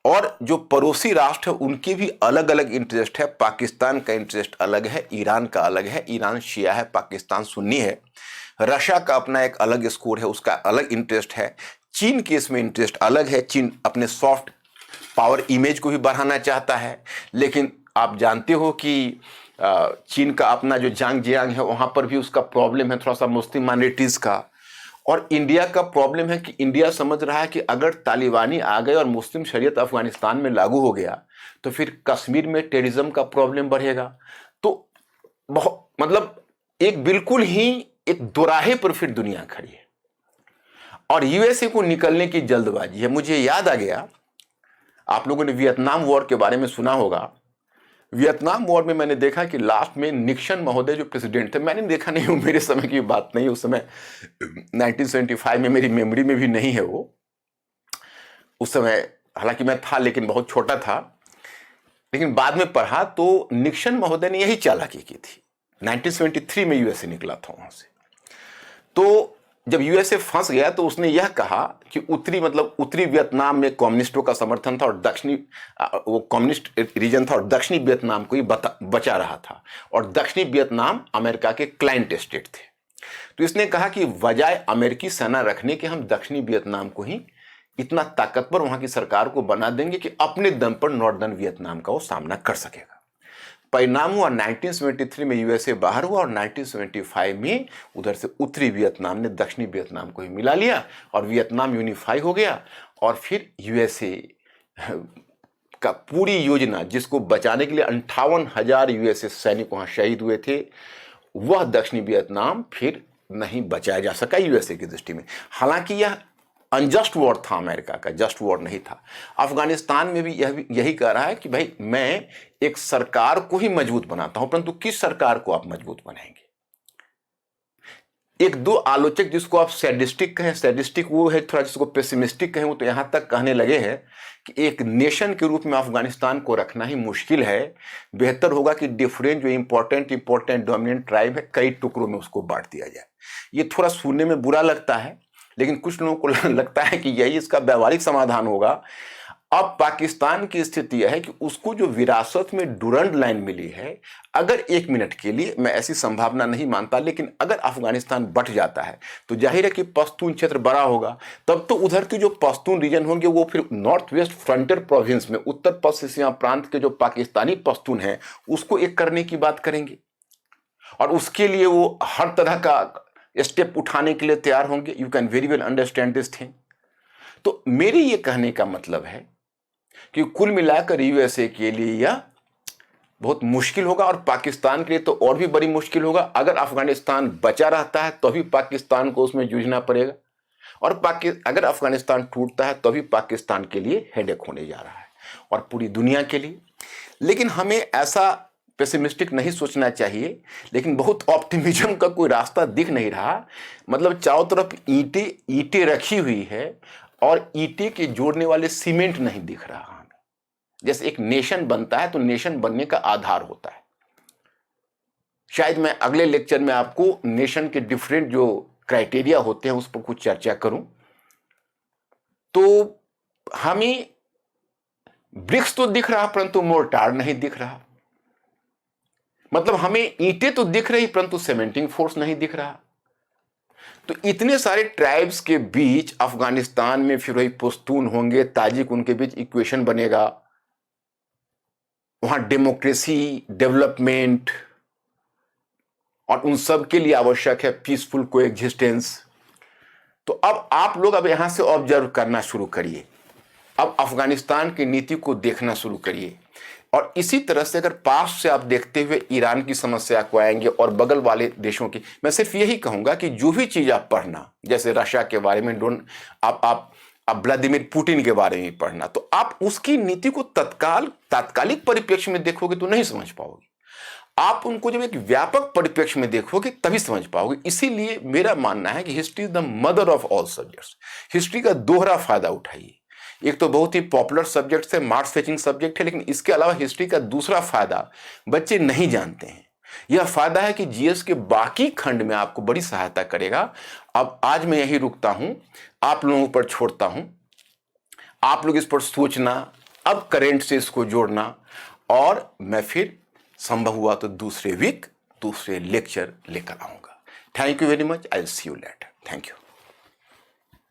और जो पड़ोसी राष्ट्र है उनके भी अलग अलग इंटरेस्ट है। पाकिस्तान का इंटरेस्ट अलग है, ईरान का अलग है, ईरान शिया है, पाकिस्तान सुन्नी है। रशिया का अपना एक अलग स्कोर है, उसका अलग इंटरेस्ट है। चीन के इसमें इंटरेस्ट अलग है, चीन अपने सॉफ्ट पावर इमेज को भी बढ़ाना चाहता है। लेकिन आप जानते हो कि चीन का अपना जो जांगजियांग है वहाँ पर भी उसका प्रॉब्लम है थोड़ा सा मुस्लिम माइनॉरिटीज़ का। और इंडिया का प्रॉब्लम है कि इंडिया समझ रहा है कि अगर तालिबानी आ गए और मुस्लिम शरीयत अफगानिस्तान में लागू हो गया तो फिर कश्मीर में टेररिज्म का प्रॉब्लम बढ़ेगा। तो बहुत मतलब एक बिल्कुल ही एक दोराहे पर फिर दुनिया खड़ी है और यूएसए को निकलने की जल्दबाजी है। मुझे याद आ गया, आप लोगों ने वियतनाम वॉर के बारे में सुना होगा। वियतनाम वॉर में मैंने देखा कि लास्ट में निक्सन महोदय जो प्रेसिडेंट थे, मैंने देखा नहीं, वो मेरे समय की बात नहीं, उस समय 1975 में मेरी मेमोरी में भी नहीं है वो। उस समय हालांकि मैं था लेकिन बहुत छोटा था, लेकिन बाद में पढ़ा तो निक्सन महोदय ने यही चालाकी की थी। 1973 में यूएसए निकला था वहां से। तो जब यूएसए फंस गया तो उसने यह कहा कि उत्तरी वियतनाम में कम्युनिस्टों का समर्थन था और दक्षिणी वो कम्युनिस्ट रीजन था और दक्षिणी वियतनाम को ही बचा रहा था और दक्षिणी वियतनाम अमेरिका के क्लाइंट स्टेट थे। तो इसने कहा कि बजाय अमेरिकी सेना रखने के हम दक्षिणी वियतनाम को ही इतना ताकतवर वहां की सरकार को बना देंगे कि अपने दम पर नॉर्दर्न वियतनाम का वो सामना कर सकेगा। परिणाम हुआ 1973 में यूएसए बाहर हुआ और 1975 में उधर से उत्तरी वियतनाम ने दक्षिणी वियतनाम को ही मिला लिया और वियतनाम यूनिफाई हो गया। और फिर यूएसए का पूरी योजना जिसको बचाने के लिए 58,000 यूएसए सैनिक वहां शहीद हुए थे, वह दक्षिणी वियतनाम फिर नहीं बचाया जा सका यूएसए की दृष्टि में। हालांकि यह अनजस्ट वॉर था, अमेरिका का जस्ट वॉर नहीं था। अफगानिस्तान में भी यही कह रहा है कि भाई मैं एक सरकार को ही मजबूत बनाता हूं, परंतु किस सरकार को आप मजबूत बनाएंगे? एक दो आलोचक जिसको आप सैडिस्टिक कहें, सैडिस्टिक वो है थोड़ा, जिसको पेसिमिस्टिक कहें, वो तो यहां तक कहने लगे हैं कि एक नेशन के रूप में अफगानिस्तान को रखना ही मुश्किल है। बेहतर होगा कि डिफरेंट जो इंपॉर्टेंट डोमिनेंट ट्राइब है कई टुकड़ों में उसको बांट दिया जाए। ये थोड़ा सुनने में बुरा लगता है, लेकिन कुछ लोगों को लगता है कि यही इसका व्यावहारिक समाधान होगा। अब पाकिस्तान की स्थिति यह है कि उसको जो विरासत में डुरंड लाइन मिली है, अगर एक मिनट के लिए, मैं ऐसी संभावना नहीं मानता, लेकिन अगर अफगानिस्तान बट जाता है तो जाहिर है कि पश्तून क्षेत्र बड़ा होगा। तब तो उधर के जो पश्तून रीजन होंगे वो फिर नॉर्थ वेस्ट फ्रंटियर प्रोविंस में उत्तर पश्चिम सीमा प्रांत के जो पाकिस्तानी पश्तून हैं उसको एक करने की बात करेंगे और उसके लिए वो हर तरह का स्टेप उठाने के लिए तैयार होंगे। You can very well understand this thing. तो मेरे ये कहने का मतलब है कि कुल मिलाकर यूएसए के लिए यह बहुत मुश्किल होगा और पाकिस्तान के लिए तो और भी बड़ी मुश्किल होगा। अगर अफगानिस्तान बचा रहता है तो भी पाकिस्तान को उसमें जूझना पड़ेगा और अगर अफगानिस्तान टूटता है तो भी पाकिस्तान के लिए हेडेक होने जा रहा है और पूरी दुनिया के लिए। लेकिन हमें ऐसा पेसिमिस्टिक नहीं सोचना चाहिए, लेकिन बहुत ऑप्टिमिज्म का कोई रास्ता दिख नहीं रहा। मतलब चारों तरफ ईंटें रखी हुई है और ईंटें के जोड़ने वाले सीमेंट नहीं दिख रहा हमें। जैसे एक नेशन बनता है तो नेशन बनने का आधार होता है। शायद मैं अगले लेक्चर में आपको नेशन के डिफरेंट जो क्राइटेरिया होते हैं उस पर कुछ चर्चा करूं। तो हमें ब्रिक्स तो दिख रहा परंतु मोर्टार नहीं दिख रहा। मतलब हमें ईंटें तो दिख रही परंतु सीमेंटिंग फोर्स नहीं दिख रहा। तो इतने सारे ट्राइब्स के बीच अफगानिस्तान में फिर वही पश्तून होंगे, ताजिक, उनके बीच इक्वेशन बनेगा। वहां डेमोक्रेसी, डेवलपमेंट और उन सब के लिए आवश्यक है पीसफुल कोएग्जिस्टेंस। तो अब आप लोग अब यहां से ऑब्जर्व करना शुरू करिए, अब अफगानिस्तान की नीति को देखना शुरू करिए और इसी तरह से अगर पास से आप देखते हुए ईरान की समस्या को आएंगे और बगल वाले देशों की, मैं सिर्फ यही कहूंगा कि जो भी चीज आप पढ़ना, जैसे रशिया के बारे में आप व्लादिमीर पुतिन के बारे में पढ़ना, तो आप उसकी नीति को तात्कालिक परिप्रेक्ष्य में देखोगे तो नहीं समझ पाओगे। आप उनको जब एक व्यापक परिप्रेक्ष्य में देखोगे तभी समझ पाओगे। इसीलिए मेरा मानना है कि history is the mother of all subjects. History का दोहरा फायदा उठाइए। एक तो बहुत ही पॉपुलर सब्जेक्ट है, मार्क्स फेचिंग सब्जेक्ट है, लेकिन इसके अलावा हिस्ट्री का दूसरा फायदा बच्चे नहीं जानते हैं। यह फायदा है कि जीएस के बाकी खंड में आपको बड़ी सहायता करेगा। अब आज मैं यही रुकता हूं, आप लोगों पर छोड़ता हूं। आप लोग इस पर सोचना, अब करंट से इसको जोड़ना, और मैं फिर संभव हुआ तो दूसरे वीक दूसरे लेक्चर लेकर आऊंगा। Thank you very much. I will see you later. Thank you.